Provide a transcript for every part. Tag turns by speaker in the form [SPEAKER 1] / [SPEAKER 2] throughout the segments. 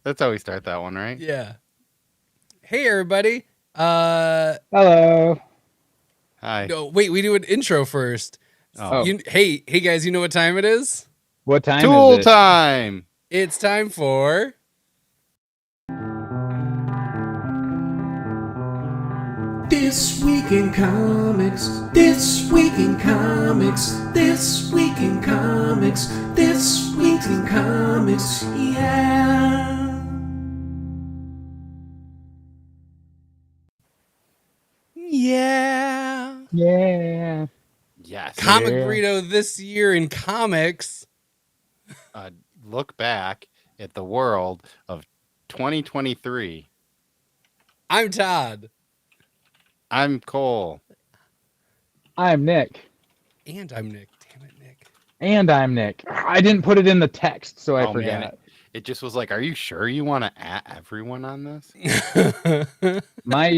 [SPEAKER 1] That's how we start that one, right?
[SPEAKER 2] Yeah. Hey, everybody.
[SPEAKER 3] Hello.
[SPEAKER 1] Hi.
[SPEAKER 2] No, wait. We do an intro first.
[SPEAKER 1] Oh.
[SPEAKER 2] Hey, guys. You know what time it is?
[SPEAKER 3] What time
[SPEAKER 1] Tool
[SPEAKER 3] is it?
[SPEAKER 1] time.
[SPEAKER 2] It's time for
[SPEAKER 4] This Week in Comics. This Week in Comics. This Week in Comics. This Week in Comics. Yeah.
[SPEAKER 3] Yeah.
[SPEAKER 1] Yes.
[SPEAKER 2] Comic
[SPEAKER 3] Yeah.
[SPEAKER 2] Burrito this year in comics.
[SPEAKER 1] Look back at the world of 2023.
[SPEAKER 2] I'm Todd.
[SPEAKER 1] I'm Cole.
[SPEAKER 3] I'm Nick.
[SPEAKER 2] And I'm Nick. Damn it, Nick.
[SPEAKER 3] And I'm Nick. I didn't put it in the text, so I
[SPEAKER 1] Oh,
[SPEAKER 3] forgot.
[SPEAKER 1] man. It just was like, are you sure you want to add everyone on this?
[SPEAKER 3] My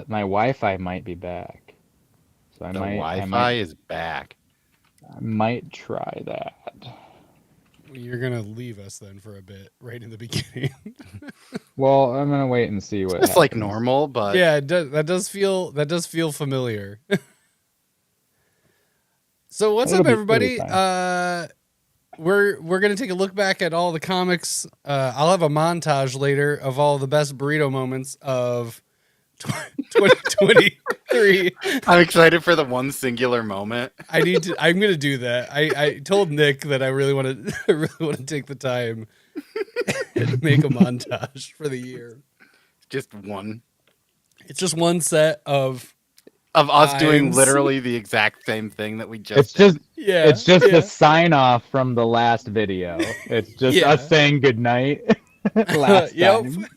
[SPEAKER 3] my Wi-Fi might be back. So
[SPEAKER 1] The Wi-Fi is back.
[SPEAKER 3] I might try that.
[SPEAKER 2] You're going to leave us then for a bit right in the beginning.
[SPEAKER 3] Well, I'm gonna wait and see what
[SPEAKER 1] It's like
[SPEAKER 3] happens.
[SPEAKER 1] normal, but
[SPEAKER 2] Yeah, it does, that does feel familiar. So what's
[SPEAKER 3] It'll
[SPEAKER 2] up,
[SPEAKER 3] be
[SPEAKER 2] everybody?
[SPEAKER 3] fine.
[SPEAKER 2] We're gonna take a look back at all the comics. I'll have a montage later of all the best burrito moments of 2023.
[SPEAKER 1] I'm excited for the one singular moment.
[SPEAKER 2] I'm gonna do that. I told Nick that I really want to take the time and make a montage for the year.
[SPEAKER 1] Just one
[SPEAKER 2] It's just one set of
[SPEAKER 1] us doing
[SPEAKER 2] Times.
[SPEAKER 1] literally the exact same thing that we just
[SPEAKER 3] It's
[SPEAKER 1] did.
[SPEAKER 3] just the sign off from the last video. It's just
[SPEAKER 2] Yeah.
[SPEAKER 3] us saying goodnight last
[SPEAKER 2] Yep.
[SPEAKER 3] time.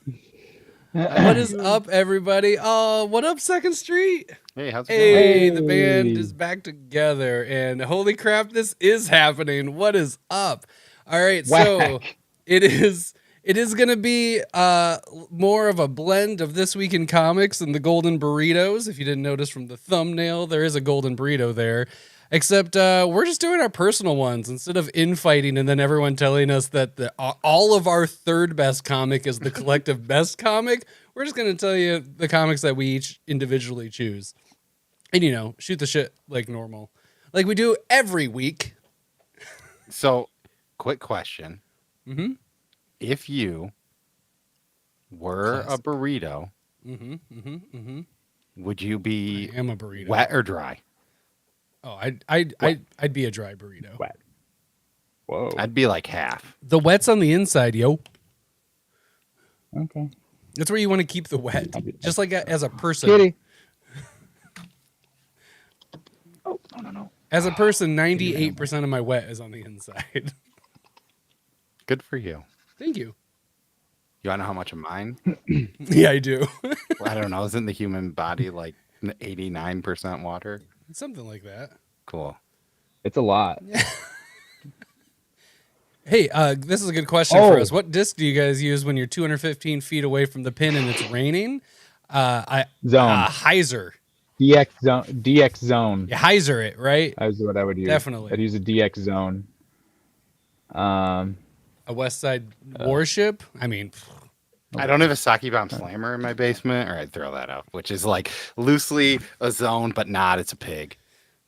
[SPEAKER 2] What is up, everybody? Oh, what up, Second Street?
[SPEAKER 1] Hey, how's it
[SPEAKER 2] Hey,
[SPEAKER 1] going?
[SPEAKER 2] the band
[SPEAKER 3] Hey.
[SPEAKER 2] is back together, and holy crap, this is happening. What is up? All right, so
[SPEAKER 3] Whack.
[SPEAKER 2] it is gonna be more of a blend of This Week in Comics and the Golden Burritos. If you didn't notice from the thumbnail, there is a golden burrito there. Except we're just doing our personal ones instead of infighting and then everyone telling us that all of our third best comic is the collective best comic. We're just going to tell you the comics that we each individually choose. And, shoot the shit like normal. Like we do every week.
[SPEAKER 1] So, quick question.
[SPEAKER 2] Mm-hmm.
[SPEAKER 1] If you were
[SPEAKER 2] Classic.
[SPEAKER 1] a burrito,
[SPEAKER 2] Mm-hmm. Mm-hmm. Mm-hmm.
[SPEAKER 1] would you
[SPEAKER 2] I
[SPEAKER 1] be
[SPEAKER 2] am a burrito.
[SPEAKER 1] wet or dry?
[SPEAKER 2] Oh, I'd be a dry burrito.
[SPEAKER 3] Wet. Whoa.
[SPEAKER 1] I'd be like half.
[SPEAKER 2] The wet's on the inside, yo.
[SPEAKER 3] Okay.
[SPEAKER 2] That's where you want to keep the wet. Just like as a person.
[SPEAKER 3] Kitty. Oh, no.
[SPEAKER 2] As a person, 98% of my wet is on the inside.
[SPEAKER 1] Good for you.
[SPEAKER 2] Thank you.
[SPEAKER 1] You want to know how much of mine?
[SPEAKER 2] Yeah, I do.
[SPEAKER 1] I don't know. Isn't the human body like 89% water?
[SPEAKER 2] Something like that.
[SPEAKER 1] Cool.
[SPEAKER 3] It's a lot.
[SPEAKER 2] Hey, this is a good question
[SPEAKER 3] Oh.
[SPEAKER 2] for us. What disc do you guys use when you're 215 feet away from the pin and it's raining?
[SPEAKER 3] Zone.
[SPEAKER 2] Heiser.
[SPEAKER 3] DX zone.
[SPEAKER 2] You Heiser it, right?
[SPEAKER 3] That is what I would use.
[SPEAKER 2] Definitely.
[SPEAKER 3] I'd use a DX zone.
[SPEAKER 2] A West Side Warship? I mean,
[SPEAKER 1] I don't have a Saki Bomb Slammer in my basement, or I'd throw that up, which is like loosely a zone, but not. It's a pig.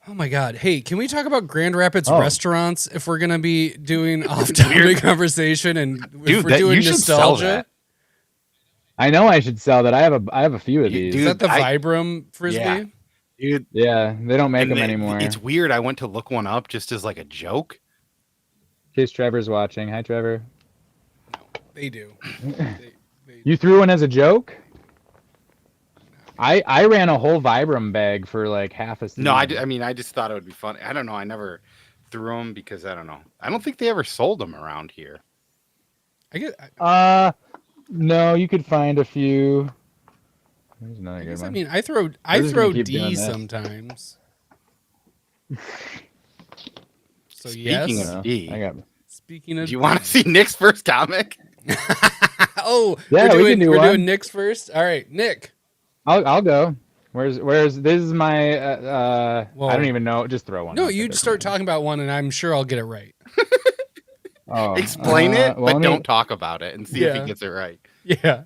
[SPEAKER 2] oh my God. Hey, can we talk about Grand Rapids
[SPEAKER 3] Oh.
[SPEAKER 2] restaurants if we're going to be doing off-topic conversation and if
[SPEAKER 1] Dude,
[SPEAKER 2] we're
[SPEAKER 1] that,
[SPEAKER 2] doing
[SPEAKER 1] you should sell
[SPEAKER 2] nostalgia?
[SPEAKER 1] that.
[SPEAKER 3] I know I should sell that. I have a few of these.
[SPEAKER 2] Is that the
[SPEAKER 1] I-
[SPEAKER 2] Vibram Frisbee?
[SPEAKER 1] Yeah. Dude,
[SPEAKER 3] Yeah, they don't make
[SPEAKER 1] and
[SPEAKER 3] them
[SPEAKER 1] it-
[SPEAKER 3] anymore.
[SPEAKER 1] It's weird. I went to look one up just as like a joke.
[SPEAKER 3] In case Trevor's watching. Hi, Trevor.
[SPEAKER 2] They do.
[SPEAKER 3] You threw one as a joke? I ran a whole Vibram bag for like half a season.
[SPEAKER 1] No, I just thought it would be fun. I don't know. I never threw them because I don't know. I don't think they ever sold them around here.
[SPEAKER 2] I get.
[SPEAKER 3] No, you could find a few. There's another
[SPEAKER 2] I
[SPEAKER 3] good
[SPEAKER 2] guess,
[SPEAKER 3] one.
[SPEAKER 2] I mean, I throw
[SPEAKER 3] just gonna keep doing
[SPEAKER 2] D
[SPEAKER 3] this.
[SPEAKER 2] sometimes. So
[SPEAKER 1] Speaking
[SPEAKER 2] yes.
[SPEAKER 1] of D,
[SPEAKER 3] I got.
[SPEAKER 2] Speaking of,
[SPEAKER 1] do you want to see Nick's first comic?
[SPEAKER 2] oh,
[SPEAKER 3] Yeah, we can do
[SPEAKER 2] we're
[SPEAKER 3] one.
[SPEAKER 2] doing Nick's first. All right, Nick.
[SPEAKER 3] I'll go. Where's this is my
[SPEAKER 2] Well,
[SPEAKER 3] I don't even know. Just throw one.
[SPEAKER 2] No,
[SPEAKER 3] out
[SPEAKER 2] you
[SPEAKER 3] there.
[SPEAKER 2] start talking about one, and I'm sure I'll get it right.
[SPEAKER 3] Oh,
[SPEAKER 1] Explain it,
[SPEAKER 3] well,
[SPEAKER 1] but
[SPEAKER 3] let me-
[SPEAKER 1] don't talk about it and see if he
[SPEAKER 2] Yeah.
[SPEAKER 1] gets it right.
[SPEAKER 2] Yeah.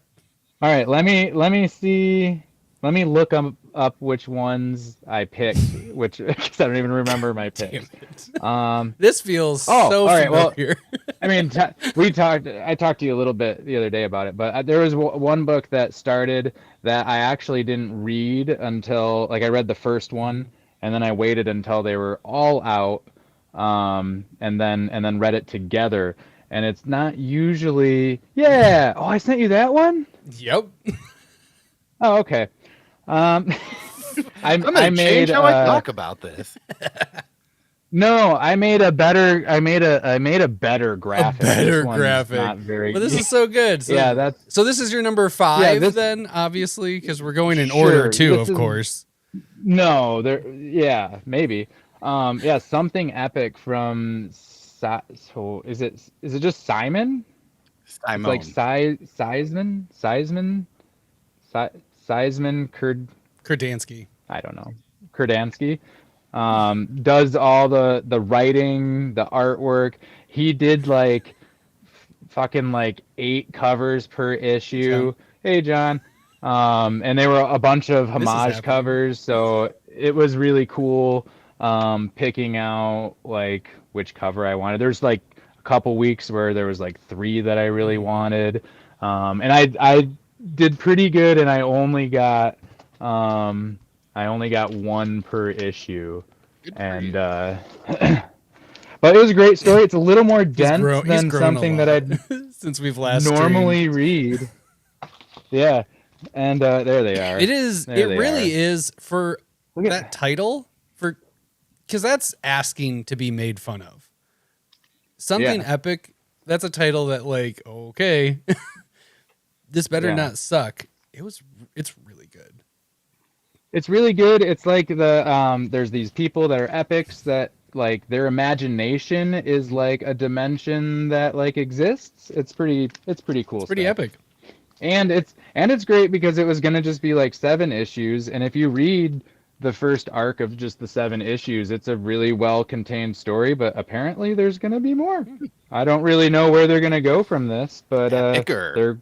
[SPEAKER 3] All right, let me see. Let me look up which ones I picked, which because I don't even remember my
[SPEAKER 2] Damn
[SPEAKER 3] picks.
[SPEAKER 2] it. This feels
[SPEAKER 3] Oh,
[SPEAKER 2] so
[SPEAKER 3] all right, well,
[SPEAKER 2] familiar.
[SPEAKER 3] I mean, I talked to you a little bit the other day about it, but there was one book that started that I actually didn't read until like I read the first one, and then I waited until they were all out, and then read it together. And it's not usually, yeah. Oh, I sent you that one.
[SPEAKER 2] Yep.
[SPEAKER 3] Oh, okay.
[SPEAKER 1] I'm
[SPEAKER 3] I
[SPEAKER 1] gonna
[SPEAKER 3] made
[SPEAKER 1] change how I talk about this.
[SPEAKER 3] no, I made a better graphic.
[SPEAKER 2] Better
[SPEAKER 3] This one's
[SPEAKER 2] graphic.
[SPEAKER 3] not very.
[SPEAKER 2] Well, this is so good. So,
[SPEAKER 3] Yeah, that's
[SPEAKER 2] so this is your number 5
[SPEAKER 3] this-
[SPEAKER 2] then, obviously, because we're going in order
[SPEAKER 3] Sure,
[SPEAKER 2] too,
[SPEAKER 3] this
[SPEAKER 2] of
[SPEAKER 3] is-
[SPEAKER 2] course.
[SPEAKER 3] no there. Yeah, maybe. Yeah, something epic from. So is it just Simon?
[SPEAKER 1] Simone.
[SPEAKER 3] It's like Seisman
[SPEAKER 2] Kurdansky.
[SPEAKER 3] I don't know. Kurdansky does all the writing, the artwork. He did like fucking like 8 covers per issue. Hey John. And they were a bunch of homage
[SPEAKER 2] happening.
[SPEAKER 3] covers, so it was really cool picking out like which cover I wanted. There's like a couple weeks where there was like 3 that I really wanted. And I did pretty good, and I only got 1 per issue.
[SPEAKER 1] Good for
[SPEAKER 3] And
[SPEAKER 1] you.
[SPEAKER 3] but it was a great story. It's a little more
[SPEAKER 2] He's
[SPEAKER 3] dense
[SPEAKER 2] grown
[SPEAKER 3] than
[SPEAKER 2] a
[SPEAKER 3] something that
[SPEAKER 2] lot
[SPEAKER 3] I'd
[SPEAKER 2] since we've last
[SPEAKER 3] normally read. Yeah. And there they are.
[SPEAKER 2] It is.
[SPEAKER 3] There
[SPEAKER 2] It
[SPEAKER 3] they
[SPEAKER 2] really
[SPEAKER 3] are.
[SPEAKER 2] is for
[SPEAKER 3] Look at
[SPEAKER 2] that title because that's asking to be made fun of. Something
[SPEAKER 3] Yeah.
[SPEAKER 2] epic. That's a title that like okay, this better
[SPEAKER 3] Yeah.
[SPEAKER 2] not suck. It's really good.
[SPEAKER 3] It's really good. It's like there's these people that are epics that like their imagination is like a dimension that like exists. It's pretty cool.
[SPEAKER 2] It's pretty
[SPEAKER 3] stuff.
[SPEAKER 2] epic.
[SPEAKER 3] And it's great because it was gonna just be like 7 issues, and if you read the first arc of just the 7 issues, it's a really well contained story. But apparently, there's gonna be more. I don't really know where they're gonna go from this, but
[SPEAKER 1] Epicer.
[SPEAKER 3] they're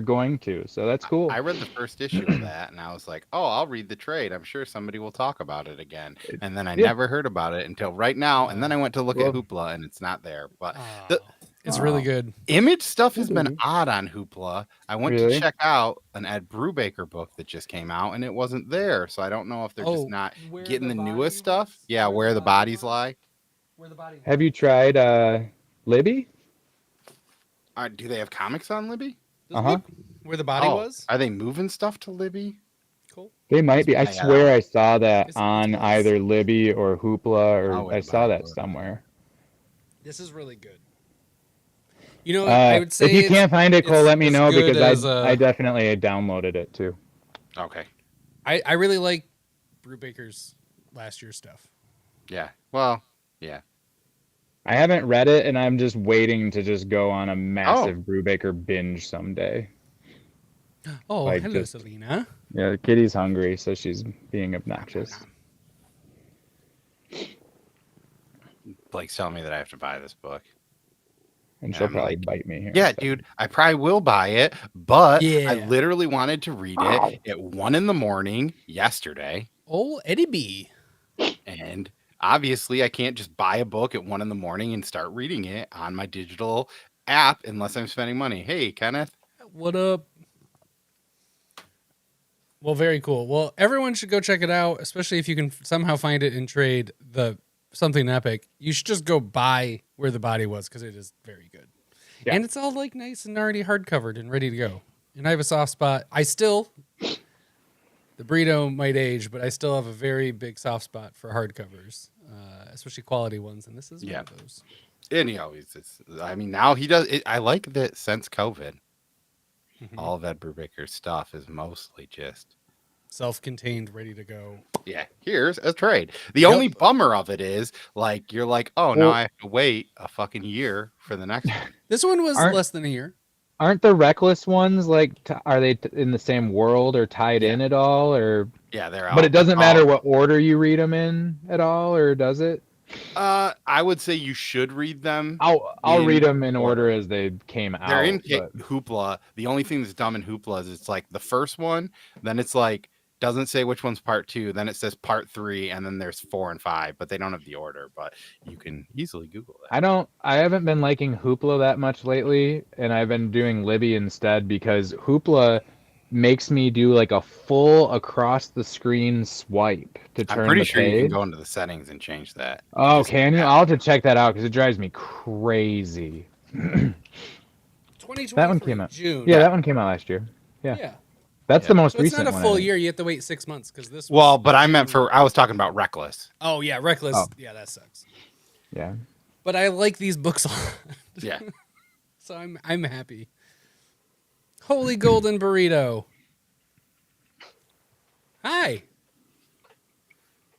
[SPEAKER 3] going to. So that's cool.
[SPEAKER 1] I read the first issue of that, and I was like, "Oh, I'll read the trade. I'm sure somebody will talk about it again." And then I
[SPEAKER 3] Yeah.
[SPEAKER 1] never heard about it until right now. And then I went to look
[SPEAKER 3] Well-
[SPEAKER 1] at Hoopla, and it's not there. But
[SPEAKER 2] Oh, it's really good.
[SPEAKER 1] image stuff has been odd on Hoopla. I went
[SPEAKER 3] Really?
[SPEAKER 1] to check out an Ed Brubaker book that just came out, and it wasn't there. So I don't know if they're
[SPEAKER 2] Oh,
[SPEAKER 1] just not
[SPEAKER 2] Where
[SPEAKER 1] getting
[SPEAKER 2] the
[SPEAKER 1] the
[SPEAKER 2] Body
[SPEAKER 1] newest
[SPEAKER 2] Was?
[SPEAKER 1] stuff. Yeah, where the bodies lie.
[SPEAKER 2] Where the body?
[SPEAKER 3] Have you tried Libby?
[SPEAKER 1] Do they have comics on Libby?
[SPEAKER 3] Uh-huh.
[SPEAKER 2] Where the body
[SPEAKER 1] Oh,
[SPEAKER 2] was?
[SPEAKER 1] Are they moving stuff to Libby?
[SPEAKER 2] Cool.
[SPEAKER 3] They might be. I
[SPEAKER 1] Yeah.
[SPEAKER 3] swear I saw that
[SPEAKER 2] It's
[SPEAKER 3] on
[SPEAKER 2] nice.
[SPEAKER 3] either Libby or Hoopla, or
[SPEAKER 1] I'll wait
[SPEAKER 3] I
[SPEAKER 1] about
[SPEAKER 3] saw
[SPEAKER 1] it.
[SPEAKER 3] that somewhere.
[SPEAKER 2] This is really good. You know, I would say
[SPEAKER 3] if you can't find it, Cole,
[SPEAKER 2] it's
[SPEAKER 3] let me
[SPEAKER 2] as
[SPEAKER 3] know
[SPEAKER 2] good
[SPEAKER 3] because
[SPEAKER 2] as,
[SPEAKER 3] I definitely downloaded it too.
[SPEAKER 1] Okay.
[SPEAKER 2] I really like Brubaker's last year's stuff.
[SPEAKER 1] Yeah. Well, yeah.
[SPEAKER 3] I haven't read it, and I'm just waiting to just go on a massive Brubaker binge someday.
[SPEAKER 2] Oh,
[SPEAKER 3] Like
[SPEAKER 2] hello,
[SPEAKER 3] just-
[SPEAKER 2] Selena.
[SPEAKER 3] Yeah, the kitty's hungry, so she's being obnoxious.
[SPEAKER 1] Blake's telling me that I have to buy this book.
[SPEAKER 3] And
[SPEAKER 1] Yeah,
[SPEAKER 3] she'll
[SPEAKER 1] I'm
[SPEAKER 3] probably
[SPEAKER 1] like,
[SPEAKER 3] bite me here.
[SPEAKER 1] Yeah, dude, I probably will buy it, but I
[SPEAKER 2] Yeah.
[SPEAKER 1] literally wanted to read it at 1 a.m. yesterday,
[SPEAKER 2] Oh, Eddie B.
[SPEAKER 1] and obviously I can't just buy a book at 1 a.m. and start reading it on my digital app unless I'm spending money. Hey, Kenneth.
[SPEAKER 2] What up? Well, very cool. Well, everyone should go check it out, especially if you can somehow find it in trade. The something epic. You should just go buy Where the Body Was because it is very good,
[SPEAKER 3] Yeah.
[SPEAKER 2] and it's all like nice and already hardcovered and ready to go. And I have a soft spot. The burrito might age, but I still have a very big soft spot for hardcovers, especially quality ones. And this is one of those.
[SPEAKER 1] And he always is. I mean, now he does it. I like that since COVID,
[SPEAKER 2] Mhm.
[SPEAKER 1] all of Ed Brubaker's stuff is mostly just,
[SPEAKER 2] Self-contained, ready to go.
[SPEAKER 1] yeah, here's a trade. The
[SPEAKER 2] Yep.
[SPEAKER 1] only bummer of it is, like, you're like, oh, now
[SPEAKER 3] Well-
[SPEAKER 1] I have to wait a fucking year for the next one.
[SPEAKER 2] This one was
[SPEAKER 3] Aren't-
[SPEAKER 2] less than a year.
[SPEAKER 3] Aren't the Reckless ones like? Are they in the same world or tied in at all? Or
[SPEAKER 1] Yeah, they're
[SPEAKER 3] but it doesn't matter
[SPEAKER 1] all-
[SPEAKER 3] what order you read them in at all, or does it?
[SPEAKER 1] I would say you should read them.
[SPEAKER 3] I'll
[SPEAKER 1] in
[SPEAKER 3] read them in
[SPEAKER 1] order.
[SPEAKER 3] order as they came
[SPEAKER 1] They're
[SPEAKER 3] out.
[SPEAKER 1] in
[SPEAKER 3] But
[SPEAKER 1] Hoopla. The only thing that's dumb in Hoopla is it's like the first one, then it's like doesn't say which one's part 2, then it says part 3, and then there's 4 and 5, but they don't have the order. But you can easily Google that.
[SPEAKER 3] I haven't been liking Hoopla that much lately, and I've been doing Libby instead because Hoopla makes me do like a full across the screen swipe to turn
[SPEAKER 1] I'm pretty
[SPEAKER 3] the
[SPEAKER 1] sure you can
[SPEAKER 3] page.
[SPEAKER 1] go into the settings and change that.
[SPEAKER 3] Oh,
[SPEAKER 1] Just-
[SPEAKER 3] can you? I'll have to check that out because it drives me crazy.
[SPEAKER 2] 2020
[SPEAKER 3] That one came out.
[SPEAKER 2] June.
[SPEAKER 3] Yeah, that one came out last year. Yeah.
[SPEAKER 2] Yeah.
[SPEAKER 3] That's
[SPEAKER 1] Yeah.
[SPEAKER 3] the most
[SPEAKER 2] So it's
[SPEAKER 3] recent
[SPEAKER 2] not a
[SPEAKER 3] one, I
[SPEAKER 2] full
[SPEAKER 3] think.
[SPEAKER 2] year. You have to wait 6 months because this. Was
[SPEAKER 1] Well, but I meant
[SPEAKER 2] June.
[SPEAKER 1] I was talking about Reckless.
[SPEAKER 2] Oh yeah, Reckless.
[SPEAKER 3] Oh.
[SPEAKER 2] Yeah, that sucks.
[SPEAKER 3] Yeah.
[SPEAKER 2] But I like these books a lot,
[SPEAKER 1] Yeah.
[SPEAKER 2] so I'm happy. Holy Golden Burrito. Hi.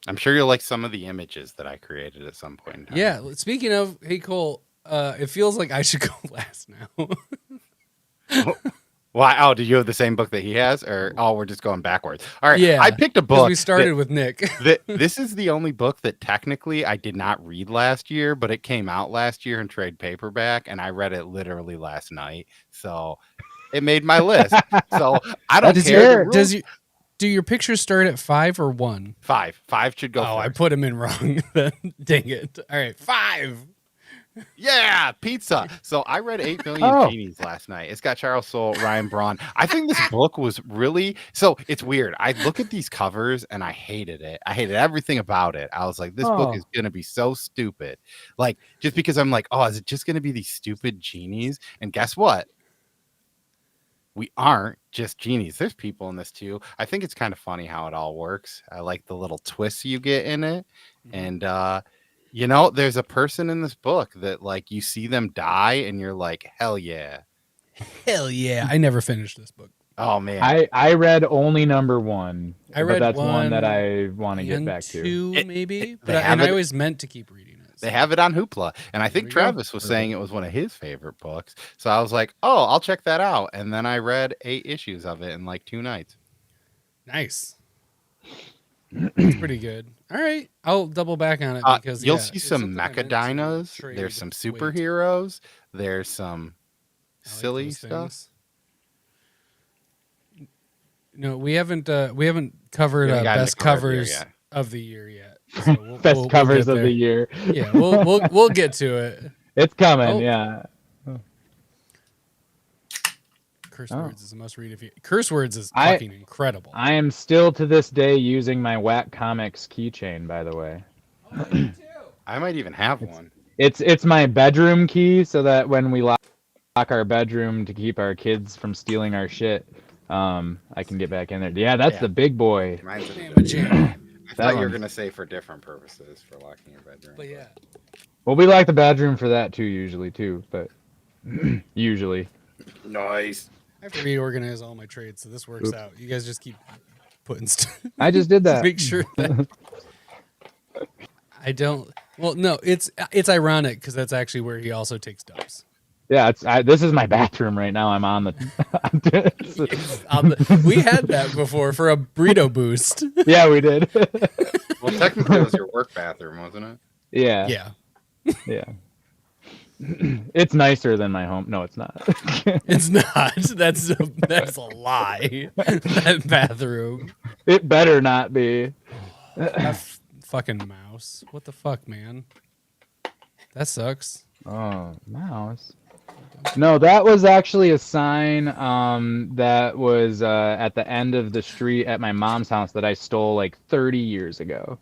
[SPEAKER 1] I'm sure you'll like some of the images that I created at some point in time.
[SPEAKER 2] Yeah. Speaking of, hey Cole, it feels like I should go last now.
[SPEAKER 1] Why? Oh, do you have the same book that he has, or we're just going backwards? All right.
[SPEAKER 2] Yeah,
[SPEAKER 1] I picked a
[SPEAKER 2] Because
[SPEAKER 1] book.
[SPEAKER 2] we started with Nick.
[SPEAKER 1] This is the only book that technically I did not read last year, but it came out last year in trade paperback, and I read it literally last night. So it made my list. So I don't care.
[SPEAKER 2] Do your pictures start at 5 or 1?
[SPEAKER 1] 5 should go.
[SPEAKER 2] Oh, I
[SPEAKER 1] first.
[SPEAKER 2] put him in wrong. Then dang it. All right, 5.
[SPEAKER 1] Yeah, pizza. So I read 8 Million
[SPEAKER 3] Oh.
[SPEAKER 1] Genies last night. It's got Charles Soule, Ryan Braun. I think this book was really it's weird. I look at these covers and I hated it. I hated everything about it. I was like, this book
[SPEAKER 3] Oh.
[SPEAKER 1] is gonna be so stupid. Like, just because I'm like, oh, is it just gonna be these stupid genies? And guess what? We aren't just genies. There's people in this too. I think it's kind of funny how it all works. I like the little twists you get in it. And there's a person in this book that like you see them die and you're like, hell yeah.
[SPEAKER 2] Hell yeah. I never finished this book.
[SPEAKER 1] Oh man.
[SPEAKER 3] I read only number 1.
[SPEAKER 2] I read
[SPEAKER 3] but that's one that
[SPEAKER 2] one
[SPEAKER 3] I want to get
[SPEAKER 2] And
[SPEAKER 3] back to.
[SPEAKER 2] 2 maybe.
[SPEAKER 1] they
[SPEAKER 2] But
[SPEAKER 1] have
[SPEAKER 2] I
[SPEAKER 1] it-
[SPEAKER 2] always meant to keep reading it.
[SPEAKER 1] They have it on Hoopla. And I think
[SPEAKER 2] we go.
[SPEAKER 1] Travis was saying it was one of his favorite books. So I was like, oh, I'll check that out. And then I read 8 issues of it in like 2 nights.
[SPEAKER 2] Nice. It's pretty good. All right. I'll double back on it because
[SPEAKER 1] You'll
[SPEAKER 2] yeah,
[SPEAKER 1] see
[SPEAKER 2] it's
[SPEAKER 1] some
[SPEAKER 2] something I meant to
[SPEAKER 1] mechadinos.
[SPEAKER 2] trade
[SPEAKER 1] There's some
[SPEAKER 2] with.
[SPEAKER 1] superheroes. There's some
[SPEAKER 2] I like
[SPEAKER 1] silly
[SPEAKER 2] those
[SPEAKER 1] stuff.
[SPEAKER 2] things. No, we haven't covered
[SPEAKER 1] We haven't gotten
[SPEAKER 2] best
[SPEAKER 1] to card year
[SPEAKER 2] covers
[SPEAKER 1] yet.
[SPEAKER 2] of the year yet. So
[SPEAKER 3] Best
[SPEAKER 2] we'll
[SPEAKER 3] covers
[SPEAKER 2] get
[SPEAKER 3] of
[SPEAKER 2] there.
[SPEAKER 3] the year.
[SPEAKER 2] Yeah, we'll get to it.
[SPEAKER 3] It's coming,
[SPEAKER 2] Oh.
[SPEAKER 3] yeah.
[SPEAKER 2] Curse
[SPEAKER 3] Oh.
[SPEAKER 2] words is a must read if you. Curse words is
[SPEAKER 3] I-
[SPEAKER 2] fucking incredible.
[SPEAKER 3] I am still to this day using my Whack Comics keychain, by the way.
[SPEAKER 1] I might even have one.
[SPEAKER 3] It's my bedroom key so that when we lock our bedroom to keep our kids from stealing our shit, I can get back in there. Yeah, that's
[SPEAKER 1] Yeah.
[SPEAKER 3] the big boy.
[SPEAKER 1] Mine's
[SPEAKER 2] Mamma jam.
[SPEAKER 1] I thought you were
[SPEAKER 3] one.
[SPEAKER 1] gonna say for different purposes for locking your bedroom.
[SPEAKER 2] But yeah,
[SPEAKER 3] Well, we like the bedroom for that too, usually too, but usually.
[SPEAKER 1] Nice.
[SPEAKER 2] I have to reorganize all my trades, so this works
[SPEAKER 3] Oops.
[SPEAKER 2] out. You guys just keep putting stuff.
[SPEAKER 3] I just did that.
[SPEAKER 2] Make sure that I don't. Well, no, it's ironic because that's actually where he also takes dumps.
[SPEAKER 3] Yeah, this is my bathroom right now. I'm on the.
[SPEAKER 2] We had that before for a burrito boost.
[SPEAKER 3] Yeah, we did.
[SPEAKER 1] Well, technically, it was your work bathroom, wasn't it?
[SPEAKER 3] Yeah,
[SPEAKER 2] Yeah,
[SPEAKER 3] yeah. It's nicer than my home. No, it's not.
[SPEAKER 2] it's not. That's a lie. That bathroom.
[SPEAKER 3] It better not be.
[SPEAKER 2] That fucking mouse. What the fuck, man? That sucks.
[SPEAKER 3] Oh, mouse. No, that was actually a sign that was at the end of the street at my mom's house that I stole like 30 years ago.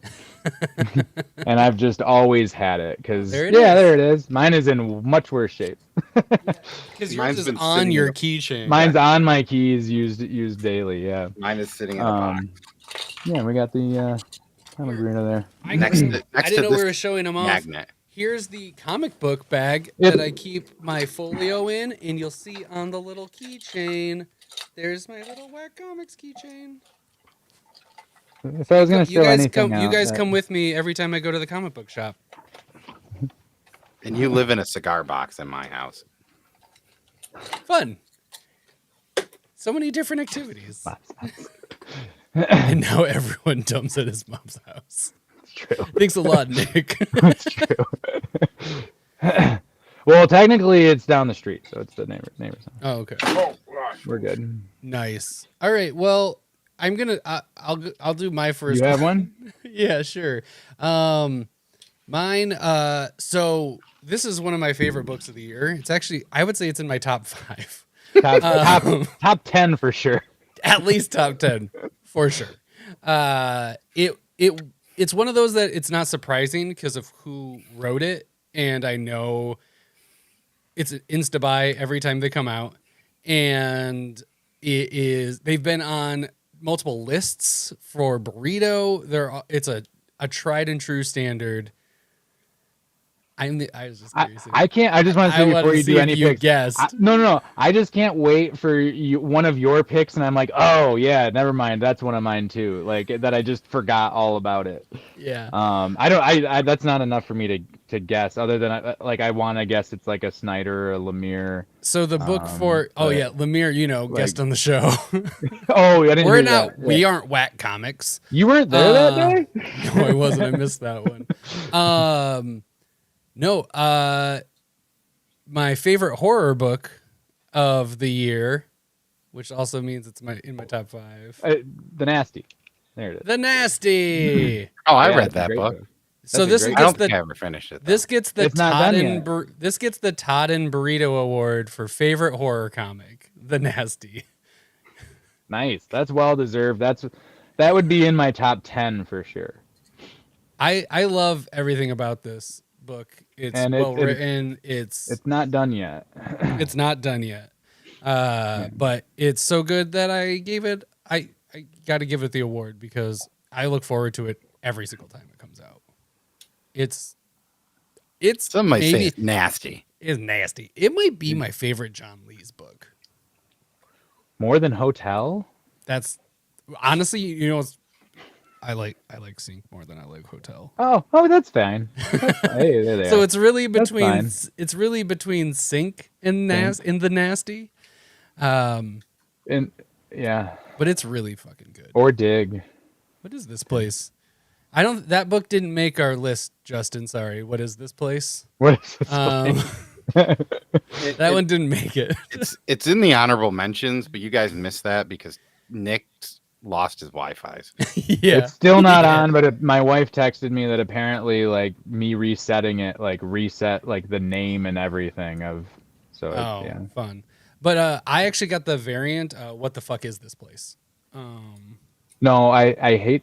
[SPEAKER 3] And I've just always had it because
[SPEAKER 2] There it
[SPEAKER 3] there
[SPEAKER 2] is.
[SPEAKER 3] it is. Mine is in much worse shape.
[SPEAKER 2] Because yours
[SPEAKER 1] Mine's
[SPEAKER 2] is
[SPEAKER 1] been
[SPEAKER 2] on
[SPEAKER 1] sitting
[SPEAKER 2] your
[SPEAKER 1] in
[SPEAKER 2] keychain.
[SPEAKER 3] Mine's on my keys, used daily. Yeah.
[SPEAKER 1] Mine is sitting in the box.
[SPEAKER 3] Yeah, we got the Pellegrino there.
[SPEAKER 2] I
[SPEAKER 1] Next
[SPEAKER 2] didn't
[SPEAKER 1] to-
[SPEAKER 2] I
[SPEAKER 1] next
[SPEAKER 2] didn't
[SPEAKER 1] to
[SPEAKER 2] know
[SPEAKER 1] this
[SPEAKER 2] we were showing them off.
[SPEAKER 1] Magnet.
[SPEAKER 2] Here's the comic book bag
[SPEAKER 3] Yep.
[SPEAKER 2] that I keep my folio in, and you'll see on the little keychain. There's my little Whack Comics keychain.
[SPEAKER 3] If I was gonna
[SPEAKER 2] You
[SPEAKER 3] show
[SPEAKER 2] guys
[SPEAKER 3] anything
[SPEAKER 2] come. You
[SPEAKER 3] out,
[SPEAKER 2] guys
[SPEAKER 3] that-
[SPEAKER 2] come with me every time I go to the comic book shop.
[SPEAKER 1] And you live in a cigar box in my house.
[SPEAKER 2] Fun. So many different activities. And now everyone dumps at his mom's house.
[SPEAKER 3] true.
[SPEAKER 2] Thanks a lot, Nick.
[SPEAKER 3] That's true. Well, technically, it's down the street, so it's the neighbor's house.
[SPEAKER 2] Oh, okay.
[SPEAKER 3] We're good.
[SPEAKER 2] Nice. All right. Well, I'm gonna. I'll do my first.
[SPEAKER 3] You have one?
[SPEAKER 2] Yeah, sure. Mine. So this is one of my favorite books of the year. It's actually, I would say, it's in my top 5.
[SPEAKER 3] Top 10 for sure.
[SPEAKER 2] At least top 10 for sure. It's one of those that it's not surprising because of who wrote it, and I know it's an insta buy every time they come out, and they've been on multiple lists for Burrito. It's a tried and true standard. I was just curious.
[SPEAKER 3] I can't. I just want to say before you do any picks.
[SPEAKER 2] Guessed.
[SPEAKER 3] No. I just can't wait for one of your picks, and I'm like, oh yeah, never mind. That's one of mine too. Like that, I just forgot all about it.
[SPEAKER 2] Yeah.
[SPEAKER 3] I that's not enough for me to guess. Other than I want to guess it's like a Snyder or a Lemire.
[SPEAKER 2] So the book Lemire, guest on the show.
[SPEAKER 3] Oh, I didn't.
[SPEAKER 2] We're
[SPEAKER 3] hear
[SPEAKER 2] not.
[SPEAKER 3] that.
[SPEAKER 2] We aren't Whack Comics.
[SPEAKER 3] You weren't there that day.
[SPEAKER 2] No, I wasn't. I missed that one. No, my favorite horror book of the year, which also means it's in my top 5.
[SPEAKER 3] The Nasty. There it is.
[SPEAKER 2] The Nasty.
[SPEAKER 1] Oh, I
[SPEAKER 3] Yeah,
[SPEAKER 1] read
[SPEAKER 3] it's a
[SPEAKER 1] that
[SPEAKER 3] great
[SPEAKER 1] book.
[SPEAKER 2] So
[SPEAKER 3] That's a
[SPEAKER 2] this
[SPEAKER 3] great-
[SPEAKER 1] I don't
[SPEAKER 2] gets
[SPEAKER 1] think I
[SPEAKER 2] the
[SPEAKER 1] ever finished it.
[SPEAKER 2] this gets the
[SPEAKER 3] It's not
[SPEAKER 2] Todd
[SPEAKER 3] done
[SPEAKER 2] and
[SPEAKER 3] yet.
[SPEAKER 2] this gets the Todd and Burrito Award for favorite horror comic. The Nasty.
[SPEAKER 3] Nice. That's well deserved. That would be in my top 10 for sure.
[SPEAKER 2] I love everything about this book. It's
[SPEAKER 3] And
[SPEAKER 2] well written.
[SPEAKER 3] It's not done yet.
[SPEAKER 2] It's not done yet. But it's so good that I got to give it the award because I look forward to it every single time it comes out. It's
[SPEAKER 1] Some might say
[SPEAKER 2] maybe
[SPEAKER 1] it's nasty.
[SPEAKER 2] it's nasty. It might be my favorite John Lee's book.
[SPEAKER 3] More than Hotel?
[SPEAKER 2] That's honestly, I like Sync more than I like Hotel.
[SPEAKER 3] Oh, that's fine. Hey, there they
[SPEAKER 2] So
[SPEAKER 3] are.
[SPEAKER 2] it's really
[SPEAKER 3] That's
[SPEAKER 2] between
[SPEAKER 3] fine.
[SPEAKER 2] Sync and the Nasty.
[SPEAKER 3] And yeah,
[SPEAKER 2] But it's really fucking good.
[SPEAKER 3] or Dig.
[SPEAKER 2] What is this place? That book didn't make our list, Justin. Sorry. What is this place?
[SPEAKER 3] What is this?
[SPEAKER 2] That one didn't make it.
[SPEAKER 1] It's in the honorable mentions, but you guys missed that because Nick lost his Wi-Fi's.
[SPEAKER 2] Yeah.
[SPEAKER 3] It's still not on, but my wife texted me that apparently like me resetting it, like reset like the name and everything of. So yeah.
[SPEAKER 2] Fun. But I actually got the variant. What the fuck is this place?
[SPEAKER 3] No, I hate.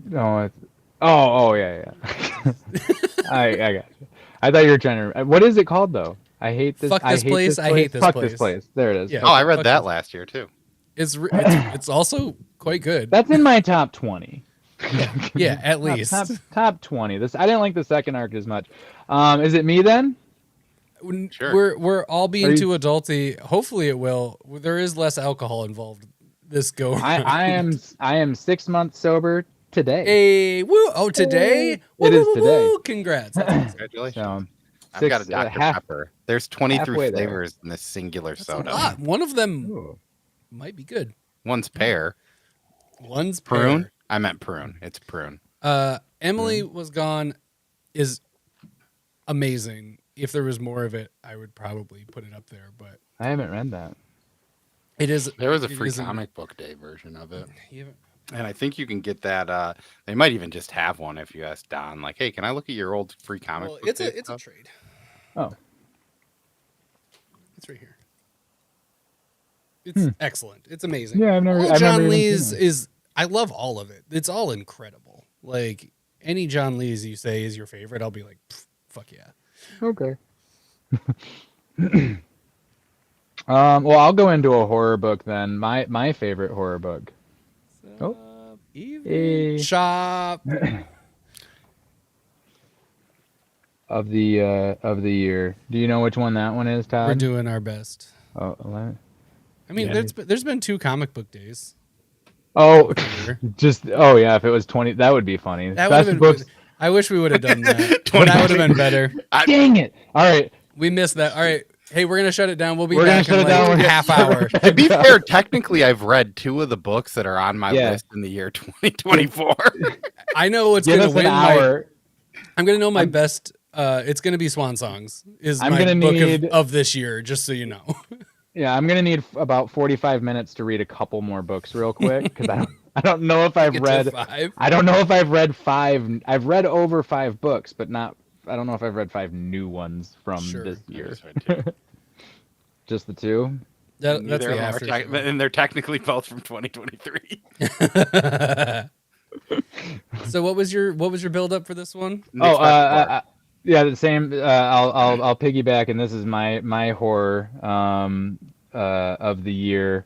[SPEAKER 3] No. Yeah. I got you. I thought you were trying to. What is it called though? I hate this.
[SPEAKER 2] Fuck this place. I hate this
[SPEAKER 3] Fuck
[SPEAKER 2] place.
[SPEAKER 3] this place. There it is.
[SPEAKER 2] Yeah.
[SPEAKER 1] Oh, I read
[SPEAKER 2] Fuck
[SPEAKER 1] that
[SPEAKER 2] this.
[SPEAKER 1] last year too.
[SPEAKER 2] It's also quite good.
[SPEAKER 3] That's in my top 20.
[SPEAKER 2] Yeah, at least.
[SPEAKER 3] Top 20. I didn't like the second arc as much. Is it me then?
[SPEAKER 1] Sure.
[SPEAKER 2] We're all being
[SPEAKER 3] Are you-
[SPEAKER 2] too adulty. Hopefully it will. There is less alcohol involved this go around.
[SPEAKER 3] I am 6 months sober today.
[SPEAKER 2] Hey, woo! Oh, today? Woo,
[SPEAKER 3] It is
[SPEAKER 2] woo, woo,
[SPEAKER 3] today.
[SPEAKER 2] woo. Congrats. That's awesome.
[SPEAKER 1] Congratulations.
[SPEAKER 3] So,
[SPEAKER 1] I've got a
[SPEAKER 3] six-
[SPEAKER 1] Dr.
[SPEAKER 3] half-
[SPEAKER 1] Pepper. There's 23
[SPEAKER 3] halfway there.
[SPEAKER 1] flavors in this singular
[SPEAKER 2] That's a
[SPEAKER 1] soda.
[SPEAKER 2] lot. One of them
[SPEAKER 3] Ooh.
[SPEAKER 2] might be good.
[SPEAKER 1] One's pear.
[SPEAKER 2] One's
[SPEAKER 1] Prune?
[SPEAKER 2] pear.
[SPEAKER 1] I meant prune. It's prune.
[SPEAKER 2] Emily Was Gone is amazing. If there was more of it, I would probably put it up there. But
[SPEAKER 3] I haven't read that.
[SPEAKER 2] it is.
[SPEAKER 1] There was a
[SPEAKER 2] it
[SPEAKER 1] free
[SPEAKER 2] isn't-
[SPEAKER 1] comic book day version of it.
[SPEAKER 2] You haven't-
[SPEAKER 1] And I think you can get that. They might even just have one if you ask Don, like, hey, can I look at your old free comic
[SPEAKER 2] Well,
[SPEAKER 1] book
[SPEAKER 2] it's
[SPEAKER 1] day
[SPEAKER 2] a
[SPEAKER 1] stuff?
[SPEAKER 2] trade.
[SPEAKER 3] Oh.
[SPEAKER 2] It's right here. It's excellent. It's amazing.
[SPEAKER 3] Yeah, I've never-
[SPEAKER 2] All
[SPEAKER 3] I've
[SPEAKER 2] John
[SPEAKER 3] never even
[SPEAKER 2] Lee's
[SPEAKER 3] seen it.
[SPEAKER 2] is. I love all of it. It's all incredible. Like any John Lee's you say is your favorite, I'll be like, fuck yeah.
[SPEAKER 3] Okay. Well, I'll go into a horror book then. My favorite horror book. Oh. Hey.
[SPEAKER 2] Shop.
[SPEAKER 3] Of the year. Do you know which one that one is, Todd?
[SPEAKER 2] We're doing our best.
[SPEAKER 3] Oh,
[SPEAKER 2] I mean,
[SPEAKER 3] Yeah.
[SPEAKER 2] there's been 2 comic book days.
[SPEAKER 3] oh,
[SPEAKER 2] Here.
[SPEAKER 3] just yeah. If it was 20, that would be funny.
[SPEAKER 2] That
[SPEAKER 3] Best
[SPEAKER 2] would've
[SPEAKER 3] books.
[SPEAKER 2] been, I wish we would have done that. That would have been better.
[SPEAKER 3] Dang it! All right.
[SPEAKER 2] We missed that. All right. Hey, we're gonna shut it down. We'll be
[SPEAKER 3] We're gonna
[SPEAKER 2] back in
[SPEAKER 3] shut it down.
[SPEAKER 2] like
[SPEAKER 3] We're
[SPEAKER 2] a half hour.
[SPEAKER 1] To be fair, technically, I've read 2 of the books that are on my
[SPEAKER 3] Yeah.
[SPEAKER 1] list in the year 2024.
[SPEAKER 2] I know what's
[SPEAKER 3] Give
[SPEAKER 2] gonna
[SPEAKER 3] us
[SPEAKER 2] win.
[SPEAKER 3] an hour.
[SPEAKER 2] I'm gonna know my best. It's gonna be Swan Songs. Is
[SPEAKER 3] I'm
[SPEAKER 2] my
[SPEAKER 3] gonna
[SPEAKER 2] book
[SPEAKER 3] need-
[SPEAKER 2] of this year? Just so you know.
[SPEAKER 3] Yeah, I'm gonna need about 45 minutes to read a couple more books real quick because I don't know if I've
[SPEAKER 2] Get to
[SPEAKER 3] read
[SPEAKER 2] 5.
[SPEAKER 3] I don't know if I've read 5. I've read over 5 books, but not. I don't know if I've read 5 new ones from
[SPEAKER 2] Sure.
[SPEAKER 3] this year.
[SPEAKER 1] Just read 2.
[SPEAKER 3] Just the 2.
[SPEAKER 2] That's
[SPEAKER 1] Neither
[SPEAKER 2] the
[SPEAKER 1] of them are
[SPEAKER 2] after.
[SPEAKER 1] tec- and they're technically both from 2023.
[SPEAKER 2] So what was your build up for this one?
[SPEAKER 1] Nick's back to work.
[SPEAKER 3] Yeah, the same. I'll piggyback, and this is my horror of the year,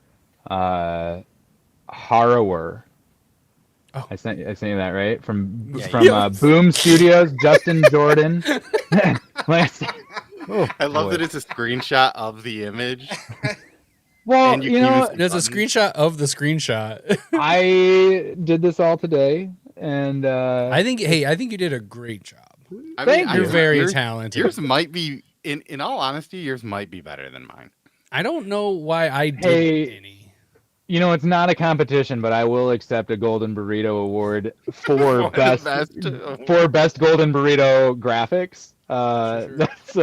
[SPEAKER 3] Horror.
[SPEAKER 2] Oh.
[SPEAKER 3] I sent you that right from
[SPEAKER 1] Yeah,
[SPEAKER 2] Yes.
[SPEAKER 3] Boom Studios. Justin Jordan. Oh,
[SPEAKER 1] I love
[SPEAKER 3] boy.
[SPEAKER 1] that it's a screenshot of the image.
[SPEAKER 3] Well,
[SPEAKER 1] and you
[SPEAKER 3] you
[SPEAKER 1] can
[SPEAKER 3] know,
[SPEAKER 1] use
[SPEAKER 2] There's a
[SPEAKER 1] buttons.
[SPEAKER 2] screenshot of the screenshot.
[SPEAKER 3] I did this all today, and
[SPEAKER 2] I think you did a great job.
[SPEAKER 1] I
[SPEAKER 3] Thank
[SPEAKER 2] You're
[SPEAKER 3] you.
[SPEAKER 2] very
[SPEAKER 1] yours,
[SPEAKER 2] talented.
[SPEAKER 1] yours might be, in all honesty, yours might be better than mine.
[SPEAKER 2] I don't know why I did
[SPEAKER 3] Hey,
[SPEAKER 2] any.
[SPEAKER 3] you know, it's not a competition, but I will accept a Golden Burrito Award for
[SPEAKER 1] the
[SPEAKER 3] best
[SPEAKER 1] best.
[SPEAKER 3] for best Golden Burrito graphics.
[SPEAKER 2] Sure.
[SPEAKER 3] That's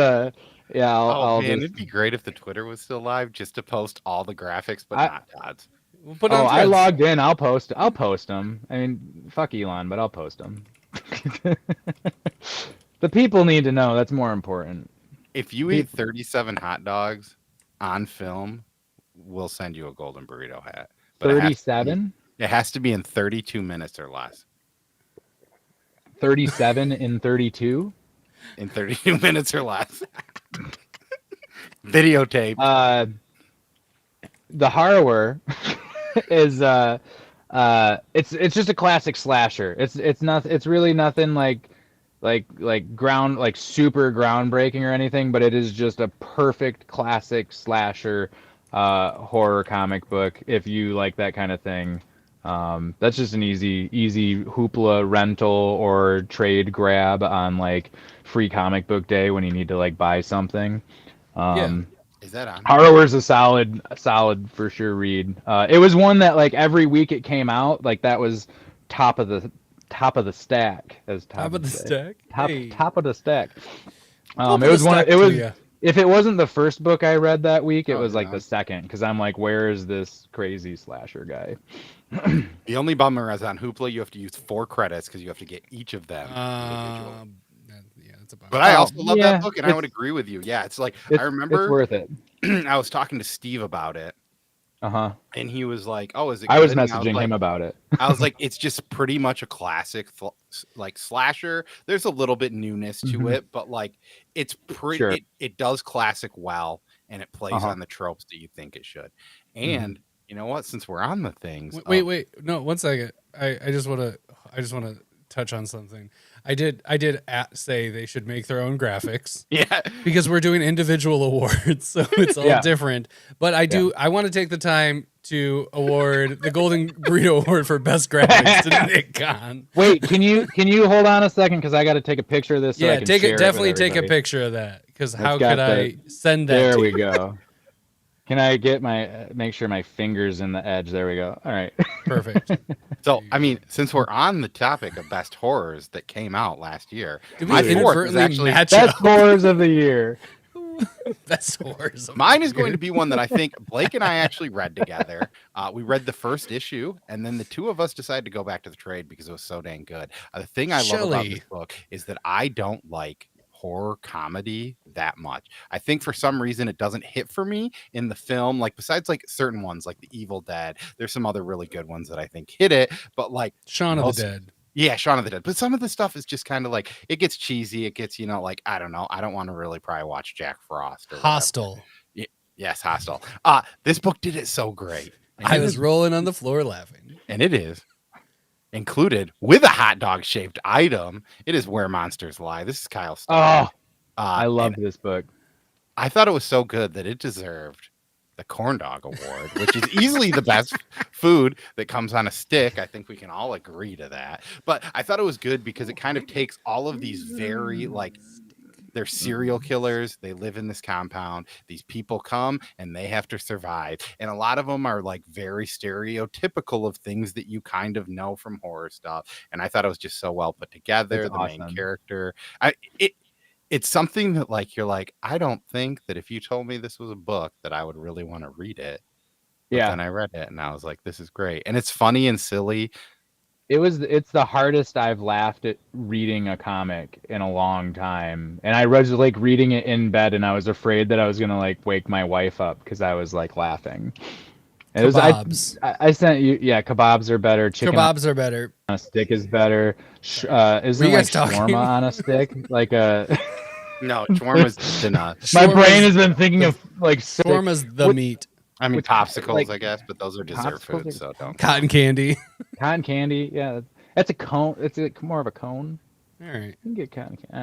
[SPEAKER 3] yeah. I'll
[SPEAKER 1] Man,
[SPEAKER 3] just,
[SPEAKER 1] it'd be great if the Twitter was still live just to post all the graphics, but
[SPEAKER 3] I-
[SPEAKER 1] not Todd's.
[SPEAKER 2] We'll put it on
[SPEAKER 3] I
[SPEAKER 2] Threads.
[SPEAKER 3] logged in. I'll post them. I mean, fuck Elon, but I'll post them. The people need to know. That's more important.
[SPEAKER 1] If you eat 37 hot dogs on film, we'll send you a Golden Burrito hat. But it has to be-
[SPEAKER 3] 37,
[SPEAKER 1] It has to be in 32 minutes or less.
[SPEAKER 3] 37 in 32.
[SPEAKER 1] In 32 minutes or less. Videotape.
[SPEAKER 3] The Horror is it's just a classic slasher. It's not. It's really nothing like super groundbreaking or anything, but it is just a perfect classic slasher horror comic book if you like that kind of thing. That's just an easy hoopla rental or trade grab on like free comic book day when you need to like buy something.
[SPEAKER 1] Is that on?
[SPEAKER 3] Horror's a solid for sure read. It was one that like every week it came out, like that was top of the stack, as
[SPEAKER 2] Top of the stack. Hey.
[SPEAKER 3] top of the stack.
[SPEAKER 2] Top
[SPEAKER 3] It
[SPEAKER 2] of
[SPEAKER 3] was
[SPEAKER 2] the
[SPEAKER 3] one.
[SPEAKER 2] stack
[SPEAKER 3] It
[SPEAKER 2] to
[SPEAKER 3] was
[SPEAKER 2] ya.
[SPEAKER 3] if it wasn't the first book I read that week, it
[SPEAKER 1] Oh,
[SPEAKER 3] was like
[SPEAKER 1] no.
[SPEAKER 3] the second, because I'm like, where is this crazy slasher guy?
[SPEAKER 1] The only bummer is on Hoopla, you have to use 4 credits because you have to get each of them individually.
[SPEAKER 2] Yeah, that's a bummer.
[SPEAKER 1] But I
[SPEAKER 3] Oh,
[SPEAKER 1] also love
[SPEAKER 3] yeah,
[SPEAKER 1] that book, and I would agree with you. Yeah, it's like I
[SPEAKER 3] It's
[SPEAKER 1] remember
[SPEAKER 3] worth it.
[SPEAKER 1] I was talking to Steve about it,
[SPEAKER 3] Uh-huh.
[SPEAKER 1] and he was like, "Oh, is it?"
[SPEAKER 3] I was
[SPEAKER 1] good?" And
[SPEAKER 3] messaging
[SPEAKER 1] like,
[SPEAKER 3] him about it.
[SPEAKER 1] I was like, "It's just pretty much a classic, like slasher. There's a little bit newness to
[SPEAKER 3] Mhm.
[SPEAKER 1] it, but like it's pretty.
[SPEAKER 3] Sure.
[SPEAKER 1] It does classic well, and it plays
[SPEAKER 3] Uh-huh.
[SPEAKER 1] on the tropes that you think it should. And you know what? Since we're on the things,
[SPEAKER 2] Wait, no, 1 second. I just want to touch on something. I did say they should make their own graphics
[SPEAKER 1] yeah,
[SPEAKER 2] because we're doing individual awards, so it's all
[SPEAKER 3] Yeah.
[SPEAKER 2] different. But I want to take the time to award the Golden Burrito Award for best graphics to Nick Kahn.
[SPEAKER 3] Wait, can you hold on a second, because I got to take a picture of this. So I
[SPEAKER 2] Yeah,
[SPEAKER 3] can
[SPEAKER 2] take
[SPEAKER 3] share
[SPEAKER 2] it.
[SPEAKER 3] with
[SPEAKER 2] Definitely take a
[SPEAKER 3] everybody.
[SPEAKER 2] picture of that, because how
[SPEAKER 3] It's got
[SPEAKER 2] could I send that?
[SPEAKER 3] There
[SPEAKER 2] to
[SPEAKER 3] we
[SPEAKER 2] you?
[SPEAKER 3] go. Can I get make sure my finger's in the edge? There we go. All right.
[SPEAKER 2] Perfect.
[SPEAKER 1] So, I mean, since we're on the topic of best horrors that came out last year,
[SPEAKER 2] Did
[SPEAKER 1] my
[SPEAKER 2] we
[SPEAKER 1] fourth is
[SPEAKER 2] inadvertently
[SPEAKER 1] actually
[SPEAKER 2] match
[SPEAKER 3] Best
[SPEAKER 2] up?
[SPEAKER 3] horrors of the year.
[SPEAKER 2] Best horrors. of
[SPEAKER 1] mine
[SPEAKER 2] the
[SPEAKER 1] is going
[SPEAKER 2] year.
[SPEAKER 1] to be one that I think Blake and I actually read together. We read the first issue, and then the two of us decided to go back to the trade because it was so dang good. The thing I love about
[SPEAKER 2] Shelley.
[SPEAKER 1] this book is that I don't like horror comedy that much. I think for some reason it doesn't hit for me in the film. Like besides like certain ones like The Evil Dead, there's some other really good ones that I think hit it. But like
[SPEAKER 2] Shaun of
[SPEAKER 1] most-
[SPEAKER 2] the Dead.
[SPEAKER 1] Yeah, Shaun of the Dead. But some of the stuff is just kind of like it gets cheesy. It gets, you know, like I don't know. I don't want to really probably watch Jack Frost or whatever.
[SPEAKER 2] Hostel.
[SPEAKER 1] Yes, Hostile. This book did it so great. And
[SPEAKER 2] I
[SPEAKER 1] it
[SPEAKER 2] was
[SPEAKER 1] is-
[SPEAKER 2] rolling on the floor laughing.
[SPEAKER 1] and it is included with a hot dog shaped item. It is Where Monsters Lie. This is Kyle Stein.
[SPEAKER 3] Oh, I love
[SPEAKER 1] and
[SPEAKER 3] this book.
[SPEAKER 1] I thought it was so good that it deserved the Corn Dog Award, which is easily the best food that comes on a stick. I think we can all agree to that. But I thought it was good because it kind of takes all of these very like They're serial killers. They live in this compound. These people come and they have to survive. And a lot of them are like very stereotypical of things that you kind of know from horror stuff. And I thought it was just so well put together.
[SPEAKER 3] That's
[SPEAKER 1] the main
[SPEAKER 3] awesome.
[SPEAKER 1] character. It's something that like you're like, I don't think that if you told me this was a book that I would really want to read it. But
[SPEAKER 3] Yeah.
[SPEAKER 1] then I read it and I was like, this is great. And it's funny and silly.
[SPEAKER 3] It's the hardest I've laughed at reading a comic in a long time. And I was like reading it in bed and I was afraid that I was gonna like wake my wife up because I was like laughing. And it was,
[SPEAKER 2] Kebabs.
[SPEAKER 3] I sent you, yeah, kebabs are better. Chicken
[SPEAKER 2] Kebabs are better.
[SPEAKER 3] on a stick is better. Isn't
[SPEAKER 2] you
[SPEAKER 3] like
[SPEAKER 2] guys talking?
[SPEAKER 3] shawarma on a stick? Like a
[SPEAKER 1] No, shawarma's enough.
[SPEAKER 3] my
[SPEAKER 2] Shawarma's-
[SPEAKER 3] brain has been thinking of like
[SPEAKER 2] Shawarma's the
[SPEAKER 3] What-
[SPEAKER 2] meat.
[SPEAKER 1] I mean,
[SPEAKER 3] Which,
[SPEAKER 1] popsicles,
[SPEAKER 3] like,
[SPEAKER 1] I guess, but those are dessert
[SPEAKER 3] popsicles
[SPEAKER 1] foods,
[SPEAKER 3] are-
[SPEAKER 1] so don't.
[SPEAKER 2] Cotton candy.
[SPEAKER 3] cotton candy. Yeah, that's a cone. It's like more of a cone.
[SPEAKER 2] All right.
[SPEAKER 3] You can get cotton candy. I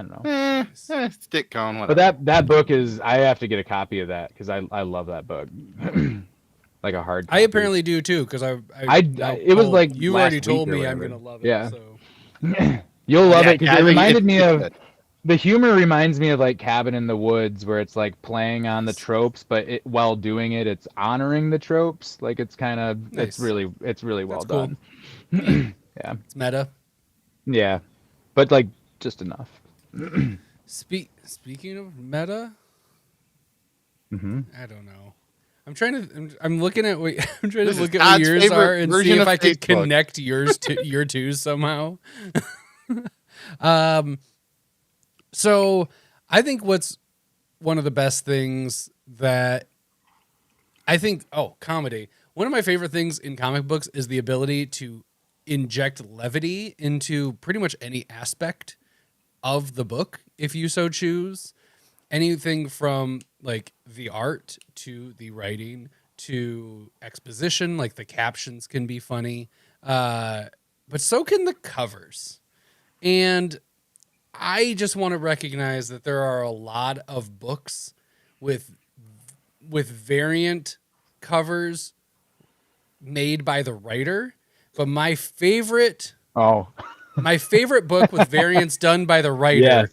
[SPEAKER 3] don't know.
[SPEAKER 1] Stick cone,
[SPEAKER 3] But
[SPEAKER 1] whatever.
[SPEAKER 3] that book is. I have to get a copy of that because I love that book. Like a hard.
[SPEAKER 2] I
[SPEAKER 3] copy.
[SPEAKER 2] apparently do too, because
[SPEAKER 3] it was like
[SPEAKER 2] you
[SPEAKER 3] last
[SPEAKER 2] already
[SPEAKER 3] week
[SPEAKER 2] told
[SPEAKER 3] or
[SPEAKER 2] me I'm
[SPEAKER 3] whatever.
[SPEAKER 2] gonna love it.
[SPEAKER 3] Yeah.
[SPEAKER 2] So.
[SPEAKER 3] You'll love
[SPEAKER 1] Yeah,
[SPEAKER 3] it because
[SPEAKER 1] I
[SPEAKER 3] it
[SPEAKER 1] think
[SPEAKER 3] reminded
[SPEAKER 1] it's
[SPEAKER 3] me of
[SPEAKER 1] good.
[SPEAKER 3] the humor. Reminds me of like Cabin in the Woods, where it's like playing on the tropes, but while doing it, it's honoring the tropes. Like it's kind of
[SPEAKER 2] Nice.
[SPEAKER 3] it's really well
[SPEAKER 2] That's cool.
[SPEAKER 3] done. Yeah,
[SPEAKER 2] It's meta.
[SPEAKER 3] yeah, but like just enough.
[SPEAKER 2] Speaking of meta,
[SPEAKER 3] Hmm.
[SPEAKER 2] I don't know. I'm looking at what I'm trying
[SPEAKER 1] This
[SPEAKER 2] to
[SPEAKER 1] is
[SPEAKER 2] look at what
[SPEAKER 1] Todd's
[SPEAKER 2] yours
[SPEAKER 1] favorite
[SPEAKER 2] are and see
[SPEAKER 1] version
[SPEAKER 2] if
[SPEAKER 1] of
[SPEAKER 2] I could
[SPEAKER 1] Facebook.
[SPEAKER 2] connect yours to your twos somehow. So I think what's one of the best things that I think comedy. One of my favorite things in comic books is the ability to inject levity into pretty much any aspect of the book if you so choose. Anything from like the art to the writing to exposition, like the captions can be funny, but so can the covers. And I just want to recognize that there are a lot of books with variant covers made by the writer, but my favorite
[SPEAKER 3] Oh,
[SPEAKER 2] book with variants done by the writer
[SPEAKER 3] Yes.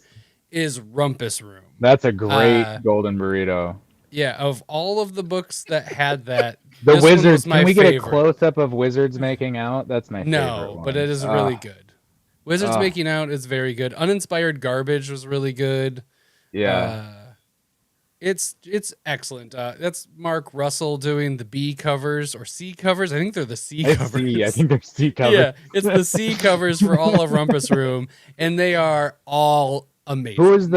[SPEAKER 2] is Rumpus Room.
[SPEAKER 3] that's a great golden burrito.
[SPEAKER 2] Yeah, of all of the books that had that,
[SPEAKER 3] The
[SPEAKER 2] this one was
[SPEAKER 3] Wizards.
[SPEAKER 2] my
[SPEAKER 3] Can we get a
[SPEAKER 2] favorite.
[SPEAKER 3] close up of Wizards making out? That's my favorite
[SPEAKER 2] No,
[SPEAKER 3] one.
[SPEAKER 2] but it is really
[SPEAKER 3] Ah,
[SPEAKER 2] good. Wizards
[SPEAKER 3] Ah.
[SPEAKER 2] Making Out is very good. Uninspired Garbage was really good.
[SPEAKER 3] Yeah.
[SPEAKER 2] It's excellent. That's Mark Russell doing the B covers or C covers. I think they're the C
[SPEAKER 3] It's
[SPEAKER 2] covers.
[SPEAKER 3] C. I think they're C covers.
[SPEAKER 2] Yeah, it's the C covers for all of Rumpus Room, and they are all amazing.
[SPEAKER 3] Who is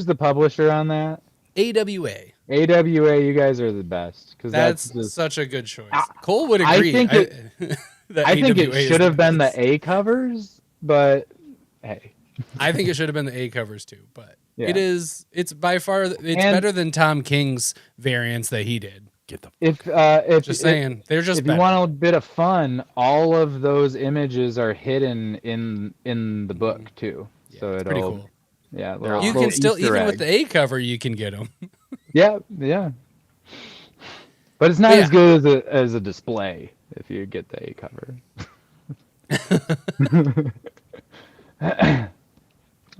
[SPEAKER 3] the publisher on that?
[SPEAKER 2] AWA.
[SPEAKER 3] AWA. You guys are the best because
[SPEAKER 2] That's
[SPEAKER 3] that's just,
[SPEAKER 2] such a good choice. Cole would
[SPEAKER 3] I
[SPEAKER 2] agree.
[SPEAKER 3] think
[SPEAKER 2] that
[SPEAKER 3] I think it
[SPEAKER 2] AWA is
[SPEAKER 3] should have been the
[SPEAKER 2] best.
[SPEAKER 3] A covers, but hey,
[SPEAKER 2] I think it should have been the A covers too, but
[SPEAKER 3] Yeah.
[SPEAKER 2] it's by far it's
[SPEAKER 3] And-
[SPEAKER 2] better than Tom King's variants that he did.
[SPEAKER 1] Get the
[SPEAKER 3] if
[SPEAKER 2] Just saying, they're just
[SPEAKER 3] if you
[SPEAKER 2] better.
[SPEAKER 3] want a bit of fun, all of those images are hidden in the book too.
[SPEAKER 2] Yeah,
[SPEAKER 3] So
[SPEAKER 2] it's
[SPEAKER 3] it'll
[SPEAKER 2] pretty cool.
[SPEAKER 3] yeah.
[SPEAKER 1] You
[SPEAKER 3] little-
[SPEAKER 2] You
[SPEAKER 3] little
[SPEAKER 2] can still
[SPEAKER 3] Easter
[SPEAKER 2] even with
[SPEAKER 3] egg.
[SPEAKER 2] the A cover you can get them.
[SPEAKER 3] Yeah. But it's not
[SPEAKER 2] Yeah.
[SPEAKER 3] as good as a display if you get the A cover.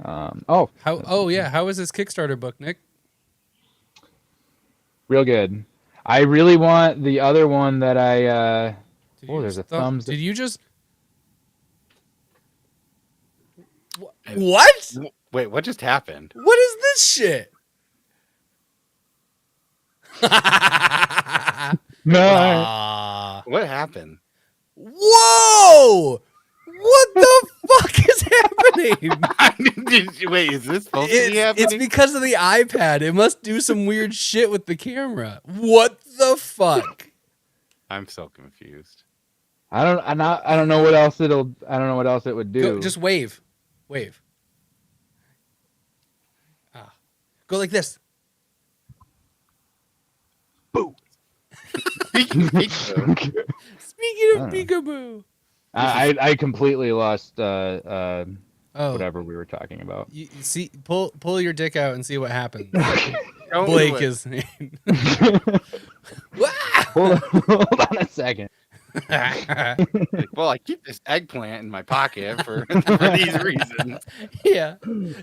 [SPEAKER 3] Oh,
[SPEAKER 2] How is this Kickstarter book, Nick?
[SPEAKER 3] real good. I really want the other one that I.
[SPEAKER 2] Did
[SPEAKER 3] Oh,
[SPEAKER 2] you
[SPEAKER 3] there's a
[SPEAKER 2] just
[SPEAKER 3] thumbs-
[SPEAKER 2] Did you just What?
[SPEAKER 1] Wait, what just happened?
[SPEAKER 2] What is this shit?
[SPEAKER 3] No.
[SPEAKER 2] Ah.
[SPEAKER 1] What happened?
[SPEAKER 2] Whoa! What the fuck is happening?
[SPEAKER 1] Wait, is this supposed to be
[SPEAKER 2] It's
[SPEAKER 1] happening?
[SPEAKER 2] because of the iPad. It must do some weird shit with the camera. What the fuck?
[SPEAKER 1] I'm so confused.
[SPEAKER 3] I don't know what else I don't know what else it would do.
[SPEAKER 2] Go, just wave. Wave. Ah. Go like this.
[SPEAKER 1] Speaking of Pikachu,
[SPEAKER 2] Speaking of
[SPEAKER 3] I don't
[SPEAKER 2] peekaboo.
[SPEAKER 3] I completely lost
[SPEAKER 2] Oh.
[SPEAKER 3] whatever we were talking about.
[SPEAKER 2] You see, pull your dick out and see what happens.
[SPEAKER 1] don't
[SPEAKER 2] Blake
[SPEAKER 1] do it.
[SPEAKER 2] is.
[SPEAKER 3] hold on a second.
[SPEAKER 1] Like, well, I keep this eggplant in my pocket for these reasons.
[SPEAKER 2] Yeah,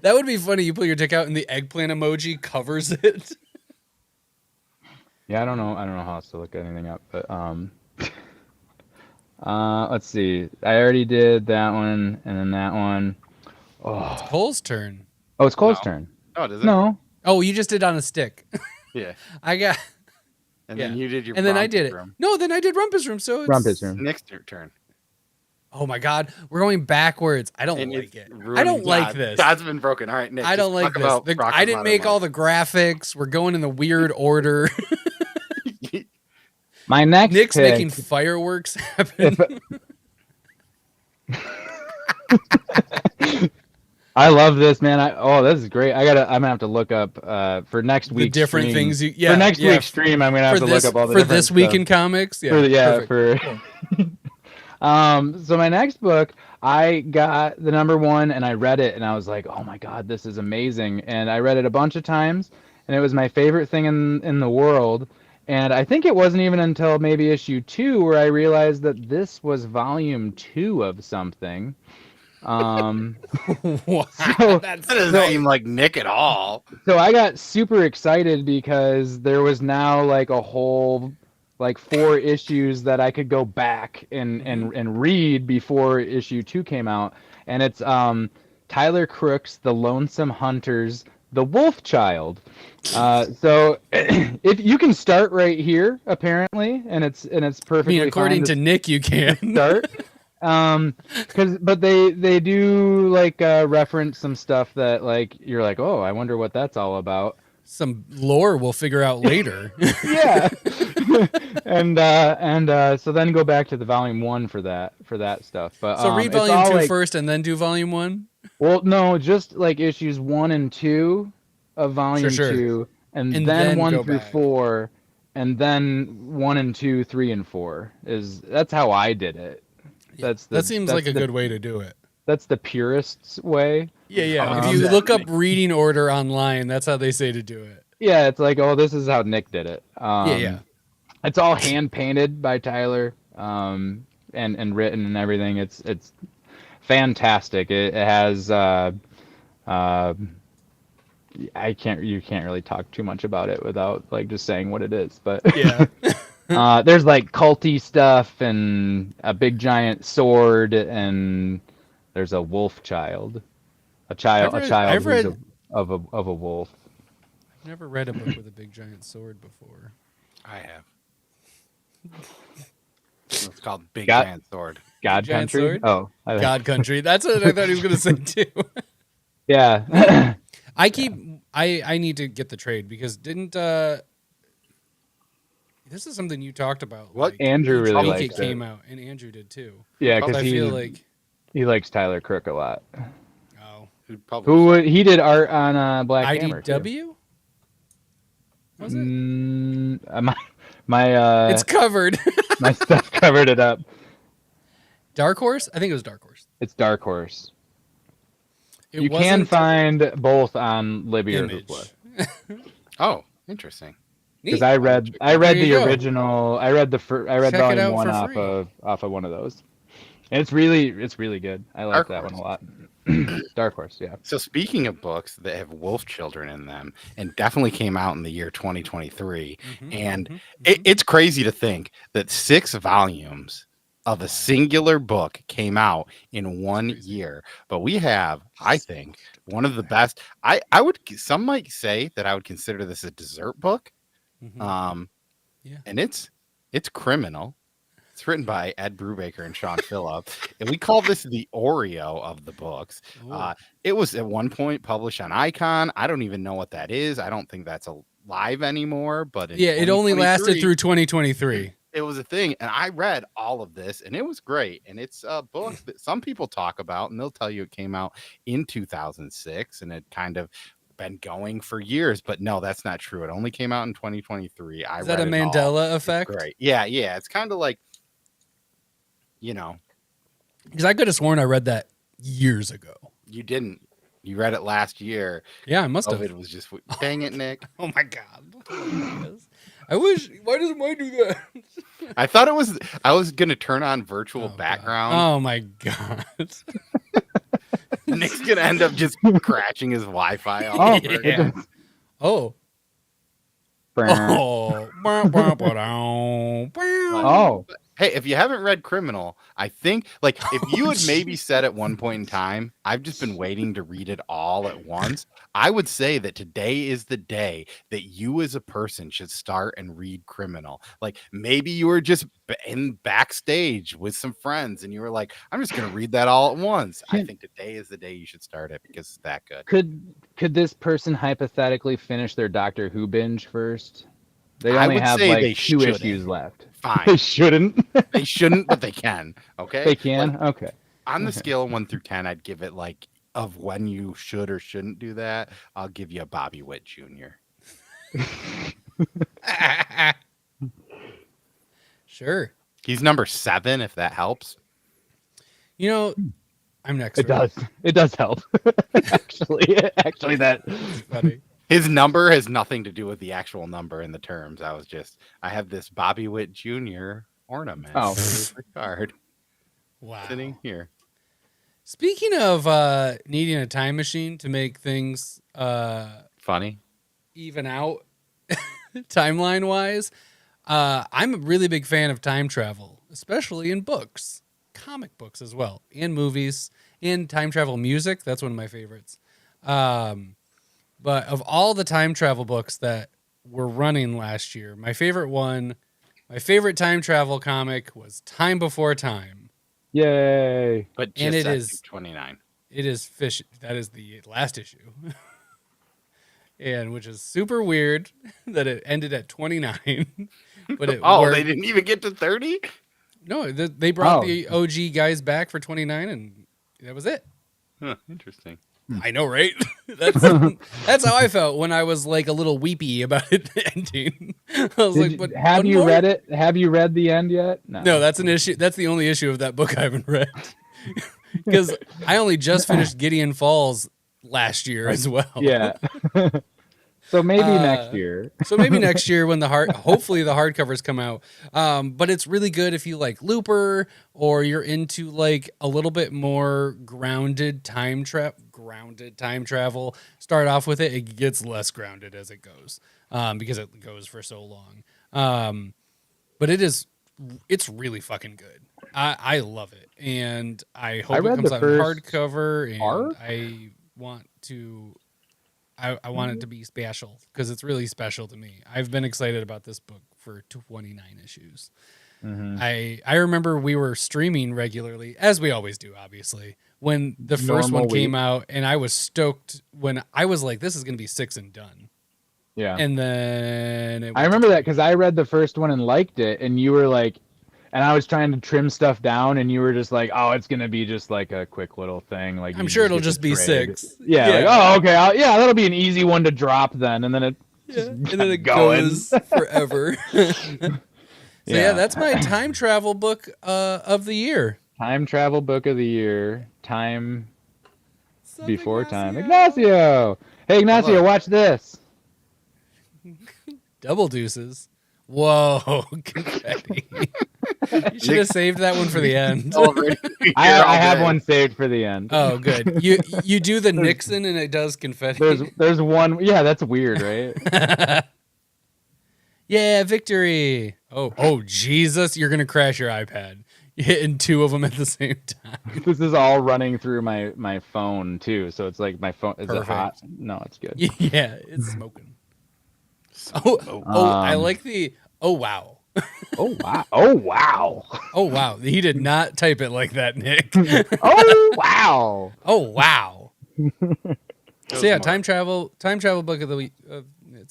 [SPEAKER 2] that would be funny. You pull your dick out and the eggplant emoji covers it.
[SPEAKER 3] Yeah, I don't know how else to look anything up, but let's see. I already did that one, and then that one. Oh,
[SPEAKER 2] Cole's turn.
[SPEAKER 3] oh, it's Cole's
[SPEAKER 1] No.
[SPEAKER 3] turn.
[SPEAKER 1] Oh, does it?
[SPEAKER 3] No,
[SPEAKER 2] Oh, you just did on a stick.
[SPEAKER 1] Yeah.
[SPEAKER 2] I got,
[SPEAKER 1] And
[SPEAKER 2] Yeah.
[SPEAKER 1] then you did your
[SPEAKER 2] and then I did
[SPEAKER 1] Rumpus
[SPEAKER 2] it.
[SPEAKER 1] Room.
[SPEAKER 2] No, then I did Rumpus Room. So it's
[SPEAKER 3] Rumpus Room.
[SPEAKER 1] Nick's turn.
[SPEAKER 2] Oh my God, we're going backwards. I don't
[SPEAKER 1] And
[SPEAKER 2] like
[SPEAKER 1] it's
[SPEAKER 2] it. I
[SPEAKER 1] ruining
[SPEAKER 2] don't like
[SPEAKER 1] God.
[SPEAKER 2] this.
[SPEAKER 1] God's been broken. All right, Nick.
[SPEAKER 2] I don't
[SPEAKER 1] just
[SPEAKER 2] like
[SPEAKER 1] talk
[SPEAKER 2] this.
[SPEAKER 1] about Rock
[SPEAKER 2] I
[SPEAKER 1] and
[SPEAKER 2] didn't
[SPEAKER 1] Bottom
[SPEAKER 2] make all
[SPEAKER 1] Life.
[SPEAKER 2] the graphics. We're going in the weird order.
[SPEAKER 3] my next
[SPEAKER 2] Nick's
[SPEAKER 3] pick.
[SPEAKER 2] making fireworks happen.
[SPEAKER 3] I love this, man. This is great. I'm gonna have to look up for next
[SPEAKER 2] The
[SPEAKER 3] week's
[SPEAKER 2] different
[SPEAKER 3] stream.
[SPEAKER 2] things you
[SPEAKER 3] for next week's stream. I'm gonna have
[SPEAKER 2] for
[SPEAKER 3] to
[SPEAKER 2] this
[SPEAKER 3] look up all the
[SPEAKER 2] for
[SPEAKER 3] different
[SPEAKER 2] this week
[SPEAKER 3] stuff.
[SPEAKER 2] in comics. Yeah,
[SPEAKER 3] For
[SPEAKER 2] perfect.
[SPEAKER 3] so my next book, I got the number one and I read it and I was like, oh my God, this is amazing. And I read it a bunch of times and it was my favorite thing in the world. And I think it wasn't even until maybe issue 2 where I realized that this was volume 2 of something.
[SPEAKER 2] Wow,
[SPEAKER 3] So-
[SPEAKER 2] that's
[SPEAKER 1] That doesn't seem like Nick at all.
[SPEAKER 3] So I got super excited because there was now like a whole like 4 issues that I could go back and read before issue 2 came out. And it's Tyler Crook's The Lonesome Hunters, The Wolf Child. So if you can start right here, apparently, and it's
[SPEAKER 2] I
[SPEAKER 3] perfectly
[SPEAKER 2] mean, according
[SPEAKER 3] fine
[SPEAKER 2] to Nick, you can.
[SPEAKER 3] start. But they do like reference some stuff that like you're like, oh, I wonder what that's all about.
[SPEAKER 2] Some lore we'll figure out later.
[SPEAKER 3] Yeah. and so then go back to the volume 1 for that stuff. But
[SPEAKER 2] So read
[SPEAKER 3] it's
[SPEAKER 2] volume
[SPEAKER 3] all
[SPEAKER 2] 2
[SPEAKER 3] like,
[SPEAKER 2] first, and then do volume 1.
[SPEAKER 3] well, no, just like issues 1 and 2 of volume
[SPEAKER 2] Sure.
[SPEAKER 3] 2, and
[SPEAKER 2] And
[SPEAKER 3] then
[SPEAKER 2] then
[SPEAKER 3] 1
[SPEAKER 2] go
[SPEAKER 3] through
[SPEAKER 2] back.
[SPEAKER 3] 4, and then 1 and 2, 3 and 4 that's how I did it.
[SPEAKER 2] That seems like a good way to do it.
[SPEAKER 3] That's the purist's way.
[SPEAKER 2] Yeah. If
[SPEAKER 3] Um,
[SPEAKER 2] you look up reading order online, that's how they say to do it.
[SPEAKER 3] Yeah, it's like, oh, this is how Nick did it.
[SPEAKER 2] Yeah.
[SPEAKER 3] It's all hand painted by Tyler, and written and everything. It's fantastic. It has you can't really talk too much about it without like just saying what it is. But
[SPEAKER 2] Yeah.
[SPEAKER 3] there's like culty stuff and a big giant sword, and there's a wolf child,
[SPEAKER 2] I've
[SPEAKER 3] who's
[SPEAKER 2] read-
[SPEAKER 3] of a wolf.
[SPEAKER 2] I've never read a book with a big giant sword before.
[SPEAKER 1] I have. It's called Big
[SPEAKER 3] Got-
[SPEAKER 1] Giant Sword.
[SPEAKER 3] God
[SPEAKER 2] Giant
[SPEAKER 3] Country.
[SPEAKER 2] sword?
[SPEAKER 3] Oh,
[SPEAKER 2] God Country. That's what I thought he was going to say too.
[SPEAKER 3] yeah.
[SPEAKER 2] I need to get the trade because didn't this is something you talked about.
[SPEAKER 1] What?
[SPEAKER 2] like,
[SPEAKER 3] Andrew
[SPEAKER 2] each
[SPEAKER 3] really
[SPEAKER 2] week
[SPEAKER 3] likes
[SPEAKER 2] it
[SPEAKER 3] it.
[SPEAKER 2] came out, and Andrew did too.
[SPEAKER 3] Yeah,
[SPEAKER 2] I
[SPEAKER 3] because
[SPEAKER 2] feel like
[SPEAKER 3] he likes Tyler Crook a lot.
[SPEAKER 2] oh
[SPEAKER 3] He did art on Black Hammer. too.
[SPEAKER 2] IDW. Was it?
[SPEAKER 3] My
[SPEAKER 2] It's covered.
[SPEAKER 3] my stuff covered it up.
[SPEAKER 2] Dark Horse. I think it was Dark Horse.
[SPEAKER 3] It's Dark Horse.
[SPEAKER 2] It
[SPEAKER 3] You can
[SPEAKER 2] wasn't
[SPEAKER 3] find both on Libby or
[SPEAKER 2] Image.
[SPEAKER 3] Hoopla.
[SPEAKER 1] Oh, interesting.
[SPEAKER 3] Because
[SPEAKER 2] Neat.
[SPEAKER 3] I read
[SPEAKER 2] There you
[SPEAKER 3] the
[SPEAKER 2] go.
[SPEAKER 3] original. I read
[SPEAKER 2] Check it
[SPEAKER 3] volume
[SPEAKER 2] out
[SPEAKER 3] 1
[SPEAKER 2] for free.
[SPEAKER 3] off of one of those. And it's really good. I like
[SPEAKER 1] Dark
[SPEAKER 3] that one a
[SPEAKER 1] Horse.
[SPEAKER 3] lot. Dark Horse, yeah.
[SPEAKER 1] So speaking of books that have wolf children in them, and definitely came out in the year 2023, and it's crazy to think that 6 volumes of a singular book came out in 1 year. But we have, I think, one of the best. I would, some might say that I would consider this a dessert book.
[SPEAKER 2] Yeah.
[SPEAKER 1] And it's criminal. It's written by Ed Brubaker and Sean Phillip, and we call this the Oreo of the books. It was at one point published on Icon. I don't even know what that is. I don't think that's alive anymore. But in
[SPEAKER 2] Yeah, it only lasted
[SPEAKER 1] 2023,
[SPEAKER 2] through 2023.
[SPEAKER 1] It was a thing, and I read all of this, and it was great. And it's a book that some people talk about, and they'll tell you it came out in 2006, and it kind of been going for years. But no, that's not true. It only came out in 2023.
[SPEAKER 2] Is that a
[SPEAKER 1] read it all.
[SPEAKER 2] Mandela
[SPEAKER 1] It's
[SPEAKER 2] effect?
[SPEAKER 1] great. Yeah. It's kind of like, you know,
[SPEAKER 2] Because I could have sworn I read that years ago.
[SPEAKER 1] you didn't. You read it last year.
[SPEAKER 2] Yeah, I must have.
[SPEAKER 1] COVID was just dang it, Nick.
[SPEAKER 2] Oh my god. I wish. Why doesn't mine do that?
[SPEAKER 1] I thought I was gonna turn on virtual
[SPEAKER 2] Oh, God.
[SPEAKER 1] background.
[SPEAKER 2] Oh my god.
[SPEAKER 1] Nick's gonna end up just crashing his Wi-Fi all
[SPEAKER 3] Oh,
[SPEAKER 1] over
[SPEAKER 3] it
[SPEAKER 1] again.
[SPEAKER 3] does.
[SPEAKER 2] Oh. Oh.
[SPEAKER 3] Oh,
[SPEAKER 1] Hey, if you haven't read Criminal, I think like if you had maybe said at one point in time, I've just been waiting to read it all at once, I would say that today is the day that you as a person should start and read Criminal. Like maybe you were just in backstage with some friends and you were like, I'm just going to read that all at once. I think today is the day you should start it because it's that good.
[SPEAKER 3] could this person hypothetically finish their Doctor Who binge first? They
[SPEAKER 1] I
[SPEAKER 3] only
[SPEAKER 1] would
[SPEAKER 3] have
[SPEAKER 1] say
[SPEAKER 3] like
[SPEAKER 1] they
[SPEAKER 3] 2
[SPEAKER 1] shouldn't.
[SPEAKER 3] issues left. They
[SPEAKER 1] Fine.
[SPEAKER 3] shouldn't.
[SPEAKER 1] They shouldn't, but they can. Okay.
[SPEAKER 3] They can.
[SPEAKER 1] Like,
[SPEAKER 3] Okay.
[SPEAKER 1] on the scale of 1 through 10, I'd give it like of when you should or shouldn't do that. I'll give you a Bobby Witt Jr.
[SPEAKER 2] Sure.
[SPEAKER 1] He's number 7, if that helps.
[SPEAKER 2] You know, I'm next.
[SPEAKER 3] It
[SPEAKER 2] right?
[SPEAKER 3] does. It does help. Actually, that.
[SPEAKER 2] Funny.
[SPEAKER 1] His number has nothing to do with the actual number in the terms. I have this Bobby Witt Jr. ornament
[SPEAKER 3] Oh.
[SPEAKER 1] for his card
[SPEAKER 2] Wow.
[SPEAKER 1] sitting here.
[SPEAKER 2] Speaking of needing a time machine to make things
[SPEAKER 1] Funny.
[SPEAKER 2] even out timeline wise, I'm a really big fan of time travel, especially in books, comic books as well, and movies, and time travel music. That's one of my favorites. But of all the time travel books that were running last year, my favorite time travel comic was Time Before Time.
[SPEAKER 3] Yay!
[SPEAKER 1] But
[SPEAKER 2] And
[SPEAKER 1] just
[SPEAKER 2] it
[SPEAKER 1] at
[SPEAKER 2] is-
[SPEAKER 1] 29.
[SPEAKER 2] It is fish. That is the last issue. And which is super weird that it ended at 29. But it
[SPEAKER 1] Oh,
[SPEAKER 2] worked.
[SPEAKER 1] they didn't even get to 30?
[SPEAKER 2] No, they brought
[SPEAKER 3] Oh.
[SPEAKER 2] the OG guys back for 29 and that was it.
[SPEAKER 1] Huh, interesting.
[SPEAKER 2] I know, right? That's how I felt when I was like a little weepy about it ending. I was like, but
[SPEAKER 3] have
[SPEAKER 2] one
[SPEAKER 3] you
[SPEAKER 2] more?
[SPEAKER 3] read it? Have you read the end yet?
[SPEAKER 2] No, that's an issue. That's the only issue of that book I haven't read. Because I only just finished Gideon Falls last year as well.
[SPEAKER 3] Yeah. So maybe
[SPEAKER 2] Uh,
[SPEAKER 3] next year.
[SPEAKER 2] So maybe next year when hopefully the hardcovers come out. But it's really good if you like Looper or you're into like a little bit more grounded time travel. Start off with it. It gets less grounded as it goes because it goes for so long. But it's really fucking good. I love it. And I hope it
[SPEAKER 3] read
[SPEAKER 2] comes
[SPEAKER 3] the
[SPEAKER 2] out in
[SPEAKER 3] first
[SPEAKER 2] hardcover. And
[SPEAKER 3] arc?
[SPEAKER 2] I want to... I want it to be special because it's really special to me. I've been excited about this book for 29 issues.
[SPEAKER 3] Mhm.
[SPEAKER 2] I remember we were streaming regularly, as we always do, obviously, when the first
[SPEAKER 3] Normal
[SPEAKER 2] one came
[SPEAKER 3] week.
[SPEAKER 2] out, and I was stoked when I was like, this is going to be 6 and done.
[SPEAKER 3] Yeah.
[SPEAKER 2] And then
[SPEAKER 3] I remember that because I read the first one and liked it, and you were like, and I was trying to trim stuff down, and you were just like, "Oh, it's gonna be just like a quick little thing." Like
[SPEAKER 2] I'm
[SPEAKER 3] you
[SPEAKER 2] sure it'll
[SPEAKER 3] get
[SPEAKER 2] just
[SPEAKER 3] the
[SPEAKER 2] be
[SPEAKER 3] trade.
[SPEAKER 2] 6.
[SPEAKER 3] Yeah. Like, oh, okay. Yeah, that'll be an easy one to drop then, and then it.
[SPEAKER 2] Yeah, and then it
[SPEAKER 3] going.
[SPEAKER 2] goes forever. So yeah, that's my time travel book of the year.
[SPEAKER 3] Time travel book of the year. Time
[SPEAKER 2] Sup,
[SPEAKER 3] before time.
[SPEAKER 2] Ignacio?
[SPEAKER 3] Ignacio. Hey, Ignacio,
[SPEAKER 1] Hello.
[SPEAKER 3] watch this.
[SPEAKER 2] Double deuces. Whoa, confetti. You should have saved that one for the end.
[SPEAKER 1] Already
[SPEAKER 3] I
[SPEAKER 1] here all
[SPEAKER 3] have
[SPEAKER 1] day.
[SPEAKER 3] one saved for the end.
[SPEAKER 2] Oh, good. You do the Nixon and it does confetti.
[SPEAKER 3] There's one. Yeah, that's weird, right?
[SPEAKER 2] Yeah, victory. Oh, Jesus! You're gonna crash your iPad. You're hitting 2 of them at the same time.
[SPEAKER 3] This is all running through my phone too, so it's like my phone is it
[SPEAKER 2] Perfect.
[SPEAKER 3] hot? No, it's good.
[SPEAKER 2] Yeah, it's smoking. I like the. Oh wow.
[SPEAKER 3] Oh wow! Oh wow!
[SPEAKER 2] Oh wow. He did not type it like that, Nick.
[SPEAKER 3] Oh wow!
[SPEAKER 2] Oh wow. So yeah,
[SPEAKER 1] more.
[SPEAKER 2] time travel book of the week.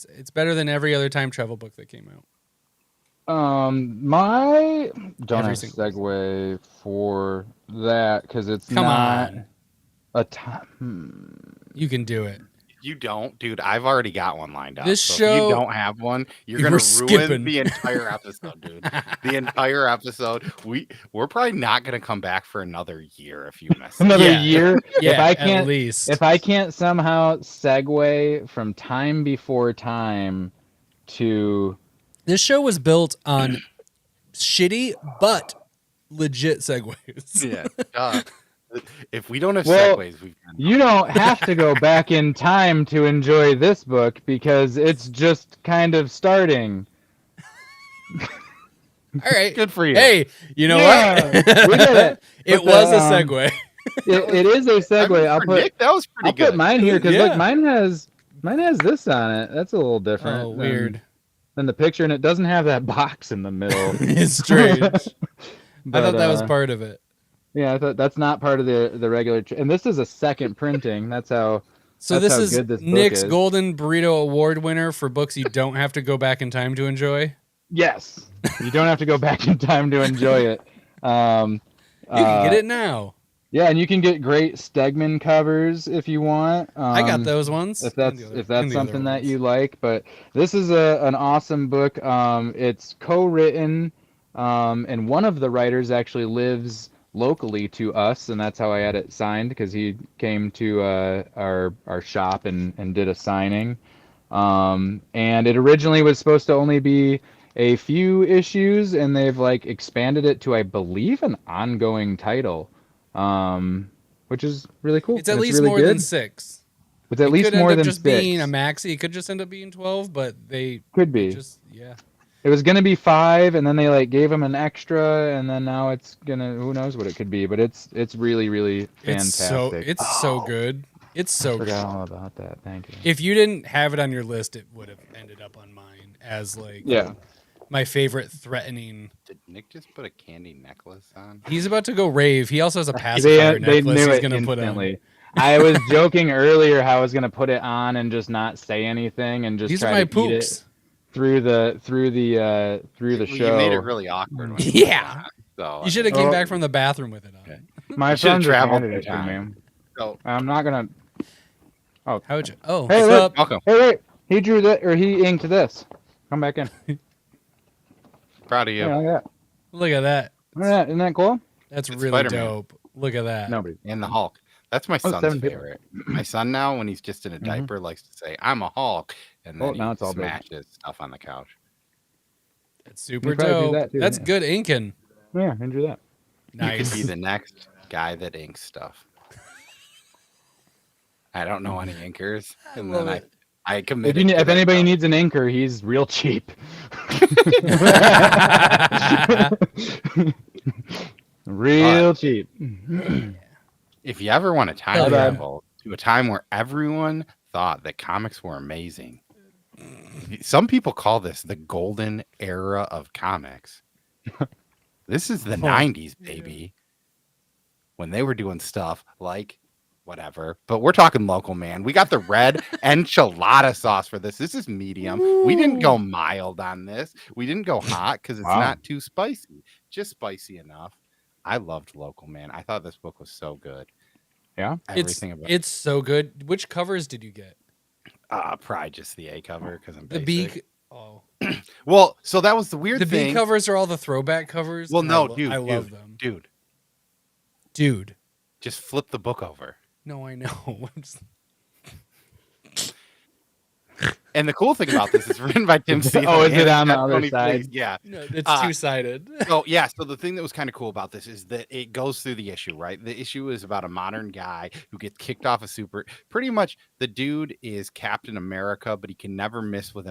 [SPEAKER 2] It's better than every other time travel book that came out.
[SPEAKER 3] My don't
[SPEAKER 2] Every
[SPEAKER 3] have
[SPEAKER 2] single-
[SPEAKER 3] segue for that because it's
[SPEAKER 2] Come
[SPEAKER 3] not
[SPEAKER 2] on.
[SPEAKER 3] a time.
[SPEAKER 2] You can do it.
[SPEAKER 1] You don't, dude. I've already got one lined up.
[SPEAKER 2] This
[SPEAKER 1] so
[SPEAKER 2] show-
[SPEAKER 1] if you don't have one, you're
[SPEAKER 2] You
[SPEAKER 1] gonna
[SPEAKER 2] were
[SPEAKER 1] ruin
[SPEAKER 2] skipping.
[SPEAKER 1] the entire episode, dude. The entire episode. We're probably not gonna come back for another year if you mess. up.
[SPEAKER 3] Another
[SPEAKER 2] Yeah.
[SPEAKER 3] year.
[SPEAKER 2] Yeah,
[SPEAKER 3] if I
[SPEAKER 2] at
[SPEAKER 3] can't,
[SPEAKER 2] least.
[SPEAKER 3] if I can't somehow segue from time before time to
[SPEAKER 2] This show was built on shitty but legit segues.
[SPEAKER 1] Yeah. If we don't have
[SPEAKER 3] Well,
[SPEAKER 1] segues, we've done
[SPEAKER 3] You don't have to go back in time to enjoy this book because it's just kind of starting.
[SPEAKER 2] All right.
[SPEAKER 1] good for you.
[SPEAKER 2] Hey, you know
[SPEAKER 3] Yeah,
[SPEAKER 2] what?
[SPEAKER 3] we did it.
[SPEAKER 2] It
[SPEAKER 3] But
[SPEAKER 2] was
[SPEAKER 3] the,
[SPEAKER 2] a segue.
[SPEAKER 3] It is a
[SPEAKER 1] I
[SPEAKER 3] segue.
[SPEAKER 1] mean,
[SPEAKER 3] I'll
[SPEAKER 1] for
[SPEAKER 3] put
[SPEAKER 1] Nick, that was pretty
[SPEAKER 3] I'll
[SPEAKER 1] good.
[SPEAKER 3] put mine here because
[SPEAKER 2] Yeah.
[SPEAKER 3] look, mine has this on it. That's a little different.
[SPEAKER 2] Oh, weird.
[SPEAKER 3] Than the picture, and it doesn't have that box in the middle.
[SPEAKER 2] It's strange. I
[SPEAKER 3] But,
[SPEAKER 2] thought that was part of it.
[SPEAKER 3] Yeah, I thought that's not part of the regular. And this is a second printing. That's how.
[SPEAKER 2] So
[SPEAKER 3] That's
[SPEAKER 2] this
[SPEAKER 3] how
[SPEAKER 2] is
[SPEAKER 3] good this book
[SPEAKER 2] Nick's
[SPEAKER 3] is.
[SPEAKER 2] Golden Burrito Award winner for books you don't have to go back in time to enjoy.
[SPEAKER 3] Yes, you don't have to go back in time to enjoy it.
[SPEAKER 2] You can get it now.
[SPEAKER 3] Yeah, and you can get great Stegman covers if you want.
[SPEAKER 2] I got those ones.
[SPEAKER 3] If
[SPEAKER 2] And
[SPEAKER 3] that's
[SPEAKER 2] the other-
[SPEAKER 3] if that's
[SPEAKER 2] and the other
[SPEAKER 3] something that
[SPEAKER 2] ones.
[SPEAKER 3] you like, but this is an awesome book. It's co-written, and one of the writers actually lives locally to us, and that's how I had it signed because he came to our shop and did a signing. And it originally was supposed to only be a few issues, and they've like expanded it to, I believe, an ongoing title, which is really cool.
[SPEAKER 2] It's at
[SPEAKER 3] and
[SPEAKER 2] least
[SPEAKER 3] really
[SPEAKER 2] more
[SPEAKER 3] good.
[SPEAKER 2] than 6.
[SPEAKER 3] It's at
[SPEAKER 2] It
[SPEAKER 3] least
[SPEAKER 2] could
[SPEAKER 3] more
[SPEAKER 2] end up
[SPEAKER 3] than
[SPEAKER 2] just
[SPEAKER 3] 6.
[SPEAKER 2] being a maxi. It could just end up being 12, but they
[SPEAKER 3] Could be.
[SPEAKER 2] just
[SPEAKER 3] It was gonna be 5, and then they like gave him an extra, and then now it's gonna. Who knows what it could be? But it's really really fantastic.
[SPEAKER 2] It's so good. It's so good.
[SPEAKER 3] Forgot all about that. Thank you.
[SPEAKER 2] If you didn't have it on your list, it would have ended up on mine as like
[SPEAKER 3] Yeah.
[SPEAKER 2] my favorite threatening.
[SPEAKER 1] Did Nick just put a candy necklace on?
[SPEAKER 2] He's about to go rave. He also has a pacifier
[SPEAKER 3] They
[SPEAKER 2] necklace
[SPEAKER 3] knew
[SPEAKER 2] he's
[SPEAKER 3] it
[SPEAKER 2] gonna put on.
[SPEAKER 3] instantly. I was joking earlier how I was gonna put it on and just not say anything and just
[SPEAKER 2] These are
[SPEAKER 3] try
[SPEAKER 2] my
[SPEAKER 3] to eat it
[SPEAKER 2] poops.
[SPEAKER 3] through the
[SPEAKER 1] Well,
[SPEAKER 3] show.
[SPEAKER 1] You made it really awkward. When you put
[SPEAKER 2] Yeah.
[SPEAKER 1] it on, so
[SPEAKER 2] You should have came
[SPEAKER 3] Oh.
[SPEAKER 2] back from the bathroom with it on.
[SPEAKER 1] Okay.
[SPEAKER 3] My
[SPEAKER 1] You should've
[SPEAKER 3] friends
[SPEAKER 1] traveled
[SPEAKER 3] traveled it
[SPEAKER 1] through
[SPEAKER 3] to me.
[SPEAKER 1] time. So
[SPEAKER 3] I'm not gonna.
[SPEAKER 2] How'd you? Oh,
[SPEAKER 3] Hey,
[SPEAKER 2] what's
[SPEAKER 3] look.
[SPEAKER 2] up?
[SPEAKER 1] welcome.
[SPEAKER 3] Hey, wait. He drew that, or he inked this. Come back in.
[SPEAKER 1] Proud of you.
[SPEAKER 3] Yeah, look at that.
[SPEAKER 2] Look at that.
[SPEAKER 3] Isn't that cool?
[SPEAKER 2] That's
[SPEAKER 1] It's
[SPEAKER 2] really
[SPEAKER 1] Spider-Man.
[SPEAKER 2] dope. Look at that.
[SPEAKER 3] Nobody.
[SPEAKER 1] And the Hulk. That's my son's
[SPEAKER 3] 7 people.
[SPEAKER 1] favorite. My son now, when he's just in a diaper, likes to say, "I'm a Hulk," and
[SPEAKER 3] Oh,
[SPEAKER 1] then
[SPEAKER 3] now
[SPEAKER 1] he
[SPEAKER 3] it's all big.
[SPEAKER 1] smashes stuff on the couch.
[SPEAKER 2] It's super
[SPEAKER 3] You probably do
[SPEAKER 2] dope.
[SPEAKER 3] that too,
[SPEAKER 2] That's
[SPEAKER 3] yeah.
[SPEAKER 2] good inking.
[SPEAKER 3] Yeah, I drew that.
[SPEAKER 1] You
[SPEAKER 2] Nice.
[SPEAKER 1] could be the next guy that inks stuff. I don't know any inkers, and
[SPEAKER 2] love
[SPEAKER 1] then
[SPEAKER 2] it.
[SPEAKER 1] I
[SPEAKER 3] If,
[SPEAKER 1] committed.
[SPEAKER 3] you, need-
[SPEAKER 1] to
[SPEAKER 3] if
[SPEAKER 1] that
[SPEAKER 3] anybody
[SPEAKER 1] job.
[SPEAKER 3] needs an inker, he's real cheap. Real cheap.
[SPEAKER 1] If you ever want to time
[SPEAKER 2] Hell yeah.
[SPEAKER 1] travel to a time where everyone thought that comics were amazing, some people call this the golden era of comics. This is the 90s, baby. When they were doing stuff like whatever, but we're talking local, man. We got the red enchilada sauce for this. This is medium. We didn't go mild on this. We didn't go hot because it's
[SPEAKER 3] Wow.
[SPEAKER 1] not too spicy, just spicy enough. I loved local, man. I thought this book was so good.
[SPEAKER 3] Yeah?
[SPEAKER 1] Everything about
[SPEAKER 2] It's so good. Which covers did you get?
[SPEAKER 1] probably just the A cover because I'm
[SPEAKER 2] The
[SPEAKER 1] basic.
[SPEAKER 2] B. Oh,
[SPEAKER 1] Well, so that was the weird
[SPEAKER 2] the
[SPEAKER 1] thing.
[SPEAKER 2] B covers are all the throwback covers.
[SPEAKER 1] Well,
[SPEAKER 2] and
[SPEAKER 1] no,
[SPEAKER 2] I
[SPEAKER 1] dude,
[SPEAKER 2] I love
[SPEAKER 1] dude,
[SPEAKER 2] them,
[SPEAKER 1] dude.
[SPEAKER 2] dude.
[SPEAKER 1] Just flip the book over.
[SPEAKER 2] No, I know. I'm just-
[SPEAKER 1] And the cool thing about this is written by Tim Seeley.
[SPEAKER 3] Oh, is it
[SPEAKER 1] and
[SPEAKER 3] on the
[SPEAKER 1] got
[SPEAKER 3] other
[SPEAKER 1] Tony
[SPEAKER 3] side?
[SPEAKER 1] Flees. Yeah.
[SPEAKER 2] no, it's
[SPEAKER 1] Uh,
[SPEAKER 2] two-sided.
[SPEAKER 1] So yeah, so the thing that was kind of cool about this is that it goes through the issue, right? The issue is about a modern guy who gets kicked off a super. Pretty much, the dude is Captain America, but he can never miss with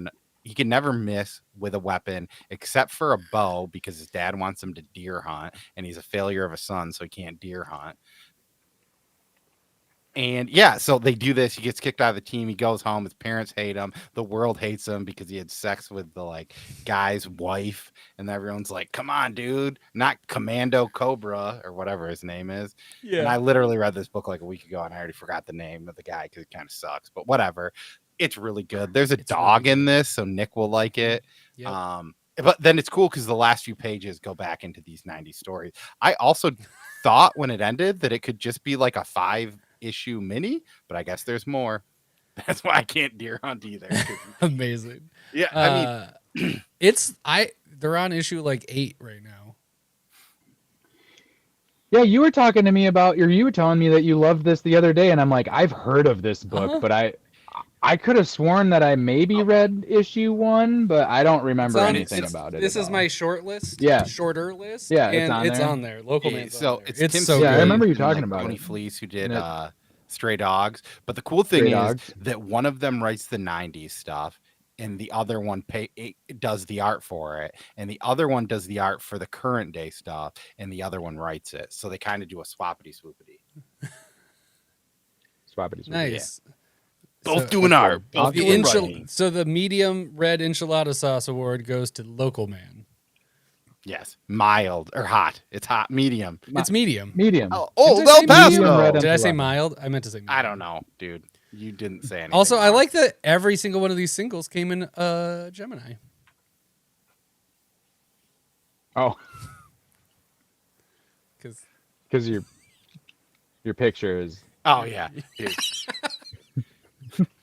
[SPEAKER 1] a weapon except for a bow because his dad wants him to deer hunt, and he's a failure of a son, so he can't deer hunt. And yeah, so they do this. He gets kicked out of the team. He goes home. His parents hate him. The world hates him because he had sex with the like guy's wife. And everyone's like, "Come on, dude, not Commando Cobra or whatever his name is." And I literally read this book like a week ago, and I already forgot the name of the guy because it kind of sucks. But whatever, it's really good. There's a
[SPEAKER 2] It's
[SPEAKER 1] dog
[SPEAKER 2] really
[SPEAKER 1] in this, so Nick will like it.
[SPEAKER 2] Yep.
[SPEAKER 1] But then it's cool because the last few pages go back into these 90s stories. I also thought when it ended that it could just be like a 5-issue mini, but I guess there's more. That's why I can't deer hunt either. 'cause-
[SPEAKER 2] Amazing.
[SPEAKER 1] Yeah, I mean,
[SPEAKER 2] They're on issue like 8 right now.
[SPEAKER 3] Yeah, you were talking to me about, or you were telling me that you loved this the other day, and I'm like, I've heard of this book,
[SPEAKER 2] Uh-huh.
[SPEAKER 3] but I I could have sworn that I maybe read issue 1, but I don't remember anything about it.
[SPEAKER 2] This
[SPEAKER 3] at
[SPEAKER 2] is
[SPEAKER 3] all.
[SPEAKER 2] my short list.
[SPEAKER 3] Yeah.
[SPEAKER 2] Shorter list.
[SPEAKER 3] Yeah,
[SPEAKER 2] and
[SPEAKER 3] it's on there.
[SPEAKER 2] on there. Local
[SPEAKER 1] Yeah,
[SPEAKER 2] man's
[SPEAKER 1] so
[SPEAKER 2] on there.
[SPEAKER 1] it's
[SPEAKER 2] It's
[SPEAKER 1] Tim
[SPEAKER 2] so
[SPEAKER 3] Yeah, I
[SPEAKER 2] good.
[SPEAKER 3] remember you
[SPEAKER 1] and,
[SPEAKER 3] talking
[SPEAKER 1] like,
[SPEAKER 3] about
[SPEAKER 1] Tony
[SPEAKER 3] it.
[SPEAKER 1] Fleece, who did
[SPEAKER 3] Yeah.
[SPEAKER 1] Stray Dogs. But the cool thing
[SPEAKER 3] Stray
[SPEAKER 1] is
[SPEAKER 3] Dogs.
[SPEAKER 1] that one of them writes the 90s stuff and the other one does the art for it, and the other one does the art for the current day stuff, and the other one writes it. So they kind of do a swappity swoopity.
[SPEAKER 3] Swappity.
[SPEAKER 2] Nice.
[SPEAKER 1] Both
[SPEAKER 2] So-
[SPEAKER 1] doing art. Both
[SPEAKER 2] The
[SPEAKER 1] doing
[SPEAKER 2] enchil-
[SPEAKER 1] writing.
[SPEAKER 2] so the medium red enchilada sauce award goes to Local Man.
[SPEAKER 1] Yes, mild or hot. It's hot, medium.
[SPEAKER 2] It's medium.
[SPEAKER 3] Medium.
[SPEAKER 1] Oh,
[SPEAKER 2] Did I say
[SPEAKER 1] El
[SPEAKER 3] medium
[SPEAKER 1] Paso.
[SPEAKER 3] red
[SPEAKER 2] Did I say
[SPEAKER 3] enchilada.
[SPEAKER 2] mild? I meant to say medium.
[SPEAKER 1] I don't know, dude. You didn't say anything.
[SPEAKER 2] Also, I
[SPEAKER 1] wrong.
[SPEAKER 2] like that every single one of these singles came in Gemini.
[SPEAKER 3] Oh,
[SPEAKER 2] Because
[SPEAKER 3] because your picture is.
[SPEAKER 1] Oh yeah, dude.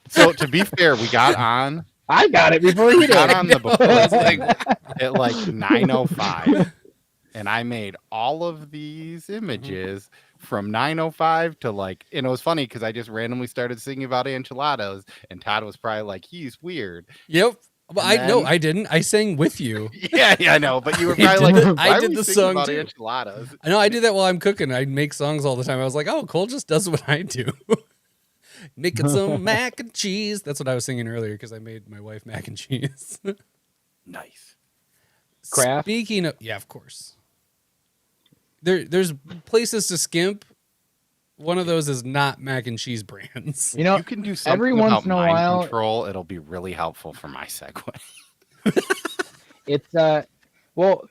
[SPEAKER 1] So to be fair, we got on
[SPEAKER 3] I got it before you
[SPEAKER 1] got
[SPEAKER 3] did.
[SPEAKER 1] on the before thing at like 9:05, and I made all of these images from 9:05 to like, and it was funny because I just randomly started singing about enchiladas, and Todd was probably like, "He's weird."
[SPEAKER 2] Yep. But
[SPEAKER 1] And
[SPEAKER 2] I no,
[SPEAKER 1] then-
[SPEAKER 2] I didn't. I sang with you.
[SPEAKER 1] Yeah, I know, but you were
[SPEAKER 2] I
[SPEAKER 1] probably
[SPEAKER 2] did
[SPEAKER 1] like,
[SPEAKER 2] the- I
[SPEAKER 1] "Why are
[SPEAKER 2] did
[SPEAKER 1] we
[SPEAKER 2] the
[SPEAKER 1] singing
[SPEAKER 2] song
[SPEAKER 1] about
[SPEAKER 2] too.
[SPEAKER 1] enchiladas?"
[SPEAKER 2] I know I do that while I'm cooking. I make songs all the time. I was like, oh, Cole just does what I do. Making some mac and cheese. That's what I was singing earlier because I made my wife mac and cheese.
[SPEAKER 1] Nice.
[SPEAKER 3] Kraft?
[SPEAKER 2] Speaking of, yeah, of course. There's places to skimp. One of those is not mac and cheese brands.
[SPEAKER 3] You know,
[SPEAKER 1] You can do something
[SPEAKER 3] every
[SPEAKER 1] about
[SPEAKER 3] once in a
[SPEAKER 1] mind
[SPEAKER 3] while,
[SPEAKER 1] control. It'll be really helpful for my segue.
[SPEAKER 3] it's well,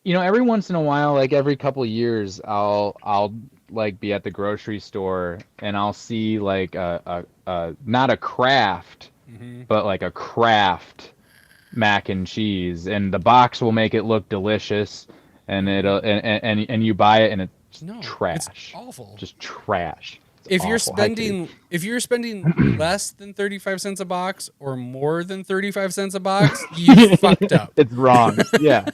[SPEAKER 3] you know, every once in a while, like every couple of years, I'll like be at the grocery store and I'll see like a not a Kraft,
[SPEAKER 2] Mhm.
[SPEAKER 3] but like a Kraft mac and cheese, and the box will make it look delicious, and it'll and you buy it and it's
[SPEAKER 2] No,
[SPEAKER 3] trash,
[SPEAKER 2] it's awful.
[SPEAKER 3] just trash. It's
[SPEAKER 2] If you're
[SPEAKER 3] awful. I hate it.
[SPEAKER 2] spending less than 35 cents a box or more than 35 cents a box, you fucked up.
[SPEAKER 3] It's wrong. Yeah.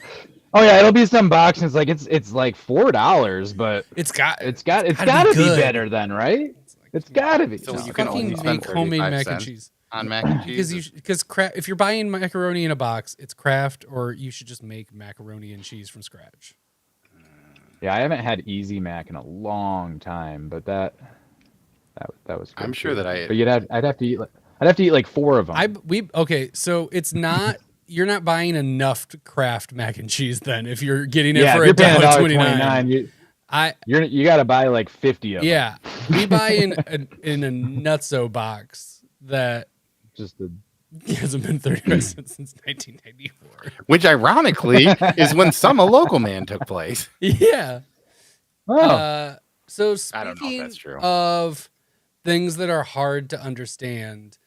[SPEAKER 3] Oh yeah, it'll be some box and it's like it's like $4, but
[SPEAKER 2] It's got
[SPEAKER 3] it's
[SPEAKER 2] gotta
[SPEAKER 3] gotta
[SPEAKER 2] be
[SPEAKER 3] be
[SPEAKER 2] good.
[SPEAKER 3] better then, right? It's gotta be.
[SPEAKER 1] So
[SPEAKER 2] just
[SPEAKER 1] you can only
[SPEAKER 2] fucking
[SPEAKER 1] spend
[SPEAKER 2] make homemade
[SPEAKER 1] 35
[SPEAKER 2] mac and
[SPEAKER 1] cents
[SPEAKER 2] cheese.
[SPEAKER 1] on mac and cheese.
[SPEAKER 2] Because if you're buying macaroni in a box, it's Kraft, or you should just make macaroni and cheese from scratch.
[SPEAKER 3] Yeah, I haven't had Easy Mac in a long time, but that was.
[SPEAKER 1] I'm
[SPEAKER 3] good
[SPEAKER 1] sure
[SPEAKER 3] too.
[SPEAKER 1] that I-
[SPEAKER 3] But I'd have to eat like 4 of them.
[SPEAKER 2] Okay, so it's not you're not buying enough Kraft mac and cheese then if you're getting it
[SPEAKER 3] Yeah,
[SPEAKER 2] for
[SPEAKER 3] if you're paying
[SPEAKER 2] $1.29.
[SPEAKER 3] $1.29, you got to buy like 50 of them.
[SPEAKER 2] Yeah, we buy in a nutso box that
[SPEAKER 3] Just the.
[SPEAKER 2] hasn't been 35 cents since 1994.
[SPEAKER 1] Which ironically is when Summer Local Man took place.
[SPEAKER 2] Yeah.
[SPEAKER 3] Oh,
[SPEAKER 2] So
[SPEAKER 1] I don't know if
[SPEAKER 2] speaking
[SPEAKER 1] that's true.
[SPEAKER 2] of things that are hard to understand,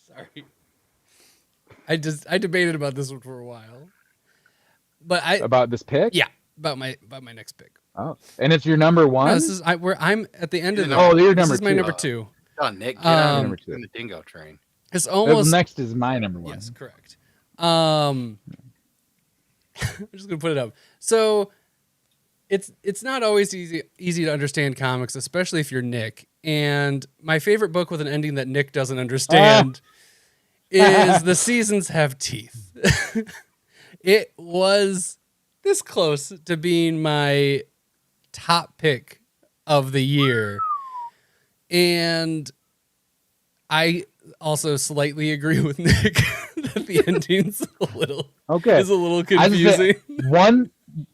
[SPEAKER 2] sorry, I debated about this one for a while, but
[SPEAKER 3] about this pick.
[SPEAKER 2] yeah about my next pick.
[SPEAKER 3] Oh, and it's your number one.
[SPEAKER 2] No, this is I'm at the end of
[SPEAKER 1] You're
[SPEAKER 2] the,
[SPEAKER 3] oh, you're
[SPEAKER 2] this
[SPEAKER 3] number
[SPEAKER 2] is my
[SPEAKER 3] two.
[SPEAKER 2] number two.
[SPEAKER 1] Oh, Nick, get on
[SPEAKER 2] Number
[SPEAKER 3] two.
[SPEAKER 1] the dingo train.
[SPEAKER 2] It's almost
[SPEAKER 3] Next is my number one.
[SPEAKER 2] yes, correct. I'm just gonna put it up. So it's not always easy to understand comics, especially if you're Nick. And my favorite book with an ending that Nick doesn't understand is The Seasons Have Teeth. It was this close to being my top pick of the year. And I also slightly agree with Nick that the ending's a little
[SPEAKER 3] Okay.
[SPEAKER 2] is a little
[SPEAKER 3] I was gonna say,
[SPEAKER 2] confusing.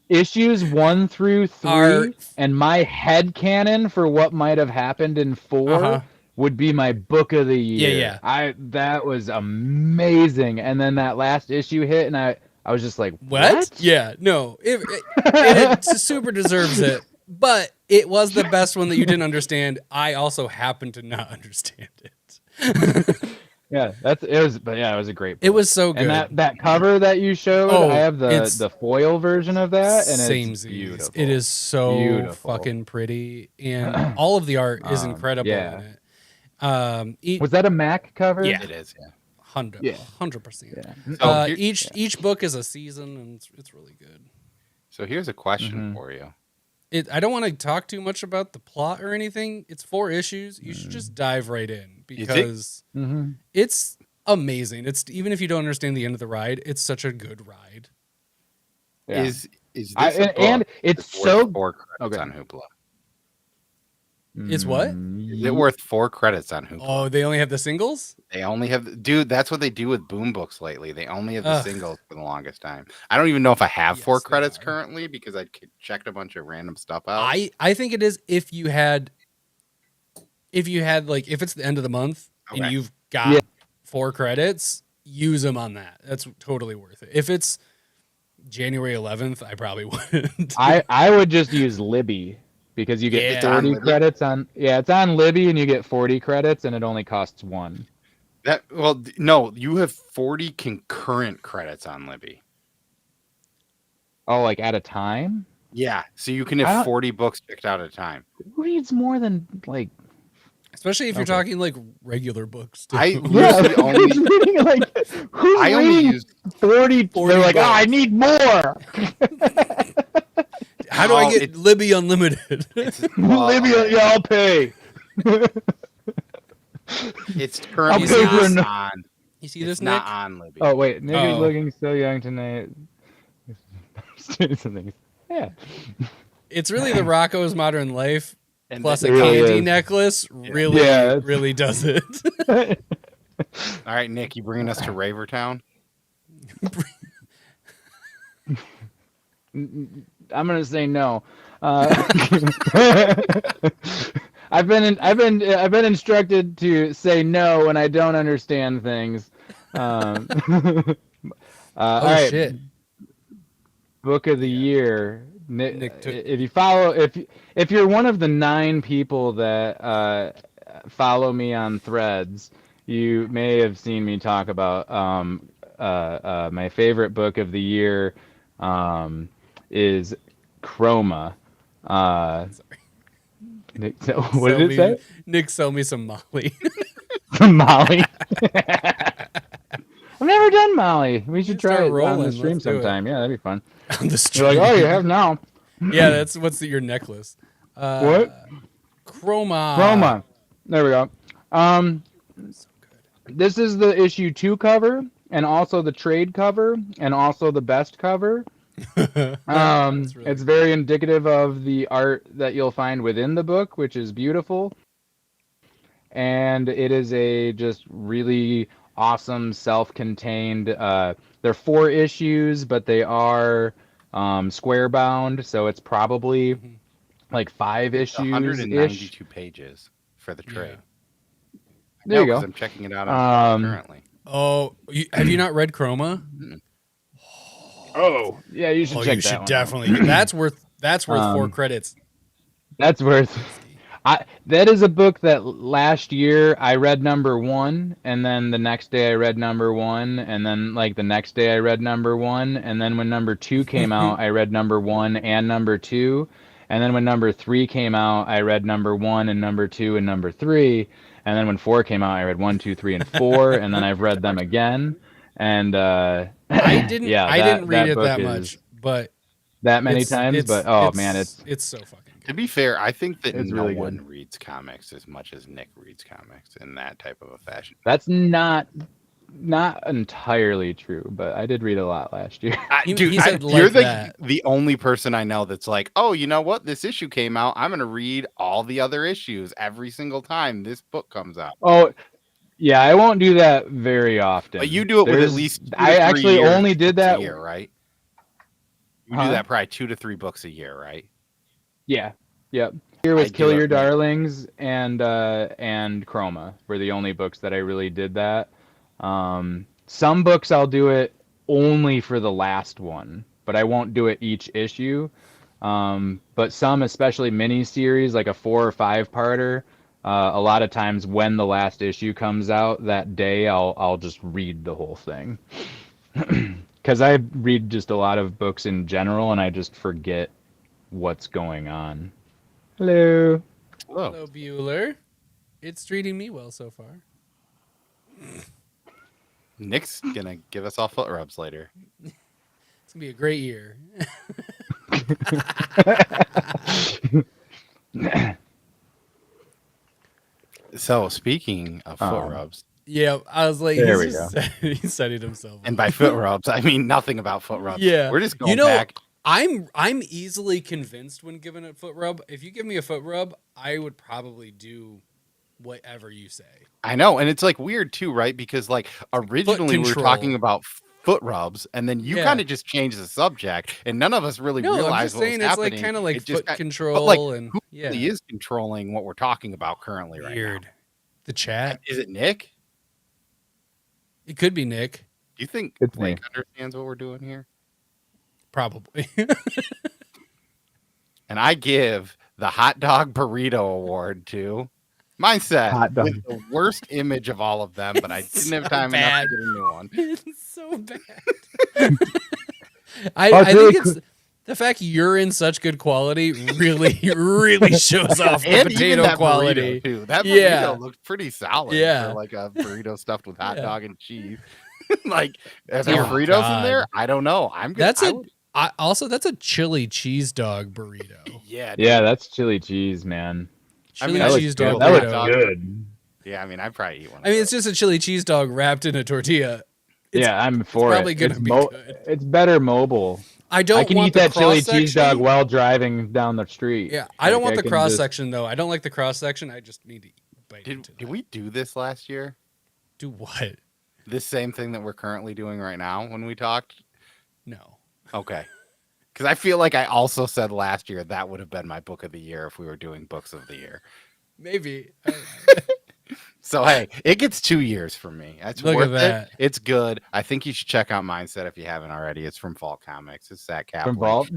[SPEAKER 3] Issues 1 through 3,
[SPEAKER 2] Are-
[SPEAKER 3] and my head canon for what might have happened in 4
[SPEAKER 2] Uh-huh.
[SPEAKER 3] would be my book of the year.
[SPEAKER 2] Yeah.
[SPEAKER 3] That was amazing. And then that last issue hit, and I was just like,
[SPEAKER 2] What? Yeah, no, it super deserves it, but it was the best one that you didn't understand. I also happen to not understand it.
[SPEAKER 3] Yeah, it was a great book.
[SPEAKER 2] It was so good.
[SPEAKER 3] And that cover that you showed,
[SPEAKER 2] Oh,
[SPEAKER 3] I have
[SPEAKER 2] it's-
[SPEAKER 3] the foil version of that, and
[SPEAKER 2] Samesies.
[SPEAKER 3] it's beautiful.
[SPEAKER 2] It is so
[SPEAKER 3] Beautiful.
[SPEAKER 2] fucking pretty, and all of the art is incredible
[SPEAKER 3] yeah.
[SPEAKER 2] in it.
[SPEAKER 3] Was that a Mac cover?
[SPEAKER 2] Yeah.
[SPEAKER 1] It is, yeah.
[SPEAKER 2] 100%.
[SPEAKER 3] Yeah.
[SPEAKER 1] So here-
[SPEAKER 2] Each book is a season, and it's really good.
[SPEAKER 1] So here's a question
[SPEAKER 3] Mhm.
[SPEAKER 1] for you.
[SPEAKER 2] I don't want to talk too much about the plot or anything. It's 4 issues. You should just dive right in because
[SPEAKER 3] Mm-hmm.
[SPEAKER 2] it's amazing. It's even if you don't understand the end of the ride, it's such a good ride.
[SPEAKER 3] Yeah.
[SPEAKER 1] Is this
[SPEAKER 3] I,
[SPEAKER 1] a
[SPEAKER 3] and
[SPEAKER 1] book
[SPEAKER 3] it's
[SPEAKER 1] that's
[SPEAKER 3] so
[SPEAKER 1] worth 4 credits
[SPEAKER 3] okay.
[SPEAKER 1] on Hoopla?
[SPEAKER 2] It's what?
[SPEAKER 1] Is it worth 4 credits on Hoopla?
[SPEAKER 2] Oh, they only have the singles?
[SPEAKER 1] They only have, dude. That's what they do with Boom Books lately. They only have the
[SPEAKER 2] Ugh.
[SPEAKER 1] singles for the longest time. I don't even know if I have
[SPEAKER 2] Yes,
[SPEAKER 1] 4
[SPEAKER 2] they
[SPEAKER 1] credits
[SPEAKER 2] are.
[SPEAKER 1] currently because I checked a bunch of random stuff out.
[SPEAKER 2] I think it is if you had like if it's the end of the month and
[SPEAKER 1] Okay.
[SPEAKER 2] you've got
[SPEAKER 3] Yeah.
[SPEAKER 2] 4 credits, use them on that. That's totally worth it. If it's January 11th, I probably wouldn't.
[SPEAKER 3] I would just use Libby because you get
[SPEAKER 2] Yeah.
[SPEAKER 1] It's on
[SPEAKER 3] 40
[SPEAKER 1] Libby?
[SPEAKER 3] credits on. Yeah, it's on Libby and you get 40 credits and it only costs 1.
[SPEAKER 1] No, you have 40 concurrent credits on Libby.
[SPEAKER 3] Oh, like at a time?
[SPEAKER 1] Yeah, so you can
[SPEAKER 3] I
[SPEAKER 1] have
[SPEAKER 3] don't-
[SPEAKER 1] 40 books checked out at a time.
[SPEAKER 3] Who reads more than like?
[SPEAKER 2] Especially if you're
[SPEAKER 3] Okay.
[SPEAKER 2] talking like regular books. Too.
[SPEAKER 1] I
[SPEAKER 3] Yeah,
[SPEAKER 1] literally only
[SPEAKER 3] who's reading like who's
[SPEAKER 1] I only
[SPEAKER 3] reading
[SPEAKER 1] use
[SPEAKER 3] 40?
[SPEAKER 2] 40
[SPEAKER 3] They're like, oh,
[SPEAKER 2] books.
[SPEAKER 3] I need more.
[SPEAKER 2] How do I
[SPEAKER 1] Oh,
[SPEAKER 2] get
[SPEAKER 1] it's-
[SPEAKER 2] Libby Unlimited?
[SPEAKER 3] Libby, yeah, I'll pay.
[SPEAKER 1] It's currently
[SPEAKER 3] I'll pay for
[SPEAKER 1] not
[SPEAKER 3] no-
[SPEAKER 1] on.
[SPEAKER 2] You see
[SPEAKER 1] It's
[SPEAKER 2] this,
[SPEAKER 1] not
[SPEAKER 2] Nick?
[SPEAKER 1] on Libby.
[SPEAKER 3] Oh wait, Nick is
[SPEAKER 2] Oh.
[SPEAKER 3] looking so young tonight. Something. Yeah.
[SPEAKER 2] It's really the Rocco's Modern Life
[SPEAKER 1] And
[SPEAKER 2] plus a
[SPEAKER 3] It really
[SPEAKER 2] candy
[SPEAKER 3] is.
[SPEAKER 2] necklace. Really,
[SPEAKER 3] Yeah, it's-
[SPEAKER 2] really does it.
[SPEAKER 1] All right, Nick, you bringing us to Ravertown?
[SPEAKER 3] I'm gonna say no. I've been instructed to say no when I don't understand things. All
[SPEAKER 2] Oh
[SPEAKER 3] right,
[SPEAKER 2] shit!
[SPEAKER 3] book of the year.
[SPEAKER 2] Nick took-
[SPEAKER 3] If you follow, if you're one of the 9 people that follow me on Threads, you may have seen me talk about my favorite book of the year is Chroma. Nick, what did it say?
[SPEAKER 2] Nick, sell me some Molly.
[SPEAKER 3] Molly. I've never done Molly. We should
[SPEAKER 2] Start
[SPEAKER 3] try it on
[SPEAKER 2] rolling.
[SPEAKER 3] the stream
[SPEAKER 2] Let's do it.
[SPEAKER 3] sometime. Yeah, that'd be fun.
[SPEAKER 2] on the
[SPEAKER 3] You're
[SPEAKER 2] street.
[SPEAKER 3] like, oh, you have now.
[SPEAKER 2] Yeah, that's your necklace.
[SPEAKER 3] What?
[SPEAKER 2] Chroma.
[SPEAKER 3] Chroma. There we go.
[SPEAKER 2] So
[SPEAKER 3] This is the issue 2 cover, and also the trade cover, and also the best cover.
[SPEAKER 2] good. That's really
[SPEAKER 3] It's very indicative of the art that you'll find within the book, which is beautiful. And it is a just really awesome, self-contained. They're 4 issues, but they are square bound, so it's probably like 5 issues ish.
[SPEAKER 1] 192 pages for the
[SPEAKER 2] Yeah.
[SPEAKER 1] trade.
[SPEAKER 3] There you
[SPEAKER 1] No, 'cause
[SPEAKER 3] go.
[SPEAKER 1] I'm checking it out on
[SPEAKER 3] Um,
[SPEAKER 1] currently.
[SPEAKER 2] Oh, have you not read Chroma?
[SPEAKER 3] Oh, yeah, you should
[SPEAKER 2] Oh,
[SPEAKER 3] check
[SPEAKER 2] you
[SPEAKER 3] that
[SPEAKER 2] should
[SPEAKER 3] one out.
[SPEAKER 2] definitely. That's worth 4 credits.
[SPEAKER 3] That's worth. That is a book that last year I read number 1, and then the next day I read number 1, and then like the next day I read number 1, and then when number 2 came out, I read number 1 and number 2, and then when number 3 came out, I read number 1 and number 2 and number 3, and then when 4 came out, I read 1, 2, 3, and 4, and then I've read them again, and
[SPEAKER 2] I didn't.
[SPEAKER 3] Yeah,
[SPEAKER 2] I didn't read it
[SPEAKER 3] book
[SPEAKER 2] that
[SPEAKER 3] is
[SPEAKER 2] much, but
[SPEAKER 3] that many
[SPEAKER 2] it's-
[SPEAKER 3] times.
[SPEAKER 2] it's-
[SPEAKER 3] But oh
[SPEAKER 2] it's-
[SPEAKER 3] man,
[SPEAKER 2] it's so fucking
[SPEAKER 1] To
[SPEAKER 2] good.
[SPEAKER 1] be fair, I think that
[SPEAKER 3] It's
[SPEAKER 1] no
[SPEAKER 3] really
[SPEAKER 1] one
[SPEAKER 3] good.
[SPEAKER 1] reads comics as much as Nick reads comics in that type of a fashion.
[SPEAKER 3] that's not entirely true, but I did read a lot last year.
[SPEAKER 2] He said
[SPEAKER 1] you're
[SPEAKER 2] like that.
[SPEAKER 1] the only person I know that's like, oh, you know what? This issue came out. I'm going to read all the other issues every single time this book comes out.
[SPEAKER 3] Oh, yeah, I won't do that very often.
[SPEAKER 1] But you do it with at
[SPEAKER 3] There's-
[SPEAKER 1] least 2 to
[SPEAKER 3] I
[SPEAKER 1] 3
[SPEAKER 3] actually
[SPEAKER 1] years
[SPEAKER 3] only did
[SPEAKER 1] books
[SPEAKER 3] that.
[SPEAKER 1] a year, right? You
[SPEAKER 3] Huh?
[SPEAKER 1] do that probably 2 to 3 books a year, right?
[SPEAKER 3] Yeah, yep. Here was
[SPEAKER 1] I do
[SPEAKER 3] Kill
[SPEAKER 1] it,
[SPEAKER 3] Your
[SPEAKER 1] man.
[SPEAKER 3] Darlings and Chroma were the only books that I really did that. Some books I'll do it only for the last one, but I won't do it each issue. But some, especially mini series, like a 4 or 5 parter, a lot of times when the last issue comes out that day, I'll just read the whole thing. Because I read just a lot of books in general, and I just forget what's going on. Hello.
[SPEAKER 1] Whoa.
[SPEAKER 2] Hello, Bueller. It's treating me well so far.
[SPEAKER 1] Nick's going to give us all foot rubs later.
[SPEAKER 2] It's gonna be a great year.
[SPEAKER 1] So speaking of foot
[SPEAKER 3] Oh.
[SPEAKER 1] rubs,
[SPEAKER 2] Yeah, I was like,
[SPEAKER 3] There
[SPEAKER 2] he's
[SPEAKER 3] we
[SPEAKER 2] just he said it himself.
[SPEAKER 1] and by foot rubs, I mean nothing about foot rubs.
[SPEAKER 2] Yeah.
[SPEAKER 1] We're just going
[SPEAKER 2] You know,
[SPEAKER 1] back.
[SPEAKER 2] I'm easily convinced when given a foot rub. If you give me a foot rub, I would probably do whatever you say.
[SPEAKER 1] I know, and it's like weird too, right? Because like originally we were
[SPEAKER 2] control.
[SPEAKER 1] talking about foot rubs, and then you
[SPEAKER 2] Yeah.
[SPEAKER 1] kind of just changed the subject, and none of us really
[SPEAKER 2] No, I'm
[SPEAKER 1] realized
[SPEAKER 2] just
[SPEAKER 1] what was
[SPEAKER 2] saying it's
[SPEAKER 1] happening.
[SPEAKER 2] like kind of like
[SPEAKER 1] It just
[SPEAKER 2] foot
[SPEAKER 1] got-
[SPEAKER 2] control
[SPEAKER 1] but like,
[SPEAKER 2] and
[SPEAKER 1] who
[SPEAKER 2] yeah,
[SPEAKER 1] really is controlling what we're talking about currently right
[SPEAKER 2] weird. The chat.
[SPEAKER 1] now? Is it Nick?
[SPEAKER 2] It could be Nick,
[SPEAKER 1] Do you think
[SPEAKER 3] It's
[SPEAKER 1] Blake
[SPEAKER 3] me.
[SPEAKER 1] understands what we're doing here?
[SPEAKER 2] probably.
[SPEAKER 1] And I give the hot dog burrito award to Mindset
[SPEAKER 3] Hot dog.
[SPEAKER 1] with the worst image of all of them, but I
[SPEAKER 2] It's
[SPEAKER 1] didn't have
[SPEAKER 2] so
[SPEAKER 1] time
[SPEAKER 2] bad.
[SPEAKER 1] enough to get a new one.
[SPEAKER 2] It's so bad. I
[SPEAKER 3] it's
[SPEAKER 2] think
[SPEAKER 3] really
[SPEAKER 2] it's the fact you're in such good quality really shows off the
[SPEAKER 1] And even
[SPEAKER 2] potato
[SPEAKER 1] that
[SPEAKER 2] quality.
[SPEAKER 1] burrito too. That
[SPEAKER 2] Yeah.
[SPEAKER 1] burrito looked pretty solid.
[SPEAKER 2] Yeah.
[SPEAKER 1] For like a burrito stuffed with hot
[SPEAKER 2] Yeah.
[SPEAKER 1] dog and cheese. Like, is there
[SPEAKER 2] Oh,
[SPEAKER 1] Fritos
[SPEAKER 2] God.
[SPEAKER 1] in there? I don't know. I'm good.
[SPEAKER 2] That's
[SPEAKER 1] I
[SPEAKER 2] a
[SPEAKER 1] would-
[SPEAKER 2] also that's a chili cheese dog burrito.
[SPEAKER 1] yeah.
[SPEAKER 3] Yeah, that's chili cheese, man.
[SPEAKER 1] I
[SPEAKER 2] Chili
[SPEAKER 1] mean, that
[SPEAKER 2] cheese
[SPEAKER 1] looks
[SPEAKER 2] dog
[SPEAKER 1] good.
[SPEAKER 3] That
[SPEAKER 2] burrito.
[SPEAKER 3] looks good.
[SPEAKER 1] Yeah, I mean, I'd probably eat one.
[SPEAKER 2] I mean, it's just a chili cheese dog wrapped in a tortilla. It's-
[SPEAKER 3] Yeah, I'm for it.
[SPEAKER 2] probably gonna
[SPEAKER 3] it's
[SPEAKER 2] be good.
[SPEAKER 3] It's better mobile.
[SPEAKER 2] I don't
[SPEAKER 3] I can
[SPEAKER 2] want
[SPEAKER 3] eat
[SPEAKER 2] the
[SPEAKER 3] that chili
[SPEAKER 2] cross-section.
[SPEAKER 3] cheese dog while driving down the street.
[SPEAKER 2] Yeah, I don't want the
[SPEAKER 3] can
[SPEAKER 2] cross
[SPEAKER 3] just-
[SPEAKER 2] section though. I don't like the cross section. I just need to bite
[SPEAKER 1] Did,
[SPEAKER 2] into that.
[SPEAKER 1] did we do this last year?
[SPEAKER 2] do what?
[SPEAKER 1] This same thing that we're currently doing right now when we talked?
[SPEAKER 2] No.
[SPEAKER 1] Okay. Because I feel like I also said last year that would have been my book of the year if we were doing books of the year.
[SPEAKER 2] Maybe.
[SPEAKER 1] So hey, it gets 2 years for me. It's
[SPEAKER 2] Look at
[SPEAKER 1] worth
[SPEAKER 2] that.
[SPEAKER 1] it. It's good. I think you should check out Mindset if you haven't already. It's from Vault Comics. It's Zach Kaplan.
[SPEAKER 3] From Vault?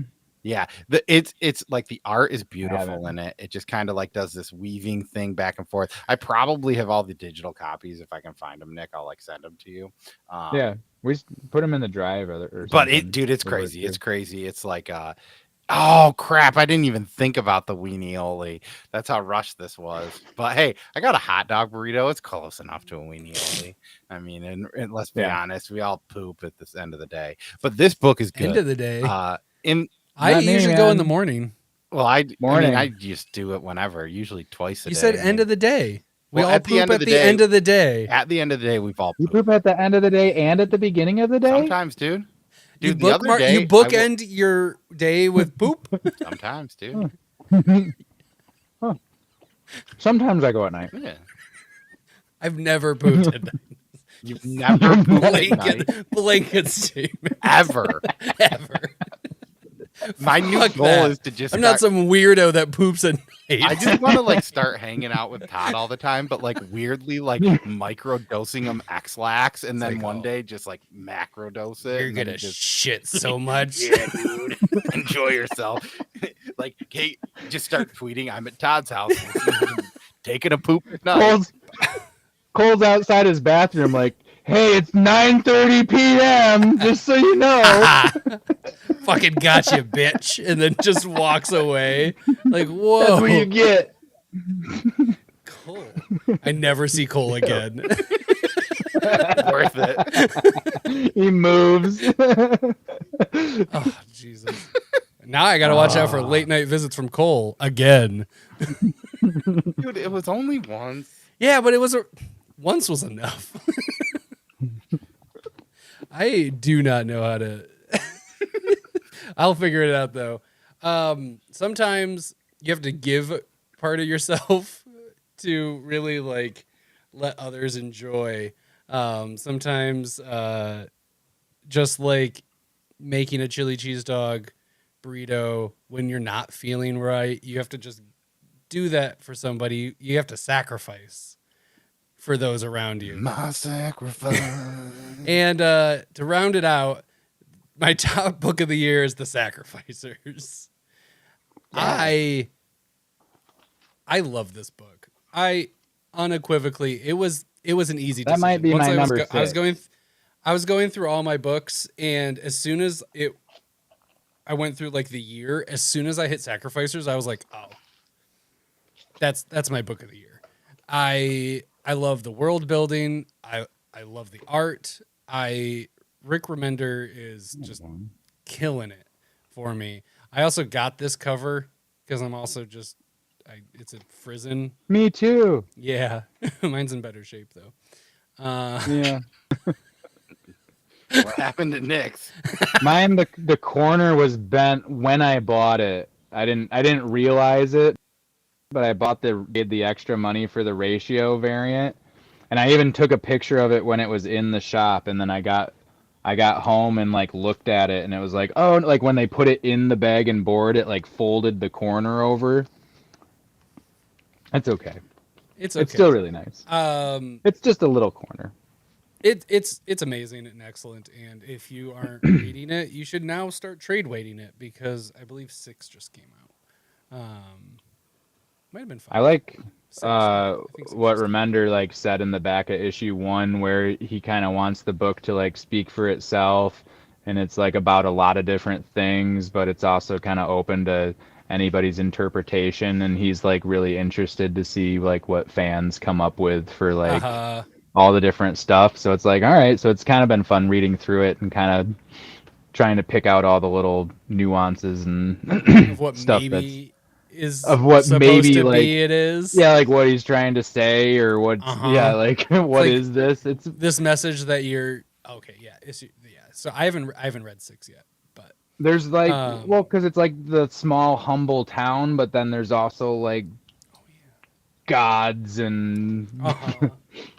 [SPEAKER 1] Yeah, it's like the art is beautiful
[SPEAKER 3] haven't.
[SPEAKER 1] in it. It just kind of like does this weaving thing back and forth. I probably have all the digital copies if I can find them, Nick. I'll like send them to you.
[SPEAKER 3] Yeah, we just put them in the drive or
[SPEAKER 1] But
[SPEAKER 3] something.
[SPEAKER 1] dude, it's
[SPEAKER 3] We'll work
[SPEAKER 1] crazy.
[SPEAKER 3] through.
[SPEAKER 1] It's crazy. It's like oh crap! I didn't even think about the weenie Oli. That's how rushed this was. But hey, I got a hot dog burrito. It's close enough to a weenie Oli. I mean, and let's be
[SPEAKER 3] Yeah.
[SPEAKER 1] honest, we all poop at this end of the day. But this book is good.
[SPEAKER 2] End of the day.
[SPEAKER 1] In
[SPEAKER 2] I
[SPEAKER 3] Not me,
[SPEAKER 2] usually go in the
[SPEAKER 3] man.
[SPEAKER 2] morning.
[SPEAKER 1] well, I mean,
[SPEAKER 3] Morning.
[SPEAKER 1] I just do it whenever, usually twice a
[SPEAKER 2] You
[SPEAKER 1] day.
[SPEAKER 2] said end of the day. We
[SPEAKER 1] Well,
[SPEAKER 2] all
[SPEAKER 1] at the
[SPEAKER 2] poop
[SPEAKER 1] end of
[SPEAKER 2] at
[SPEAKER 1] the
[SPEAKER 2] the
[SPEAKER 1] day-
[SPEAKER 2] end of the day.
[SPEAKER 1] At the end of the day, we've all
[SPEAKER 3] You
[SPEAKER 1] pooped.
[SPEAKER 3] poop at the end of the day and at the beginning of the day?
[SPEAKER 1] Sometimes, dude.
[SPEAKER 2] You
[SPEAKER 1] Dude, the other
[SPEAKER 2] bookmark,
[SPEAKER 1] day,
[SPEAKER 2] you
[SPEAKER 1] I
[SPEAKER 2] bookend your day with poop.
[SPEAKER 1] sometimes, dude.
[SPEAKER 3] Sometimes I go at night.
[SPEAKER 1] Yeah.
[SPEAKER 2] I've never pooped at night.
[SPEAKER 1] You've never pooped at night,
[SPEAKER 2] Blanket statement
[SPEAKER 1] ever.
[SPEAKER 2] ever.
[SPEAKER 1] My new
[SPEAKER 2] Fuck
[SPEAKER 1] goal
[SPEAKER 2] that.
[SPEAKER 1] is to just
[SPEAKER 2] I'm not
[SPEAKER 1] start-
[SPEAKER 2] some weirdo that poops at night.
[SPEAKER 1] I just want to like start hanging out with Todd all the time, but like weirdly like micro dosing him X-Lax and then
[SPEAKER 2] like,
[SPEAKER 1] one
[SPEAKER 2] oh.
[SPEAKER 1] day just like macro dose it.
[SPEAKER 2] You're
[SPEAKER 1] and then
[SPEAKER 2] gonna
[SPEAKER 1] just
[SPEAKER 2] shit so much.
[SPEAKER 1] yeah, dude. Enjoy yourself. Like, Kate, just start tweeting. I'm at Todd's house, taking a poop at night.
[SPEAKER 3] Cole's outside his bathroom like, hey, it's 9:30 p.m. Just so you know.
[SPEAKER 2] Fucking gotcha, bitch. And then just walks away. Like,
[SPEAKER 3] That's
[SPEAKER 2] whoa.
[SPEAKER 3] what you get.
[SPEAKER 2] Cole. I never see Cole again.
[SPEAKER 1] Worth it.
[SPEAKER 3] He moves.
[SPEAKER 2] Oh, Jesus. Now I got to watch out for late night visits from Cole again.
[SPEAKER 1] Dude, it was only once.
[SPEAKER 2] Yeah, but it was once was enough. I do not know how to. I'll figure it out though. Sometimes you have to give part of yourself to really like let others enjoy. Sometimes just like making a chili cheese dog burrito when you're not feeling right, you have to just do that for somebody. You have to sacrifice for those around you.
[SPEAKER 1] My sacrifice.
[SPEAKER 2] And to round it out, my top book of the year is The Sacrificers. I love this book. I unequivocally, it was an easy
[SPEAKER 3] That
[SPEAKER 2] decision.
[SPEAKER 3] might be my number
[SPEAKER 2] I was
[SPEAKER 3] 6.
[SPEAKER 2] I was going through all my books, and as soon as I went through like the year, as soon as I hit Sacrificers, I was like, oh, that's my book of the year. I love the world building. I love the art. Rick Remender is just killing it for me. I also got this cover because I'm also just, it's a Frizen.
[SPEAKER 3] Me too.
[SPEAKER 2] Yeah, mine's in better shape though.
[SPEAKER 3] Yeah.
[SPEAKER 1] What happened to Nick's?
[SPEAKER 3] Mine, the corner was bent when I bought it. I didn't realize it, but I paid the extra money for the ratio variant, and I even took a picture of it when it was in the shop, and then I got home and like looked at it, and it was like, oh, like when they put it in the bag and board, it like folded the corner over. That's okay.
[SPEAKER 2] It's okay.
[SPEAKER 3] It's still really nice. It's just a little corner.
[SPEAKER 2] It's amazing and excellent, and if you aren't reading it, you should now start trade weighting it because I believe 6 just came out. Might have been 5.
[SPEAKER 3] I like
[SPEAKER 2] 6. I think 6
[SPEAKER 3] what
[SPEAKER 2] just came
[SPEAKER 3] Remender like said in the back of issue 1, where he kind of wants the book to like speak for itself, and it's like about a lot of different things, but it's also kind of open to anybody's interpretation, and he's like really interested to see like what fans come up with for like all the different stuff. So it's like, all right, so it's kind of been fun reading through it and kind of trying to pick out all the little nuances and
[SPEAKER 2] of what
[SPEAKER 3] stuff
[SPEAKER 2] maybe is
[SPEAKER 3] of what
[SPEAKER 2] supposed
[SPEAKER 3] maybe
[SPEAKER 2] to
[SPEAKER 3] like
[SPEAKER 2] be it is.
[SPEAKER 3] yeah, like what he's trying to say or what yeah, like what is
[SPEAKER 2] like
[SPEAKER 3] this? It's
[SPEAKER 2] this message that you're okay. Yeah, yeah. So I haven't read 6 yet, but
[SPEAKER 3] there's like well, because it's like the small humble town, but then there's also like gods and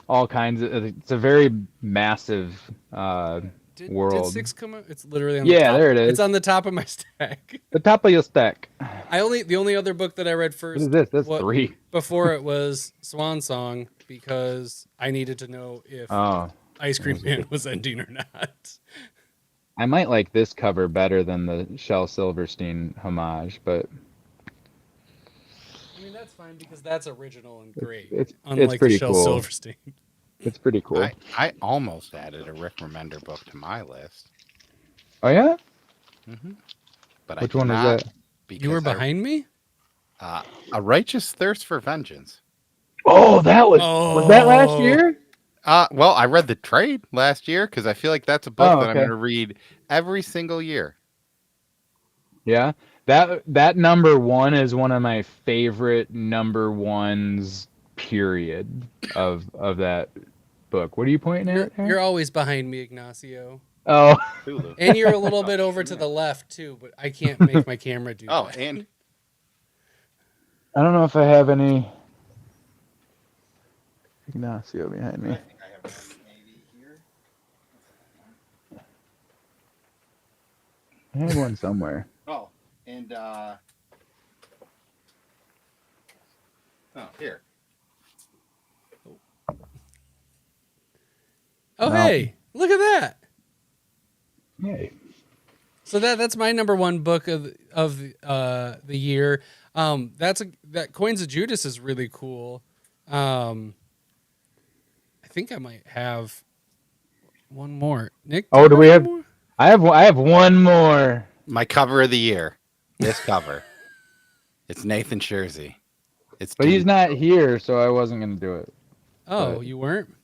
[SPEAKER 3] all kinds of. It's a very massive world.
[SPEAKER 2] Did 6 come out? It's literally on the
[SPEAKER 3] Yeah,
[SPEAKER 2] top.
[SPEAKER 3] there it is.
[SPEAKER 2] It's on the top of my stack.
[SPEAKER 3] The top of your stack.
[SPEAKER 2] The only other book that I read
[SPEAKER 3] What
[SPEAKER 2] first
[SPEAKER 3] is this? That's 3.
[SPEAKER 2] before it was Swan Song because I needed to know if Ice Cream Man was ending or not.
[SPEAKER 3] I might like this cover better than the Shel Silverstein homage, but
[SPEAKER 2] I mean that's fine because that's original and great.
[SPEAKER 3] it's
[SPEAKER 2] unlike
[SPEAKER 3] pretty
[SPEAKER 2] the Shel
[SPEAKER 3] cool.
[SPEAKER 2] Silverstein.
[SPEAKER 3] It's pretty cool.
[SPEAKER 1] I almost added a Rick Remender book to my list.
[SPEAKER 3] Oh yeah?
[SPEAKER 1] But
[SPEAKER 3] Which
[SPEAKER 1] I
[SPEAKER 3] one
[SPEAKER 1] did
[SPEAKER 3] was
[SPEAKER 1] not
[SPEAKER 3] that?
[SPEAKER 2] You were
[SPEAKER 1] because
[SPEAKER 2] behind me?
[SPEAKER 1] A Righteous Thirst for Vengeance.
[SPEAKER 3] Oh, that was that last year?
[SPEAKER 1] Well, I read the trade last year because I feel like that's a book that I'm
[SPEAKER 3] okay.
[SPEAKER 1] going to read every single year.
[SPEAKER 3] Yeah. That number 1 is one of my favorite number 1s period of that book. What are you pointing at?
[SPEAKER 2] You're always behind me, Ignacio.
[SPEAKER 3] Oh.
[SPEAKER 2] And you're a little bit over to the left too, but I can't make my camera do
[SPEAKER 1] Oh,
[SPEAKER 2] that.
[SPEAKER 1] and
[SPEAKER 3] I don't know if I have any Ignacio behind me.
[SPEAKER 1] I think I have one maybe here.
[SPEAKER 3] I have one somewhere.
[SPEAKER 1] Oh, and here.
[SPEAKER 2] Oh,
[SPEAKER 3] No.
[SPEAKER 2] hey, look at that.
[SPEAKER 3] Hey.
[SPEAKER 2] So that's my number 1 book of the year. That Coins of Judas is really cool. I think I might have one more. Nick,
[SPEAKER 3] Oh, do we have?
[SPEAKER 2] more?
[SPEAKER 3] I have one more.
[SPEAKER 1] My cover of the year. This cover. It's Nathan Scherzy. It's
[SPEAKER 3] But he's not here, so I wasn't gonna do it.
[SPEAKER 2] Oh,
[SPEAKER 3] But-
[SPEAKER 2] you weren't?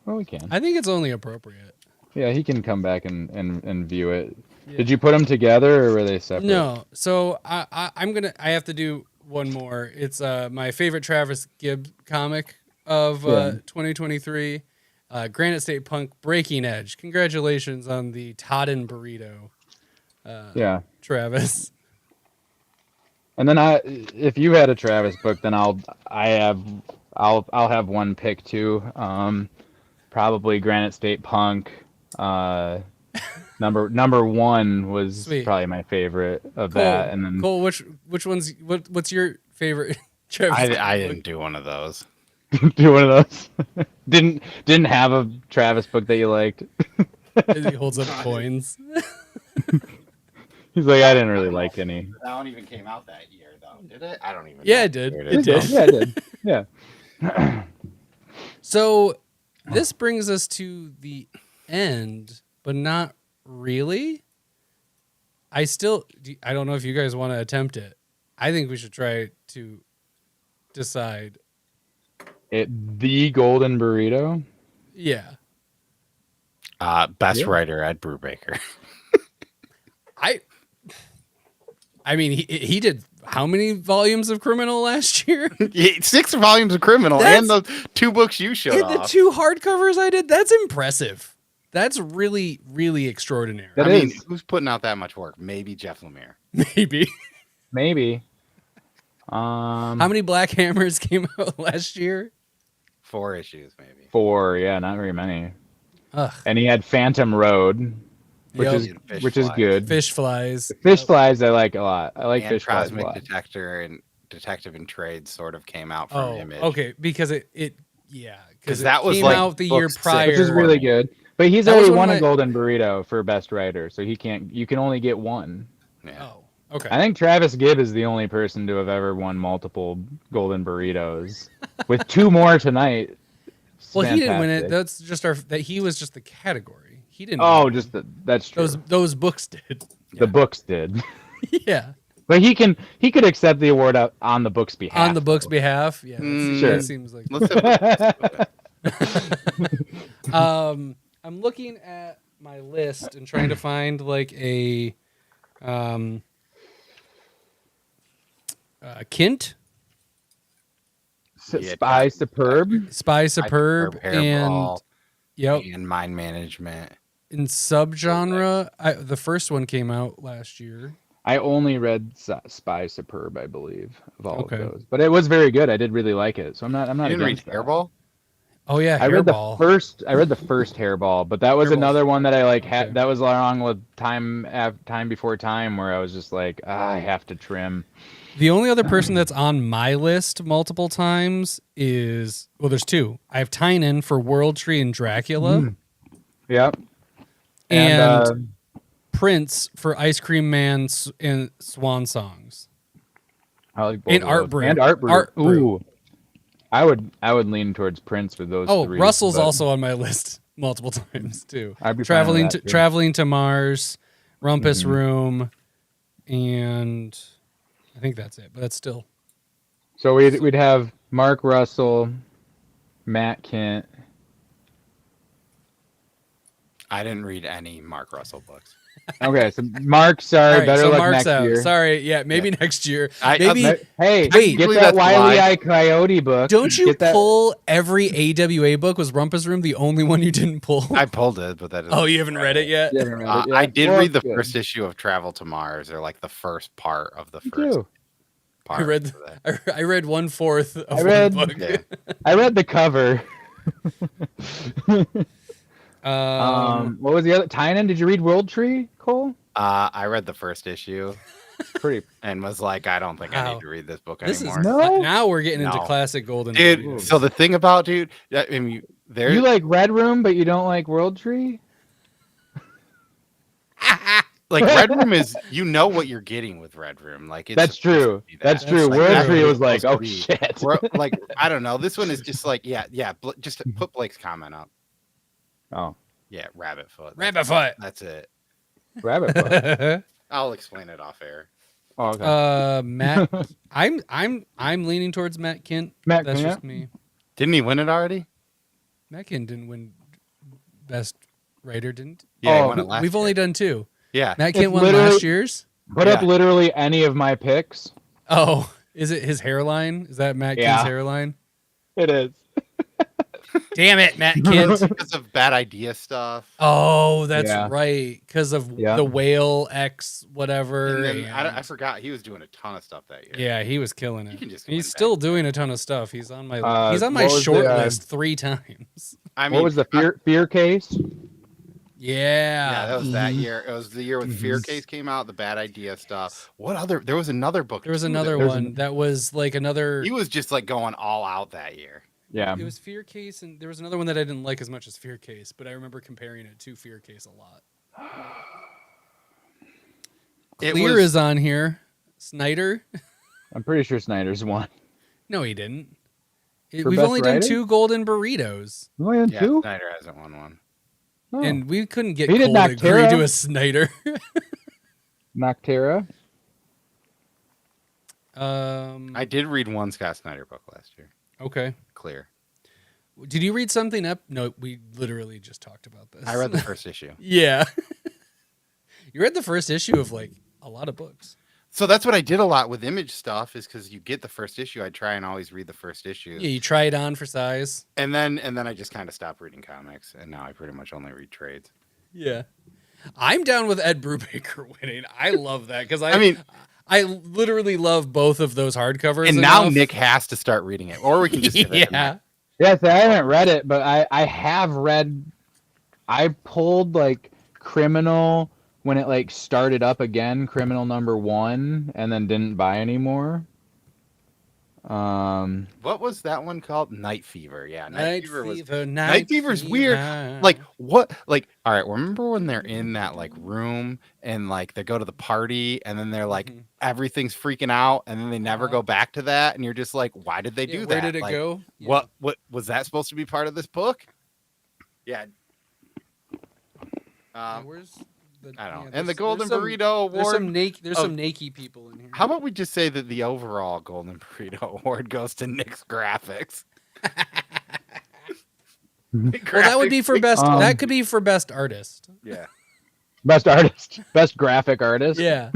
[SPEAKER 3] Well, we can.
[SPEAKER 2] I think it's only appropriate.
[SPEAKER 3] Yeah, he can come back and view it.
[SPEAKER 2] Yeah.
[SPEAKER 3] Did you put them together or were they separate?
[SPEAKER 2] No. So I have to do one more. It's my favorite Travis Gibb comic of 2023. Granite State Punk Breaking Edge. Congratulations on the Todden burrito.
[SPEAKER 3] Yeah.
[SPEAKER 2] Travis.
[SPEAKER 3] And then if you had a Travis book, then I'll have one pick too. Probably Granite State Punk. Number 1 was
[SPEAKER 2] Sweet.
[SPEAKER 3] probably my favorite of
[SPEAKER 2] Cole,
[SPEAKER 3] that, and then
[SPEAKER 2] Cole, which what's your favorite Travis?
[SPEAKER 1] I
[SPEAKER 2] book?
[SPEAKER 1] didn't do one of those.
[SPEAKER 3] do one of those. didn't have a Travis book that you liked.
[SPEAKER 2] He holds up coins.
[SPEAKER 3] He's like, I didn't really like any.
[SPEAKER 1] That one even came out that year, though. Did it? I don't even
[SPEAKER 2] Yeah,
[SPEAKER 1] know.
[SPEAKER 2] it did.
[SPEAKER 1] Here
[SPEAKER 2] It
[SPEAKER 1] is.
[SPEAKER 2] did.
[SPEAKER 3] Yeah, I did. Yeah.
[SPEAKER 2] So this brings us to the end, but not really. I don't know if you guys want to attempt it. I think we should try to decide.
[SPEAKER 3] The Golden Burrito.
[SPEAKER 2] Yeah.
[SPEAKER 1] Best
[SPEAKER 3] Yeah.
[SPEAKER 1] writer, Ed Brubaker.
[SPEAKER 2] I mean, he did how many volumes of Criminal last year?
[SPEAKER 1] Yeah, 6 volumes of Criminal and the 2 books you showed
[SPEAKER 2] And the
[SPEAKER 1] off.
[SPEAKER 2] 2 hardcovers I did. That's impressive. That's really, really extraordinary.
[SPEAKER 3] That
[SPEAKER 1] I mean,
[SPEAKER 3] is.
[SPEAKER 1] who's putting out that much work? Maybe Jeff Lemire.
[SPEAKER 2] Maybe.
[SPEAKER 3] Maybe.
[SPEAKER 2] How many Black Hammers came out last year?
[SPEAKER 1] 4 issues, maybe.
[SPEAKER 3] 4, yeah, not very many.
[SPEAKER 2] Ugh.
[SPEAKER 3] And he had Phantom Road, which
[SPEAKER 2] Yep.
[SPEAKER 3] is
[SPEAKER 1] Fish
[SPEAKER 3] which is
[SPEAKER 1] Flies.
[SPEAKER 3] good.
[SPEAKER 2] Fish Flies.
[SPEAKER 3] Fish Flies I like a lot. I like
[SPEAKER 1] And
[SPEAKER 3] Fish Flies a
[SPEAKER 1] Cosmic
[SPEAKER 3] lot.
[SPEAKER 1] Detector and Detective and Trade sort of came out from
[SPEAKER 2] Oh,
[SPEAKER 1] Image.
[SPEAKER 2] okay. Because it yeah.
[SPEAKER 1] 'Cause
[SPEAKER 2] Because
[SPEAKER 1] that was
[SPEAKER 2] came
[SPEAKER 1] like
[SPEAKER 2] out the year
[SPEAKER 1] book 6.
[SPEAKER 2] prior.
[SPEAKER 3] Which is really good. But he's
[SPEAKER 2] That was
[SPEAKER 3] already
[SPEAKER 2] one
[SPEAKER 3] won
[SPEAKER 2] of
[SPEAKER 3] a
[SPEAKER 2] my-
[SPEAKER 3] Golden Burrito for Best Writer, so you can only get one.
[SPEAKER 1] Yeah.
[SPEAKER 2] Oh, okay.
[SPEAKER 3] I think Travis Gibb is the only person to have ever won multiple Golden Burritos, with 2 more tonight. It's
[SPEAKER 2] Well, he didn't win it.
[SPEAKER 3] fantastic.
[SPEAKER 2] That's just that he was just the category. He didn't.
[SPEAKER 3] Oh,
[SPEAKER 2] win.
[SPEAKER 3] that's true.
[SPEAKER 2] those books did.
[SPEAKER 3] The books did,
[SPEAKER 2] Yeah.
[SPEAKER 3] but he could accept the award on the book's behalf.
[SPEAKER 2] On the book's behalf. Yeah.
[SPEAKER 1] Sure.
[SPEAKER 2] That seems like.
[SPEAKER 1] Let's have
[SPEAKER 2] I'm looking at my list and trying to find like a Kint,
[SPEAKER 1] Yeah,
[SPEAKER 3] Spy Superb.
[SPEAKER 2] Spy Superb, and
[SPEAKER 1] Hairball
[SPEAKER 2] yep,
[SPEAKER 1] and Mind Management.
[SPEAKER 2] in subgenre. The first one came out last year.
[SPEAKER 3] I only read Spy Superb, I believe, of all
[SPEAKER 2] Okay.
[SPEAKER 3] of those, but it was very good. I did really like it, so I'm not
[SPEAKER 1] You didn't read
[SPEAKER 3] against that.
[SPEAKER 1] Hairball?
[SPEAKER 2] Oh yeah,
[SPEAKER 3] I read the
[SPEAKER 2] Hairball.
[SPEAKER 3] first Hairball, but that was
[SPEAKER 2] Hairball's
[SPEAKER 3] another one that I like.
[SPEAKER 2] Okay.
[SPEAKER 3] That was along with time before time, where I was just like, I have to trim.
[SPEAKER 2] The only other person that's on my list multiple times is there's 2. I have Tynan for World Tree and Dracula,
[SPEAKER 3] Yep.
[SPEAKER 2] and Prince for Ice Cream Man and Swan Songs.
[SPEAKER 3] I like both
[SPEAKER 2] and
[SPEAKER 3] of
[SPEAKER 2] Art
[SPEAKER 3] those.
[SPEAKER 2] Brew.
[SPEAKER 3] And Art Brew.
[SPEAKER 2] Art Brew.
[SPEAKER 3] Ooh. I would lean towards Prince for those.
[SPEAKER 2] Oh,
[SPEAKER 3] 3,
[SPEAKER 2] Russell's
[SPEAKER 3] but
[SPEAKER 2] also on my list multiple times too.
[SPEAKER 3] I'd be fine with that, too.
[SPEAKER 2] Traveling to Mars, Rumpus Room, and I think that's it. But that's still
[SPEAKER 3] So we'd have Mark Russell, Matt Kent.
[SPEAKER 1] I didn't read any Mark Russell books.
[SPEAKER 3] Okay, so Mark, sorry,
[SPEAKER 2] all right.
[SPEAKER 3] better
[SPEAKER 2] So
[SPEAKER 3] luck
[SPEAKER 2] Mark's
[SPEAKER 3] next
[SPEAKER 2] out.
[SPEAKER 3] year.
[SPEAKER 2] Sorry, yeah, maybe next year.
[SPEAKER 1] I-
[SPEAKER 2] Maybe
[SPEAKER 3] Hey,
[SPEAKER 2] Wait,
[SPEAKER 3] get
[SPEAKER 1] Technically,
[SPEAKER 3] that
[SPEAKER 1] that's
[SPEAKER 3] Wile E.
[SPEAKER 1] why-
[SPEAKER 3] I Coyote book.
[SPEAKER 2] don't you
[SPEAKER 3] Get that-
[SPEAKER 2] pull every AWA book? Was Rumpus Room the only one you didn't pull?
[SPEAKER 1] I pulled it, but that.
[SPEAKER 2] Oh, you haven't read it yet?
[SPEAKER 3] You haven't read it yet?
[SPEAKER 1] I did
[SPEAKER 3] Well,
[SPEAKER 1] read the
[SPEAKER 3] good.
[SPEAKER 1] first issue of Travel to Mars, or like the first part of the
[SPEAKER 3] Me
[SPEAKER 1] first
[SPEAKER 3] too.
[SPEAKER 1] part.
[SPEAKER 2] I read
[SPEAKER 1] of that.
[SPEAKER 2] I read 1/4 of
[SPEAKER 3] I read-
[SPEAKER 2] one book.
[SPEAKER 1] Yeah.
[SPEAKER 3] I read the cover.
[SPEAKER 2] Um,
[SPEAKER 3] What was the other? Tynan, did you read World Tree, Cole?
[SPEAKER 1] I read the first issue
[SPEAKER 3] Pretty.
[SPEAKER 1] and was like, I don't think I
[SPEAKER 2] Wow.
[SPEAKER 1] need to read this book
[SPEAKER 2] this
[SPEAKER 1] anymore.
[SPEAKER 2] is
[SPEAKER 3] No?
[SPEAKER 2] now we're getting into
[SPEAKER 1] No.
[SPEAKER 2] classic Golden
[SPEAKER 1] Dude,
[SPEAKER 2] Burritos.
[SPEAKER 1] so the thing about I mean, there.
[SPEAKER 3] You like Red Room, but you don't like World Tree?
[SPEAKER 1] like Red Room is, you know what you're getting with Red Room. Like it's
[SPEAKER 3] That's
[SPEAKER 1] supposed
[SPEAKER 3] true.
[SPEAKER 1] to be that.
[SPEAKER 3] That's true.
[SPEAKER 2] Like,
[SPEAKER 3] World
[SPEAKER 2] that's
[SPEAKER 3] Tree
[SPEAKER 1] what
[SPEAKER 3] was
[SPEAKER 1] it's
[SPEAKER 3] like,
[SPEAKER 1] supposed
[SPEAKER 3] oh
[SPEAKER 1] to be.
[SPEAKER 3] shit.
[SPEAKER 1] Like I don't know. This one is just like just put Blake's comment up.
[SPEAKER 3] Oh,
[SPEAKER 1] Yeah, Rabbit Foot.
[SPEAKER 2] Rabbit Foot.
[SPEAKER 1] That's it.
[SPEAKER 3] Rabbit Foot.
[SPEAKER 1] I'll explain it off air.
[SPEAKER 3] Oh, okay.
[SPEAKER 2] Matt, I'm leaning towards Matt Kent.
[SPEAKER 3] Matt
[SPEAKER 2] That's
[SPEAKER 3] Kent?
[SPEAKER 2] just me.
[SPEAKER 1] Didn't he win it already?
[SPEAKER 2] Matt Kent didn't win Best Writer, didn't?
[SPEAKER 1] Yeah, he
[SPEAKER 3] Oh,
[SPEAKER 1] won it last
[SPEAKER 2] We've
[SPEAKER 1] year.
[SPEAKER 2] only done 2.
[SPEAKER 1] Yeah.
[SPEAKER 2] Matt
[SPEAKER 3] It's
[SPEAKER 2] Kent won
[SPEAKER 3] literally-
[SPEAKER 2] last year's.
[SPEAKER 3] Put up
[SPEAKER 1] yeah.
[SPEAKER 3] literally any of my picks.
[SPEAKER 2] Oh, is it his hairline? Is that Matt
[SPEAKER 3] Yeah.
[SPEAKER 2] Kent's hairline?
[SPEAKER 3] It is.
[SPEAKER 2] Damn it, Matt Kent.
[SPEAKER 1] Because of bad idea stuff.
[SPEAKER 2] Oh, that's
[SPEAKER 3] Yeah.
[SPEAKER 2] right. Because of
[SPEAKER 3] Yeah.
[SPEAKER 2] the whale X whatever.
[SPEAKER 1] And then
[SPEAKER 2] and-
[SPEAKER 1] I forgot he was doing a ton of stuff that year.
[SPEAKER 2] yeah, he was killing
[SPEAKER 1] You
[SPEAKER 2] it.
[SPEAKER 1] can just
[SPEAKER 2] He's
[SPEAKER 1] win
[SPEAKER 2] still
[SPEAKER 1] back.
[SPEAKER 2] doing a ton of stuff. He's on my
[SPEAKER 3] What was
[SPEAKER 2] short
[SPEAKER 3] the,
[SPEAKER 2] list 3 times.
[SPEAKER 1] I mean,
[SPEAKER 3] What was the fear case?
[SPEAKER 1] Yeah, that was that
[SPEAKER 2] Mm-hmm.
[SPEAKER 1] year. It was the year with Fear Case came out, the bad idea stuff. What other? There was another book.
[SPEAKER 2] There was
[SPEAKER 1] too,
[SPEAKER 2] another
[SPEAKER 1] that-
[SPEAKER 2] one that was like another.
[SPEAKER 1] He was just like going all out that year.
[SPEAKER 3] Yeah.
[SPEAKER 2] It was Fear Case, and there was another one that I didn't like as much as Fear Case, but I remember comparing it to Fear Case a lot.
[SPEAKER 1] It
[SPEAKER 2] Clear
[SPEAKER 1] was-
[SPEAKER 2] is on here. Snyder?
[SPEAKER 3] I'm pretty sure Snyder's won.
[SPEAKER 2] No, he didn't.
[SPEAKER 3] For
[SPEAKER 2] We've
[SPEAKER 3] best
[SPEAKER 2] only done
[SPEAKER 3] writing?
[SPEAKER 2] 2 golden burritos,
[SPEAKER 3] Oh, yeah,
[SPEAKER 1] Yeah,
[SPEAKER 3] two?
[SPEAKER 1] Snyder hasn't won one.
[SPEAKER 3] Oh.
[SPEAKER 2] and we couldn't get
[SPEAKER 3] He did
[SPEAKER 2] Cole to agree
[SPEAKER 3] Noctera.
[SPEAKER 2] to a Snyder.
[SPEAKER 3] Noctera.
[SPEAKER 1] I did read one Scott Snyder book last year.
[SPEAKER 2] Okay.
[SPEAKER 1] Clear.
[SPEAKER 2] Did you read something up? No, we literally just talked about this.
[SPEAKER 1] I read the first issue.
[SPEAKER 2] Yeah. You read the first issue of like a lot of books.
[SPEAKER 1] So that's what I did a lot with Image stuff, is because you get the first issue. I try and always read the first issue,
[SPEAKER 2] Yeah, you try it on for size.
[SPEAKER 1] and then I just kind of stopped reading comics, and now I pretty much only read trades.
[SPEAKER 2] Yeah. I'm down with Ed Brubaker winning. I love that because
[SPEAKER 1] I mean,
[SPEAKER 2] I literally love both of those hardcovers.
[SPEAKER 1] and now
[SPEAKER 2] enough.
[SPEAKER 1] Nick has to start reading it, or we can just give it to
[SPEAKER 2] yeah.
[SPEAKER 1] Nick.
[SPEAKER 3] Yes, I haven't read it, but I have read. I pulled like Criminal when it like started up again, Criminal #1, and then didn't buy anymore.
[SPEAKER 1] What was that one called? Night Fever. Yeah, Night Fever was.
[SPEAKER 2] Night
[SPEAKER 1] Night Fever's
[SPEAKER 2] Fever.
[SPEAKER 1] weird. Like what? Like all right. Remember when they're in that like room and like they go to the party and then they're like everything's freaking out and then they never go back to that and you're just like, why did they do that?
[SPEAKER 2] Where did it
[SPEAKER 1] Like,
[SPEAKER 2] go? Yeah.
[SPEAKER 1] What was that supposed to be part of this book? Yeah.
[SPEAKER 2] Where's the,
[SPEAKER 1] I don't know.
[SPEAKER 2] yeah,
[SPEAKER 1] And the
[SPEAKER 2] there's
[SPEAKER 1] Golden
[SPEAKER 2] some-
[SPEAKER 1] Burrito
[SPEAKER 2] There's
[SPEAKER 1] Award.
[SPEAKER 2] some naked people in here.
[SPEAKER 1] How about we just say that the overall Golden Burrito Award goes to Nick's graphics?
[SPEAKER 2] Well, that would be for best.
[SPEAKER 3] Um,
[SPEAKER 2] that could be for best artist.
[SPEAKER 1] Yeah.
[SPEAKER 3] Best artist, best graphic artist.
[SPEAKER 2] Yeah.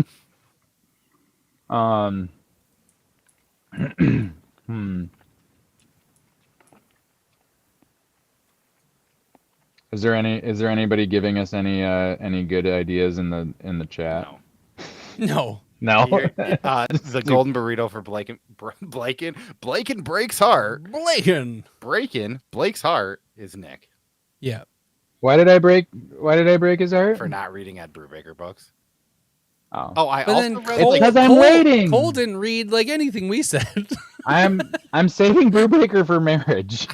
[SPEAKER 3] Is there anybody giving us any good ideas in the chat?
[SPEAKER 1] No.
[SPEAKER 2] No.
[SPEAKER 3] No.
[SPEAKER 1] The Golden Burrito for Blaken breaks heart. Blake's heart is Nick
[SPEAKER 2] Yeah.
[SPEAKER 3] Why did I break his heart?
[SPEAKER 1] for not reading Ed Brubaker books.
[SPEAKER 3] Oh.
[SPEAKER 1] Oh, I
[SPEAKER 2] But
[SPEAKER 1] also
[SPEAKER 2] then
[SPEAKER 1] read
[SPEAKER 3] It's
[SPEAKER 1] like,
[SPEAKER 3] 'cause I'm waiting.
[SPEAKER 2] Cole didn't read like anything we said.
[SPEAKER 3] I'm saving Brubaker for marriage.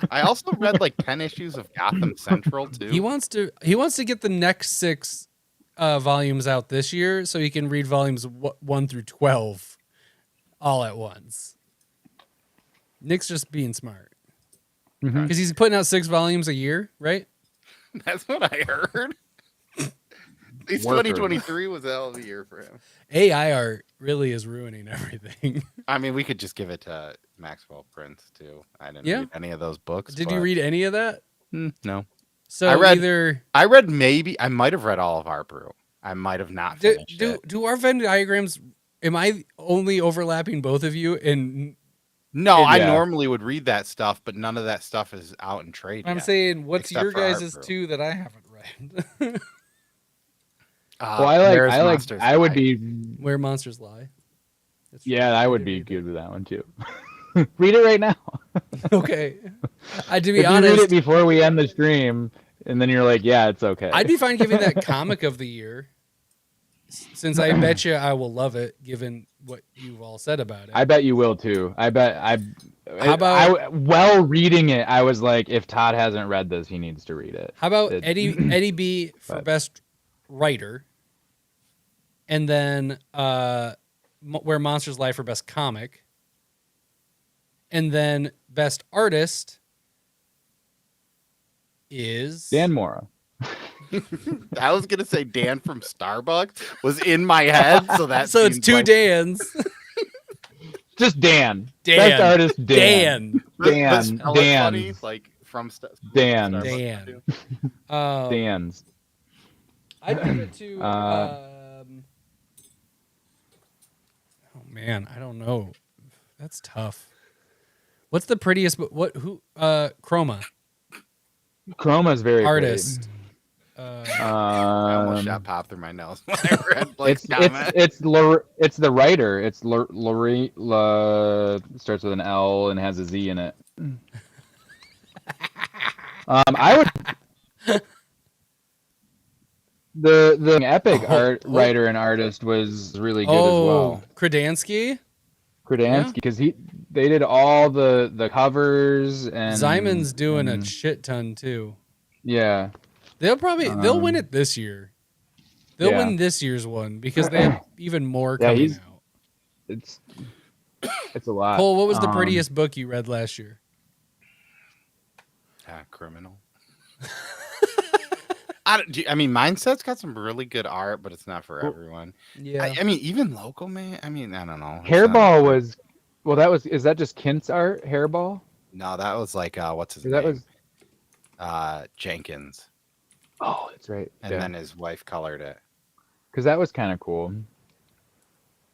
[SPEAKER 1] I also read like 10 issues of Gotham Central too.
[SPEAKER 2] He wants to get the next 6 volumes out this year so he can read volumes 1 through 12 all at once. Nick's just being smart.
[SPEAKER 3] Mhm.
[SPEAKER 2] Because he's putting out 6 volumes a year, right?
[SPEAKER 1] That's what I heard. At least
[SPEAKER 3] Worker.
[SPEAKER 1] 2023 was a hell of a year for him.
[SPEAKER 2] AI art really is ruining everything.
[SPEAKER 1] I mean, we could just give it to Maxwell Prince too. I didn't
[SPEAKER 2] Yeah.
[SPEAKER 1] read any of those books.
[SPEAKER 2] Did you
[SPEAKER 1] but-
[SPEAKER 2] read any of that?
[SPEAKER 1] No.
[SPEAKER 2] So
[SPEAKER 1] I read-
[SPEAKER 2] either
[SPEAKER 1] I read I might have read all of Art Brew. I might have not finished it.
[SPEAKER 2] do our Venn diagrams, am I only overlapping both of you? And
[SPEAKER 1] No, I
[SPEAKER 3] Yeah.
[SPEAKER 1] normally would read that stuff, but none of that stuff is out in trade
[SPEAKER 2] I'm
[SPEAKER 1] yet.
[SPEAKER 2] saying, what's
[SPEAKER 1] Except
[SPEAKER 2] your
[SPEAKER 1] for Art
[SPEAKER 2] guys'
[SPEAKER 1] Brew.
[SPEAKER 2] 2 that I haven't read?
[SPEAKER 3] Well,
[SPEAKER 1] Monsters
[SPEAKER 3] I would
[SPEAKER 1] Live.
[SPEAKER 3] be.
[SPEAKER 2] Where Monsters Lie. That's
[SPEAKER 3] Yeah, I would be good with that one too. Read it right now.
[SPEAKER 2] Okay. To be
[SPEAKER 3] If you read
[SPEAKER 2] honest,
[SPEAKER 3] it before we end the stream, and then you're like, yeah, it's okay.
[SPEAKER 2] I'd be fine giving that comic of the year, since I bet you I will love it, given what you've all said about it.
[SPEAKER 3] I bet you will too.
[SPEAKER 2] How about-
[SPEAKER 3] while reading it, I was like, if Todd hasn't read this, he needs to read it.
[SPEAKER 2] How about
[SPEAKER 3] It-
[SPEAKER 2] Eddie B for
[SPEAKER 3] But-
[SPEAKER 2] best writer, and then Where Monsters Lie for best comic, and then best artist is
[SPEAKER 3] Dan Mora.
[SPEAKER 1] I was gonna say Dan from Starbucks was in my head, so that
[SPEAKER 2] So it's
[SPEAKER 1] seems
[SPEAKER 2] 2
[SPEAKER 1] like-
[SPEAKER 2] Dans.
[SPEAKER 3] Just Dan.
[SPEAKER 2] Dan.
[SPEAKER 3] Best artist Dan.
[SPEAKER 1] But
[SPEAKER 3] Dan.
[SPEAKER 1] spell it
[SPEAKER 3] Dan.
[SPEAKER 1] funny, like from
[SPEAKER 3] Dan.
[SPEAKER 1] Starbucks
[SPEAKER 2] Dan.
[SPEAKER 1] too.
[SPEAKER 3] Dan's.
[SPEAKER 2] I'd give it to. Oh man, I don't know. That's tough. What's the prettiest? What? Who? Chroma
[SPEAKER 3] Chroma's very
[SPEAKER 2] artist.
[SPEAKER 1] I almost
[SPEAKER 3] Um,
[SPEAKER 1] shot pop through my nose when I read Blake's
[SPEAKER 3] it's
[SPEAKER 1] comment.
[SPEAKER 3] it's the writer. It's Lori. Starts with an L and has a Z in it. I would. The epic writer and artist was really good as well.
[SPEAKER 2] Kradansky.
[SPEAKER 3] Kradansky, because they did all the covers and
[SPEAKER 2] Zyman's doing a shit ton too.
[SPEAKER 3] Yeah.
[SPEAKER 2] They'll win it this year. They'll
[SPEAKER 3] yeah.
[SPEAKER 2] win this year's one because they have even more
[SPEAKER 3] Yeah,
[SPEAKER 2] coming
[SPEAKER 3] he's-
[SPEAKER 2] out.
[SPEAKER 3] It's a lot.
[SPEAKER 2] Cole, what was the prettiest book you read last year?
[SPEAKER 1] Criminal. I mean, Mindset's got some really good art, but it's not for everyone.
[SPEAKER 2] Yeah.
[SPEAKER 1] I mean, even local man. I mean, I don't know. It's
[SPEAKER 3] Hairball
[SPEAKER 1] not-
[SPEAKER 3] was is that just Kint's art? Hairball?
[SPEAKER 1] No, that was like what's his
[SPEAKER 3] That
[SPEAKER 1] name?
[SPEAKER 3] was
[SPEAKER 1] Jenkins,
[SPEAKER 3] Oh, that's right.
[SPEAKER 1] and then his wife colored it.
[SPEAKER 3] Because that was kind of cool.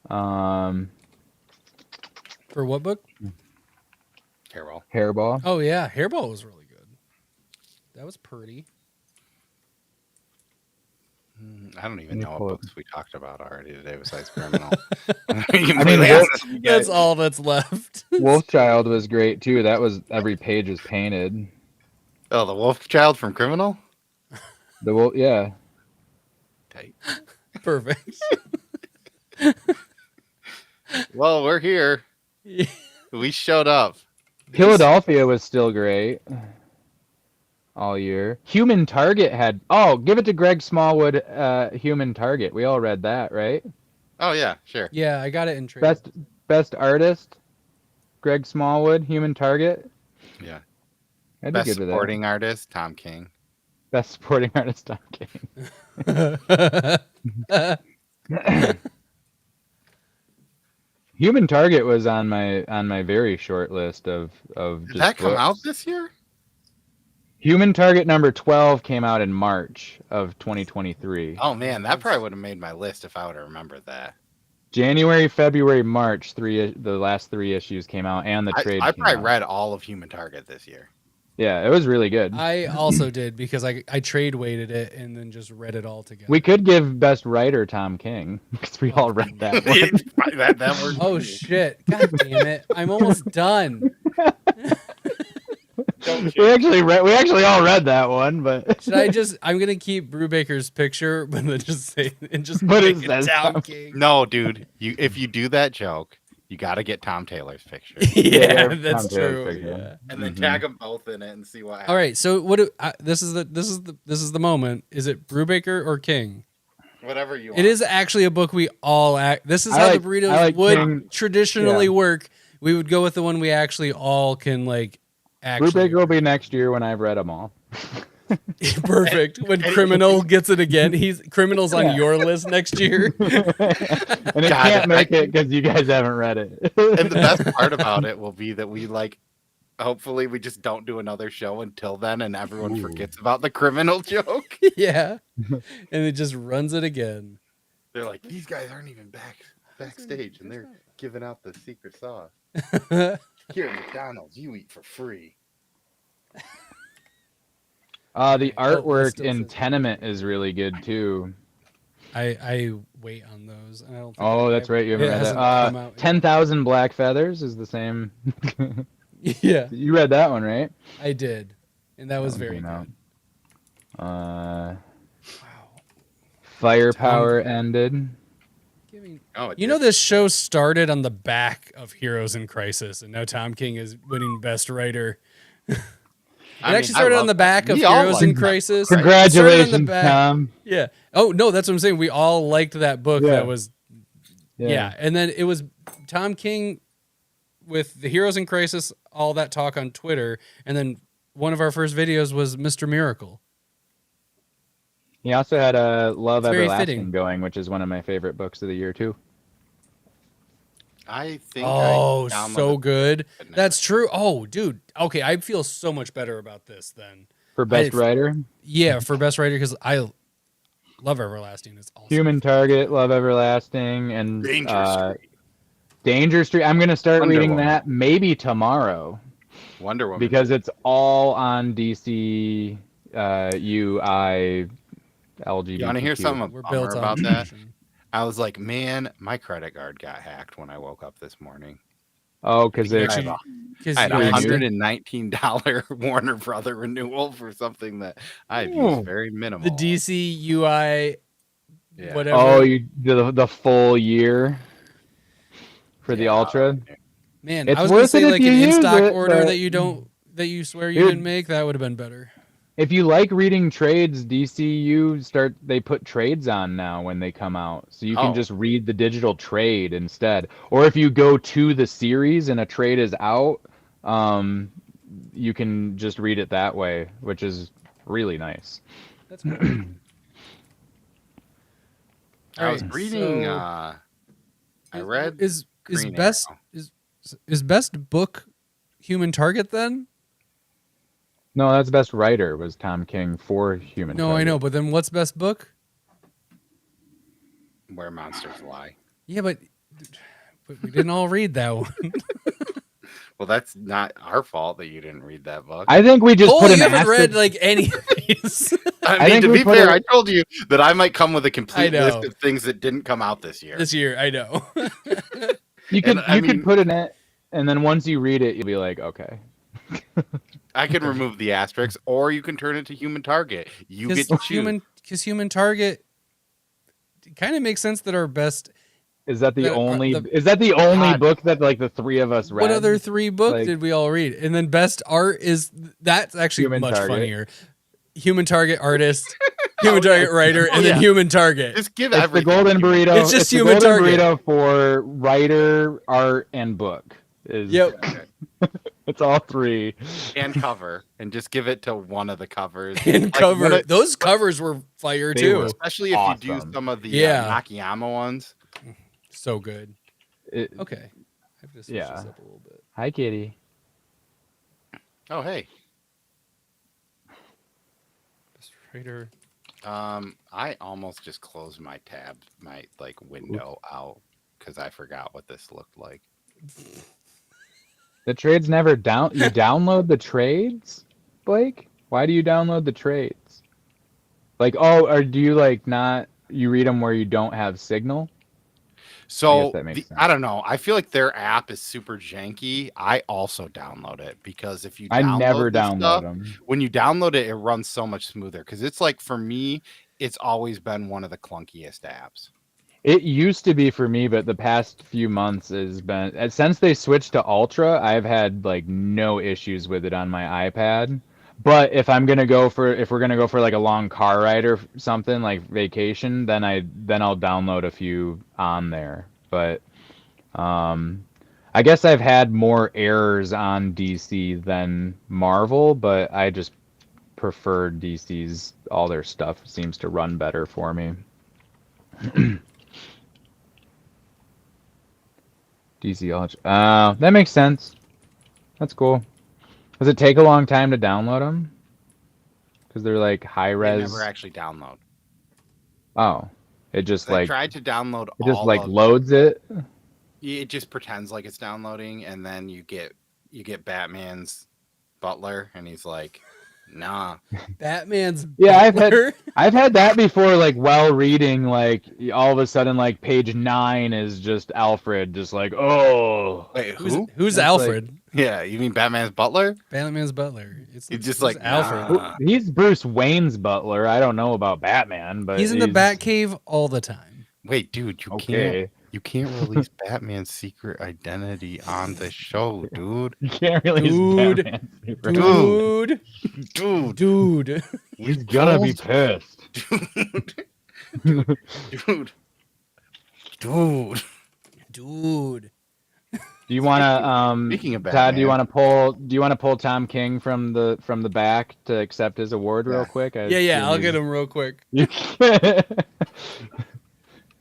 [SPEAKER 2] For what book?
[SPEAKER 1] Carol.
[SPEAKER 3] Hairball.
[SPEAKER 2] Oh yeah, Hairball was really good. That was pretty.
[SPEAKER 1] I don't even
[SPEAKER 3] Let me
[SPEAKER 1] know what
[SPEAKER 3] pull it.
[SPEAKER 1] books we talked about already today besides Criminal.
[SPEAKER 3] I mean,
[SPEAKER 2] That's all that's left.
[SPEAKER 3] Wolfchild was great too. That was every page was painted.
[SPEAKER 1] Oh, the Wolf Child from Criminal?
[SPEAKER 3] The wolf, yeah.
[SPEAKER 1] Tight.
[SPEAKER 2] Perfect.
[SPEAKER 1] Well, we're here.
[SPEAKER 2] Yeah.
[SPEAKER 1] We showed up.
[SPEAKER 3] Philadelphia was still great all year. Human Target had. Oh, give it to Greg Smallwood. Human Target. We all read that, right?
[SPEAKER 1] Oh yeah, sure.
[SPEAKER 2] Yeah, I got it in trade.
[SPEAKER 3] Best artist. Greg Smallwood. Human Target.
[SPEAKER 1] Yeah.
[SPEAKER 3] I'd be
[SPEAKER 1] Best
[SPEAKER 3] good with that.
[SPEAKER 1] supporting artist, Tom King.
[SPEAKER 3] Best supporting artist. Tom King. Human Target was on my very short list of
[SPEAKER 1] Did
[SPEAKER 3] just
[SPEAKER 1] that come
[SPEAKER 3] books.
[SPEAKER 1] out this year?
[SPEAKER 3] Human Target number 12 came out in March of 2023.
[SPEAKER 1] Oh man, that probably would have made my list if I would have remembered that.
[SPEAKER 3] January, February, March, the last 3 issues came out, and the trade.
[SPEAKER 1] I
[SPEAKER 3] came
[SPEAKER 1] probably
[SPEAKER 3] out.
[SPEAKER 1] read all of Human Target this year.
[SPEAKER 3] Yeah, it was really good.
[SPEAKER 2] I also did because I trade weighted it and then just read it all together.
[SPEAKER 3] We could give best writer Tom King because we all read that one.
[SPEAKER 1] that worked.
[SPEAKER 2] Oh shit! God damn it! I'm almost done.
[SPEAKER 3] we actually all read that one, but
[SPEAKER 2] Should I just? I'm gonna keep Brubaker's picture, but then just say and just
[SPEAKER 3] But it
[SPEAKER 2] make
[SPEAKER 3] says
[SPEAKER 2] Tom
[SPEAKER 3] Tom-
[SPEAKER 2] King.
[SPEAKER 1] No, dude. If you do that joke, you got to get Tom Taylor's picture
[SPEAKER 2] Yeah,
[SPEAKER 3] Tom
[SPEAKER 2] that's
[SPEAKER 3] Taylor's
[SPEAKER 2] true.
[SPEAKER 3] picture.
[SPEAKER 2] Yeah.
[SPEAKER 1] and then
[SPEAKER 3] Mhm.
[SPEAKER 1] tag them both in it and see what happens.
[SPEAKER 2] All right. So what? This is the moment. Is it Brubaker or King?
[SPEAKER 1] Whatever you want.
[SPEAKER 2] It is actually a book we all act. This is
[SPEAKER 3] I
[SPEAKER 2] how
[SPEAKER 3] like-
[SPEAKER 2] the burritos
[SPEAKER 3] I like
[SPEAKER 2] would
[SPEAKER 3] King.
[SPEAKER 2] traditionally
[SPEAKER 3] Yeah.
[SPEAKER 2] work. We would go with the one we actually all can like. Actually,
[SPEAKER 3] Brubaker will be next year when I've read them all.
[SPEAKER 2] perfect. When Criminal gets it again, Criminal's on
[SPEAKER 3] Yeah.
[SPEAKER 2] your list next year.
[SPEAKER 3] And it
[SPEAKER 1] God,
[SPEAKER 3] can't make it because you guys haven't read it.
[SPEAKER 1] And the best part about it will be that we hopefully we just don't do another show until then and everyone
[SPEAKER 3] Ooh.
[SPEAKER 1] forgets about the Criminal joke.
[SPEAKER 2] Yeah, and it just runs it again.
[SPEAKER 1] They're like, these guys aren't even backstage and they're giving out the secret sauce. Here at McDonald's, you eat for free.
[SPEAKER 3] The
[SPEAKER 2] Oh, it
[SPEAKER 3] artwork
[SPEAKER 2] still
[SPEAKER 3] in
[SPEAKER 2] says-
[SPEAKER 3] Tenement is really good too.
[SPEAKER 2] I wait on those. And I don't think
[SPEAKER 3] Oh, that's right. You haven't
[SPEAKER 2] it
[SPEAKER 3] read
[SPEAKER 2] hasn't
[SPEAKER 3] that.
[SPEAKER 2] come out yet.
[SPEAKER 3] 10,000 Black Feathers is the same.
[SPEAKER 2] Yeah,
[SPEAKER 3] You read that one, right?
[SPEAKER 2] I did, and that was
[SPEAKER 3] one
[SPEAKER 2] very
[SPEAKER 3] came out.
[SPEAKER 2] good.
[SPEAKER 3] Wow.
[SPEAKER 2] Wow.
[SPEAKER 3] Firepower ended.
[SPEAKER 2] Giving
[SPEAKER 1] Oh, it
[SPEAKER 2] You know,
[SPEAKER 1] did.
[SPEAKER 2] this show started on the back of Heroes in Crisis, and now Tom King is winning Best Writer. It
[SPEAKER 1] I mean,
[SPEAKER 2] actually
[SPEAKER 1] I
[SPEAKER 2] started
[SPEAKER 1] love
[SPEAKER 2] on the
[SPEAKER 1] that.
[SPEAKER 2] back of
[SPEAKER 1] We all
[SPEAKER 2] Heroes
[SPEAKER 1] like
[SPEAKER 2] in
[SPEAKER 1] that.
[SPEAKER 2] Crisis.
[SPEAKER 1] Right.
[SPEAKER 3] Congratulations,
[SPEAKER 2] back.
[SPEAKER 3] Tom.
[SPEAKER 2] Yeah. Oh no, that's what I'm saying. We all liked that book.
[SPEAKER 3] Yeah.
[SPEAKER 2] That was yeah. And then it was Tom King with the Heroes in Crisis, all that talk on Twitter, and then one of our first videos was Mr. Miracle.
[SPEAKER 3] He also had a Love
[SPEAKER 2] It's very
[SPEAKER 3] Everlasting
[SPEAKER 2] fitting.
[SPEAKER 3] going, which is one of my favorite books of the year too.
[SPEAKER 1] I think
[SPEAKER 2] Oh,
[SPEAKER 1] I downloaded
[SPEAKER 2] so good.
[SPEAKER 1] it now.
[SPEAKER 2] That's true. Oh, dude. Okay, I feel so much better about this then.
[SPEAKER 3] For best writer,
[SPEAKER 2] Yeah, for Best Writer because I love Everlasting. It's awesome.
[SPEAKER 3] Human Target, Love Everlasting, and
[SPEAKER 1] Danger Street.
[SPEAKER 3] Danger Street. I'm gonna start
[SPEAKER 1] Wonder
[SPEAKER 3] reading
[SPEAKER 1] Woman.
[SPEAKER 3] that maybe tomorrow
[SPEAKER 1] Wonder Woman.
[SPEAKER 3] because it's all on DC UI LGBT.
[SPEAKER 1] You want to hear something
[SPEAKER 2] We're
[SPEAKER 1] bummer
[SPEAKER 2] built
[SPEAKER 1] about
[SPEAKER 2] on
[SPEAKER 1] that?
[SPEAKER 2] tradition.
[SPEAKER 1] I was like, man, my credit card got hacked when I woke up this morning.
[SPEAKER 3] Oh, because
[SPEAKER 1] I
[SPEAKER 3] it's
[SPEAKER 1] had a-
[SPEAKER 2] 'Cause
[SPEAKER 1] I had
[SPEAKER 2] you're
[SPEAKER 1] a
[SPEAKER 3] Renew.
[SPEAKER 1] $119 Warner Brother renewal for something that I've
[SPEAKER 3] Ooh.
[SPEAKER 1] used very minimal.
[SPEAKER 2] the DC UI,
[SPEAKER 1] Yeah.
[SPEAKER 2] whatever.
[SPEAKER 3] oh, you the full year for the
[SPEAKER 1] Yeah.
[SPEAKER 3] Ultra.
[SPEAKER 2] Man,
[SPEAKER 3] It's
[SPEAKER 2] I was gonna
[SPEAKER 3] worth
[SPEAKER 2] say
[SPEAKER 3] it if
[SPEAKER 2] like
[SPEAKER 3] you
[SPEAKER 2] an in
[SPEAKER 3] use
[SPEAKER 2] stock
[SPEAKER 3] it,
[SPEAKER 2] order
[SPEAKER 3] but-
[SPEAKER 2] that you swear you
[SPEAKER 3] Dude.
[SPEAKER 2] didn't make. That would have been better.
[SPEAKER 3] If you like reading trades, they put trades on now when they come out. So you can
[SPEAKER 1] Oh.
[SPEAKER 3] just read the digital trade instead. Or if you go to the series and a trade is out, you can just read it that way, which is really nice.
[SPEAKER 2] That's cool.
[SPEAKER 1] I was
[SPEAKER 2] Alright,
[SPEAKER 1] reading.
[SPEAKER 2] so-
[SPEAKER 1] I read.
[SPEAKER 2] is
[SPEAKER 1] Green
[SPEAKER 2] best
[SPEAKER 1] Arrow.
[SPEAKER 2] is best book Human Target then?
[SPEAKER 3] No, that's best writer was Tom King for Human
[SPEAKER 2] No, I
[SPEAKER 3] Target.
[SPEAKER 2] know, but then what's best book?
[SPEAKER 1] Where Monsters Lie.
[SPEAKER 2] Yeah, but But we didn't all read that one.
[SPEAKER 1] Well, that's not our fault that you didn't read that book.
[SPEAKER 3] I think we just
[SPEAKER 2] Cole,
[SPEAKER 3] put
[SPEAKER 2] you
[SPEAKER 3] an
[SPEAKER 2] haven't read
[SPEAKER 3] asterisk.
[SPEAKER 2] like any of these.
[SPEAKER 1] I
[SPEAKER 3] I
[SPEAKER 1] mean,
[SPEAKER 3] think
[SPEAKER 1] to
[SPEAKER 3] we
[SPEAKER 1] be
[SPEAKER 3] put
[SPEAKER 1] fair,
[SPEAKER 3] a-
[SPEAKER 1] I told you that I might come with a complete
[SPEAKER 2] I
[SPEAKER 1] list
[SPEAKER 2] know.
[SPEAKER 1] of things that didn't come out this year.
[SPEAKER 2] This year, I know.
[SPEAKER 3] You could
[SPEAKER 1] And I
[SPEAKER 3] you
[SPEAKER 1] mean-
[SPEAKER 3] could put in it, and then once you read it, you'll be like, okay.
[SPEAKER 1] I can remove the asterisks, or you can turn it to human target. You get to choose.
[SPEAKER 2] Because human target kind of makes sense that our best.
[SPEAKER 3] Is that the
[SPEAKER 2] That are
[SPEAKER 3] only?
[SPEAKER 2] the-
[SPEAKER 3] Is that the only
[SPEAKER 1] God.
[SPEAKER 3] book that like the three of us read?
[SPEAKER 2] What other 3 books
[SPEAKER 3] Like-
[SPEAKER 2] did we all read? And then best art is that's actually
[SPEAKER 3] Human
[SPEAKER 2] much
[SPEAKER 3] Target.
[SPEAKER 2] funnier. Human target artist, human target writer, and then
[SPEAKER 1] yeah.
[SPEAKER 2] human target.
[SPEAKER 1] Just give
[SPEAKER 3] It's the
[SPEAKER 1] everything.
[SPEAKER 3] golden
[SPEAKER 1] human.
[SPEAKER 3] burrito.
[SPEAKER 2] It's just
[SPEAKER 3] the
[SPEAKER 2] human
[SPEAKER 3] golden
[SPEAKER 2] target.
[SPEAKER 3] burrito for writer, art, and book. Is
[SPEAKER 2] Yep.
[SPEAKER 3] It's all 3.
[SPEAKER 1] And cover, and just give it to one of the covers.
[SPEAKER 2] And
[SPEAKER 1] Like,
[SPEAKER 2] cover.
[SPEAKER 1] when it-
[SPEAKER 2] Those covers were fire
[SPEAKER 3] They
[SPEAKER 2] too.
[SPEAKER 3] were.
[SPEAKER 1] especially if you do
[SPEAKER 3] Awesome.
[SPEAKER 1] some of the
[SPEAKER 2] Yeah.
[SPEAKER 1] Nakayama ones.
[SPEAKER 2] So good.
[SPEAKER 3] It-
[SPEAKER 2] Okay. I have to switch
[SPEAKER 3] Yeah.
[SPEAKER 2] this up a little bit.
[SPEAKER 3] Hi, Kitty.
[SPEAKER 1] Oh, hey.
[SPEAKER 2] Best writer.
[SPEAKER 1] I almost just closed my tab, my like window out because I forgot what this looked like.
[SPEAKER 3] The trades never down. You download the trades, Blake? Why do you download the trades? Like, oh, or do you like not? You read them where you don't have signal.
[SPEAKER 1] So
[SPEAKER 3] that makes sense.
[SPEAKER 1] I don't know. I feel like their app is super janky. I also download it because if you
[SPEAKER 3] I
[SPEAKER 1] download
[SPEAKER 3] never
[SPEAKER 1] this
[SPEAKER 3] download
[SPEAKER 1] stuff,
[SPEAKER 3] them.
[SPEAKER 1] when you download it, it runs so much smoother. Because it's like for me, it's always been one of the clunkiest apps.
[SPEAKER 3] It used to be for me, but the past few months has been since they switched to Ultra. I've had like no issues with it on my iPad. But if we're gonna go for like a long car ride or something like vacation, then I'll download a few on there. But I guess I've had more errors on DC than Marvel, but I just prefer DC's. All their stuff seems to run better for me. DC Ultra. That makes sense. That's cool. Does it take a long time to download them? Because they're like high
[SPEAKER 1] I
[SPEAKER 3] res.
[SPEAKER 1] never actually download.
[SPEAKER 3] Oh, it just
[SPEAKER 1] I
[SPEAKER 3] like
[SPEAKER 1] tried to download
[SPEAKER 3] it just
[SPEAKER 1] all
[SPEAKER 3] like
[SPEAKER 1] of-
[SPEAKER 3] loads it.
[SPEAKER 1] It just pretends like it's downloading, and then you get Batman's butler, and he's like, "Nah."
[SPEAKER 2] Batman's
[SPEAKER 3] Yeah, I've had-
[SPEAKER 2] butler?
[SPEAKER 3] I've had that before. Like while reading, like all of a sudden, like page 9 is just Alfred, just like oh.
[SPEAKER 1] Wait,
[SPEAKER 2] Who's,
[SPEAKER 1] who?
[SPEAKER 2] who's
[SPEAKER 3] That's
[SPEAKER 2] Alfred?
[SPEAKER 1] Yeah, you mean Batman's butler?
[SPEAKER 2] Batman's butler. It's
[SPEAKER 1] He's just
[SPEAKER 2] it's
[SPEAKER 1] like,
[SPEAKER 2] Alfred.
[SPEAKER 1] nah.
[SPEAKER 3] He's Bruce Wayne's butler. I don't know about Batman, but
[SPEAKER 2] He's in the Batcave all the time.
[SPEAKER 1] Wait, dude,
[SPEAKER 3] Okay,
[SPEAKER 1] you can't release Batman's secret identity on the show, dude.
[SPEAKER 3] you can't really.
[SPEAKER 2] Dude.
[SPEAKER 3] Batman.
[SPEAKER 2] Dude,
[SPEAKER 1] Dude,
[SPEAKER 2] dude.
[SPEAKER 3] He's gonna be pissed.
[SPEAKER 1] dude, dude.
[SPEAKER 2] Dude.
[SPEAKER 3] Do you want to
[SPEAKER 1] Speaking of
[SPEAKER 3] Todd? Do you
[SPEAKER 1] Batman.
[SPEAKER 3] want to pull Tom King from the back to accept his award real
[SPEAKER 1] Yeah.
[SPEAKER 3] quick?
[SPEAKER 2] Yeah, I'll get him real quick.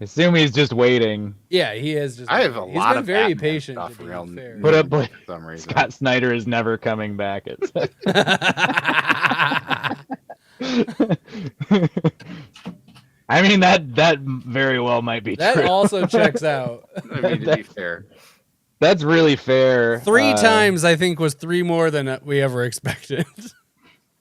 [SPEAKER 3] I assume he's just waiting.
[SPEAKER 2] Yeah, he is just.
[SPEAKER 1] I have a
[SPEAKER 2] he's
[SPEAKER 1] lot
[SPEAKER 2] been
[SPEAKER 1] of
[SPEAKER 2] very
[SPEAKER 1] Batman
[SPEAKER 2] patient.
[SPEAKER 1] stuff
[SPEAKER 2] to be
[SPEAKER 1] real
[SPEAKER 2] fair.
[SPEAKER 3] Put up with
[SPEAKER 1] for some reason.
[SPEAKER 3] Scott Snyder is never coming back. It's I mean that very well might be
[SPEAKER 2] that
[SPEAKER 3] true.
[SPEAKER 2] also checks out.
[SPEAKER 1] I mean, to be fair.
[SPEAKER 3] That's really fair.
[SPEAKER 2] 3 times, I think, was 3 more than we ever expected.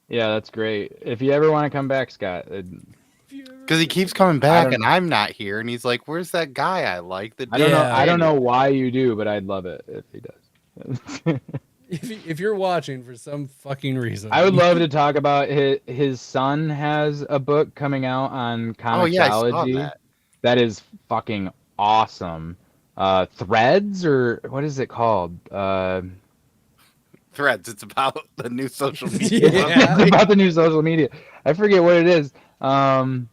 [SPEAKER 3] Yeah, that's great. If you ever want to come back, Scott,
[SPEAKER 1] Because he keeps coming back
[SPEAKER 3] don't-
[SPEAKER 1] and I'm not here, and he's like, "Where's that guy I like?" That
[SPEAKER 3] I don't know.
[SPEAKER 2] Yeah.
[SPEAKER 3] I don't know why you do, but I'd love it if he does.
[SPEAKER 2] If you're watching for some fucking reason,
[SPEAKER 3] I would love to talk about his son has a book coming out on
[SPEAKER 1] Oh yeah, I saw
[SPEAKER 3] Comixology
[SPEAKER 1] that.
[SPEAKER 3] that is fucking awesome. Threads or what is it called?
[SPEAKER 1] Threads. It's about the new social media.
[SPEAKER 2] Yeah.
[SPEAKER 3] It's about the new social media. I forget what it is. And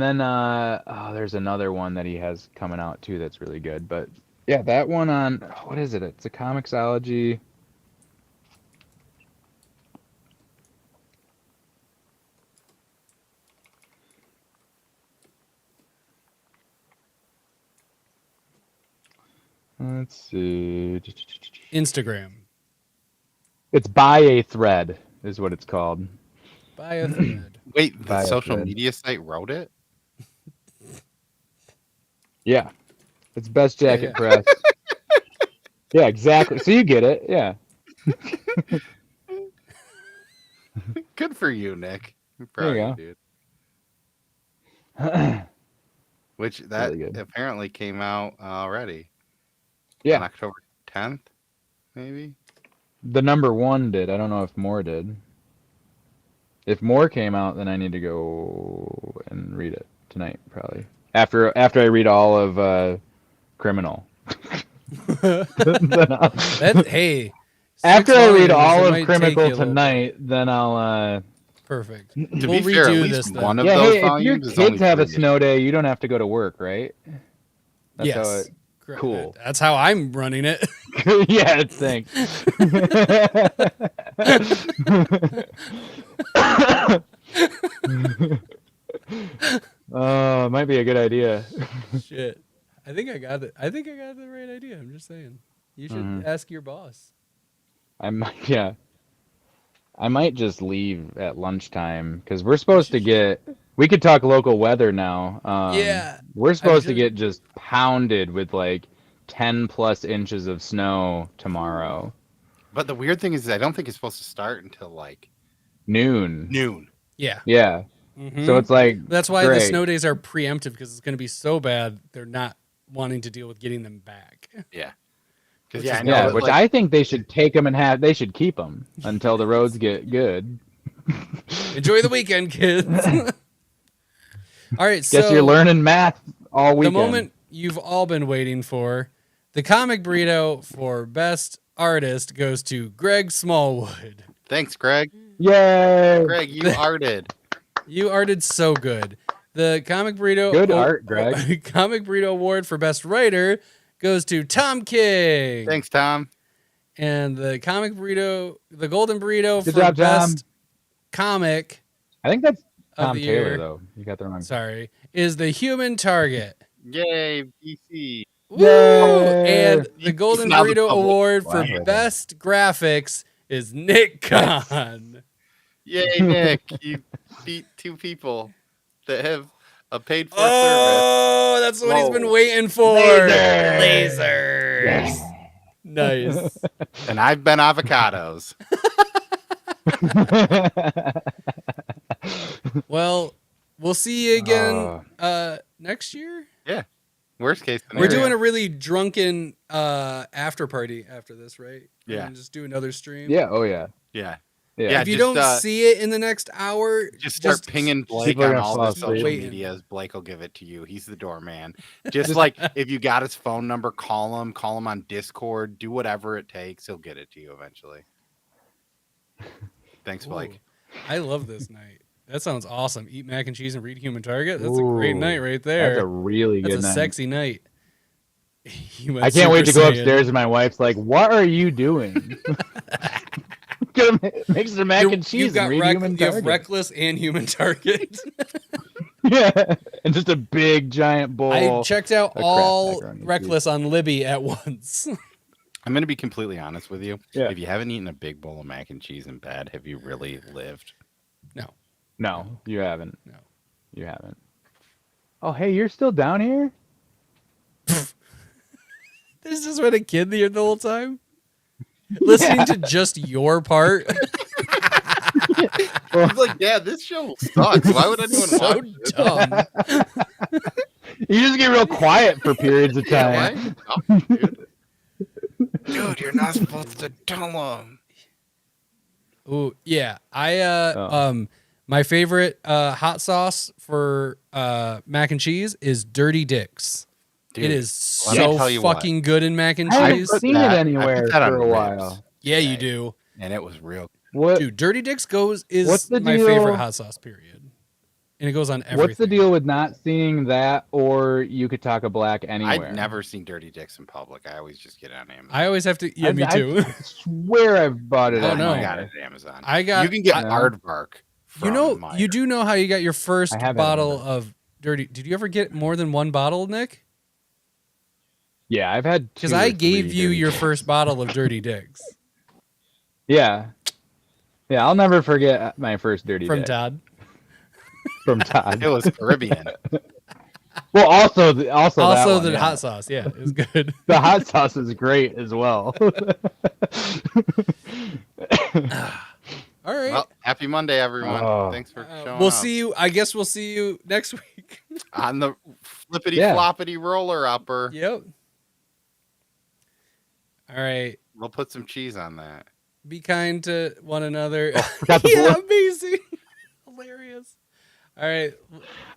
[SPEAKER 3] then there's another one that he has coming out too that's really good. But yeah, that one on what is it? It's a Comixology. Let's see.
[SPEAKER 2] Instagram.
[SPEAKER 3] It's By a Thread is what it's called.
[SPEAKER 2] Buy a thread.
[SPEAKER 1] Wait, the
[SPEAKER 3] Buy a
[SPEAKER 1] social
[SPEAKER 3] thread.
[SPEAKER 1] media site wrote it?
[SPEAKER 3] Yeah. It's best jacket
[SPEAKER 2] yeah.
[SPEAKER 3] press. Yeah, exactly. So you get it. Yeah.
[SPEAKER 1] Good for you, Nick. I'm
[SPEAKER 3] There you
[SPEAKER 1] proud of you, dude. Which that
[SPEAKER 3] Really good.
[SPEAKER 1] apparently came out already on
[SPEAKER 3] Yeah.
[SPEAKER 1] October 10th, maybe.
[SPEAKER 3] The number 1 did. I don't know if more did. If more came out, then I need to go and read it tonight, probably. After I read all of Criminal. Then
[SPEAKER 2] Hey.
[SPEAKER 3] after
[SPEAKER 2] 6
[SPEAKER 3] I read
[SPEAKER 2] volumes,
[SPEAKER 3] all
[SPEAKER 2] it
[SPEAKER 3] of
[SPEAKER 2] might take
[SPEAKER 3] Criminal
[SPEAKER 2] you a little
[SPEAKER 3] tonight, then I'll
[SPEAKER 2] bit. Perfect.
[SPEAKER 1] To
[SPEAKER 2] We'll
[SPEAKER 1] be fair, at
[SPEAKER 2] redo
[SPEAKER 1] least
[SPEAKER 2] this
[SPEAKER 1] one
[SPEAKER 2] then.
[SPEAKER 1] of
[SPEAKER 3] Yeah,
[SPEAKER 1] those
[SPEAKER 3] hey, if your
[SPEAKER 1] volumes is only
[SPEAKER 3] kids have a
[SPEAKER 1] 3
[SPEAKER 3] snow day, you don't have to go to work, right? That's
[SPEAKER 2] Yes.
[SPEAKER 3] how it, cool.
[SPEAKER 2] That's how I'm running it.
[SPEAKER 3] yeah, thanks. Oh, might be a good idea.
[SPEAKER 2] Shit. I think I got it. I think I got the right idea. I'm just saying. You should
[SPEAKER 3] Mhm.
[SPEAKER 2] ask your boss.
[SPEAKER 3] Yeah. I might just leave at lunchtime because we're supposed to get. We could talk local weather now.
[SPEAKER 2] Yeah,
[SPEAKER 3] We're supposed to
[SPEAKER 2] just-
[SPEAKER 3] get just pounded with like 10+ inches of snow tomorrow.
[SPEAKER 1] But the weird thing is, I don't think it's supposed to start until like
[SPEAKER 3] Noon.
[SPEAKER 1] noon.
[SPEAKER 2] Yeah.
[SPEAKER 3] Yeah.
[SPEAKER 2] Mhm.
[SPEAKER 3] So it's like
[SPEAKER 2] That's why the
[SPEAKER 3] great.
[SPEAKER 2] snow days are preemptive because it's going to be so bad they're not wanting to deal with getting them back.
[SPEAKER 1] Yeah.
[SPEAKER 2] Which
[SPEAKER 1] Because yeah,
[SPEAKER 2] is
[SPEAKER 1] I know.
[SPEAKER 3] Yeah,
[SPEAKER 1] that,
[SPEAKER 3] which
[SPEAKER 1] like,
[SPEAKER 3] I think they should take them and have. They should keep them until the roads get good.
[SPEAKER 2] Enjoy the weekend, kids. All right, so
[SPEAKER 3] Guess you're learning math all
[SPEAKER 2] the
[SPEAKER 3] weekend.
[SPEAKER 2] moment you've all been waiting for, the comic burrito for best artist goes to Greg Smallwood.
[SPEAKER 1] thanks, Greg.
[SPEAKER 3] Yay!
[SPEAKER 1] Greg, you arted.
[SPEAKER 2] You arted so good. The comic burrito
[SPEAKER 3] Good art, Greg.
[SPEAKER 2] Comic burrito award for best writer goes to Tom King.
[SPEAKER 1] Thanks, Tom.
[SPEAKER 2] And the comic burrito, the golden burrito
[SPEAKER 3] Good
[SPEAKER 2] for
[SPEAKER 3] job, Tom.
[SPEAKER 2] best comic
[SPEAKER 3] I think that's
[SPEAKER 2] of
[SPEAKER 3] Tom
[SPEAKER 2] the
[SPEAKER 3] Taylor,
[SPEAKER 2] year,
[SPEAKER 3] though. You got the wrong.
[SPEAKER 2] sorry, is the Human Target.
[SPEAKER 1] Yay, BC.
[SPEAKER 2] Woo!
[SPEAKER 3] Yay!
[SPEAKER 2] And the golden
[SPEAKER 1] now the
[SPEAKER 2] burrito
[SPEAKER 1] public.
[SPEAKER 2] award for
[SPEAKER 3] Wow.
[SPEAKER 2] best graphics is Nick Kahn.
[SPEAKER 1] Yay, Nick. You beat 2 people that have a paid for service.
[SPEAKER 2] Oh, that's what he's been
[SPEAKER 1] Whoa.
[SPEAKER 2] waiting for.
[SPEAKER 3] Lasers.
[SPEAKER 2] Lasers. Nice.
[SPEAKER 1] And I've been avocados.
[SPEAKER 2] Well, we'll see you again next year.
[SPEAKER 1] Worst case
[SPEAKER 2] We're
[SPEAKER 1] scenario.
[SPEAKER 2] doing a really drunken after party after this, right?
[SPEAKER 1] Yeah.
[SPEAKER 2] And just do another stream.
[SPEAKER 3] Yeah. Oh yeah.
[SPEAKER 1] Yeah.
[SPEAKER 3] Yeah.
[SPEAKER 1] Yeah.
[SPEAKER 2] If you
[SPEAKER 1] just,
[SPEAKER 2] don't see it in the next hour,
[SPEAKER 1] Just start pinging Blake
[SPEAKER 3] people are
[SPEAKER 1] on
[SPEAKER 3] gonna
[SPEAKER 1] all
[SPEAKER 3] fall
[SPEAKER 1] the
[SPEAKER 3] asleep.
[SPEAKER 1] social
[SPEAKER 2] Waiting.
[SPEAKER 1] medias. Blake will give it to you. He's the doorman. Just like if you got his phone number, call him on Discord, do whatever it takes. He'll get it to you eventually. Thanks, Blake.
[SPEAKER 2] Ooh, I love this night. That sounds awesome. Eat mac and cheese and read Human Target. That's a great
[SPEAKER 3] Ooh,
[SPEAKER 2] night right there.
[SPEAKER 3] That's a really
[SPEAKER 2] That's
[SPEAKER 3] good
[SPEAKER 2] a
[SPEAKER 3] night.
[SPEAKER 2] sexy night. Human
[SPEAKER 3] I can't wait to
[SPEAKER 2] Super
[SPEAKER 3] go
[SPEAKER 2] Saiyan.
[SPEAKER 3] upstairs and my wife's like, "What are you doing?" Gonna make some mac and cheese
[SPEAKER 2] You've got
[SPEAKER 3] and read Human
[SPEAKER 2] you have
[SPEAKER 3] Target.
[SPEAKER 2] Reckless and Human Target.
[SPEAKER 3] Yeah, and just a big giant bowl.
[SPEAKER 2] I checked out
[SPEAKER 3] Kraft
[SPEAKER 2] all
[SPEAKER 3] macaroni and cheese.
[SPEAKER 2] Reckless on Libby at once.
[SPEAKER 1] I'm going to be completely honest with you.
[SPEAKER 3] Yeah.
[SPEAKER 1] If you haven't eaten a big bowl of mac and cheese in bed, have you really lived?
[SPEAKER 3] No, you haven't.
[SPEAKER 2] No.
[SPEAKER 3] You haven't. Oh, hey, you're still down here?
[SPEAKER 2] This is what a kid the whole time. Listening to just your part.
[SPEAKER 1] I was like, yeah, this show sucks. Why would anyone
[SPEAKER 2] So
[SPEAKER 1] watch it?
[SPEAKER 2] dumb.
[SPEAKER 3] You just get real quiet for periods of
[SPEAKER 1] Yeah, why
[SPEAKER 3] time.
[SPEAKER 1] are you talking, dude? Dude, you're not supposed to tell them.
[SPEAKER 2] Ooh, yeah. My favorite hot sauce for mac and cheese is Dirty Dicks.
[SPEAKER 1] Dude,
[SPEAKER 2] it is
[SPEAKER 1] let me
[SPEAKER 2] so
[SPEAKER 1] tell you what.
[SPEAKER 2] fucking good in mac and
[SPEAKER 3] I haven't
[SPEAKER 2] cheese.
[SPEAKER 3] seen
[SPEAKER 1] that-
[SPEAKER 3] it
[SPEAKER 1] I
[SPEAKER 3] anywhere
[SPEAKER 1] put that
[SPEAKER 3] for
[SPEAKER 1] on
[SPEAKER 3] a
[SPEAKER 1] ribs.
[SPEAKER 3] while.
[SPEAKER 2] Yeah, you do.
[SPEAKER 1] And it was real.
[SPEAKER 3] What?
[SPEAKER 2] Dude, Dirty Dicks is
[SPEAKER 3] What's the
[SPEAKER 2] my
[SPEAKER 3] deal-
[SPEAKER 2] favorite hot sauce, period. And it goes on everything.
[SPEAKER 3] What's the deal with not seeing that or You Could Talk a Black anywhere?
[SPEAKER 1] I've never seen Dirty Dicks in public. I always just get it on Amazon.
[SPEAKER 2] I always have to. Yeah, me too.
[SPEAKER 3] I swear I've bought it.
[SPEAKER 2] Oh,
[SPEAKER 3] on
[SPEAKER 2] no.
[SPEAKER 1] I
[SPEAKER 3] there.
[SPEAKER 1] got it at Amazon.
[SPEAKER 2] I got-
[SPEAKER 1] You can get
[SPEAKER 3] I-
[SPEAKER 1] Aardvark.
[SPEAKER 2] You know,
[SPEAKER 1] from
[SPEAKER 2] you do know how you got your first
[SPEAKER 3] I have it
[SPEAKER 2] bottle
[SPEAKER 3] on
[SPEAKER 2] of Dirty. Did you ever get more than one bottle, Nick?
[SPEAKER 3] Yeah, I've had
[SPEAKER 2] Because
[SPEAKER 3] two
[SPEAKER 2] I
[SPEAKER 3] or
[SPEAKER 2] gave
[SPEAKER 3] three
[SPEAKER 2] you
[SPEAKER 3] Dirty
[SPEAKER 2] your
[SPEAKER 3] Dicks.
[SPEAKER 2] first bottle of Dirty Dicks
[SPEAKER 3] Yeah. Yeah, I'll never forget my first Dirty
[SPEAKER 2] from
[SPEAKER 3] Dick
[SPEAKER 2] Todd.
[SPEAKER 3] from Todd.
[SPEAKER 1] It was Caribbean.
[SPEAKER 3] Well, also that
[SPEAKER 2] Also,
[SPEAKER 3] one,
[SPEAKER 2] the
[SPEAKER 3] yeah.
[SPEAKER 2] hot sauce. Yeah, it was good.
[SPEAKER 3] The hot sauce is great as well.
[SPEAKER 2] All right.
[SPEAKER 1] Well, happy Monday, everyone.
[SPEAKER 3] Oh.
[SPEAKER 1] Thanks for showing
[SPEAKER 2] We'll
[SPEAKER 1] up.
[SPEAKER 2] see you. I guess we'll see you next week.
[SPEAKER 1] On the flippity
[SPEAKER 3] Yeah.
[SPEAKER 1] floppity roller upper.
[SPEAKER 2] Yep. All right.
[SPEAKER 1] We'll put some cheese on that.
[SPEAKER 2] Be kind to one another.
[SPEAKER 3] Forgot the
[SPEAKER 2] Yeah,
[SPEAKER 3] board.
[SPEAKER 2] amazing. Hilarious. All right.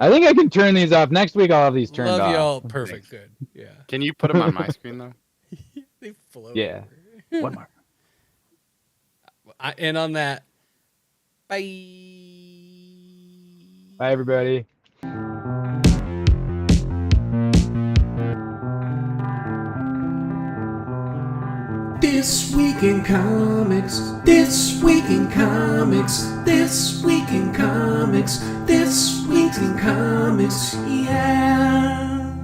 [SPEAKER 3] I think I can turn these off. Next week I'll have these turned
[SPEAKER 2] Love
[SPEAKER 3] off.
[SPEAKER 2] y'all. Perfect. Good. Yeah.
[SPEAKER 1] Can you put them on my screen though?
[SPEAKER 2] They float.
[SPEAKER 3] Yeah.
[SPEAKER 2] over.
[SPEAKER 3] One more.
[SPEAKER 2] And on that, bye.
[SPEAKER 3] Bye, everybody.
[SPEAKER 4] This week in comics. This week in comics. This week in comics. This week in comics. Yeah.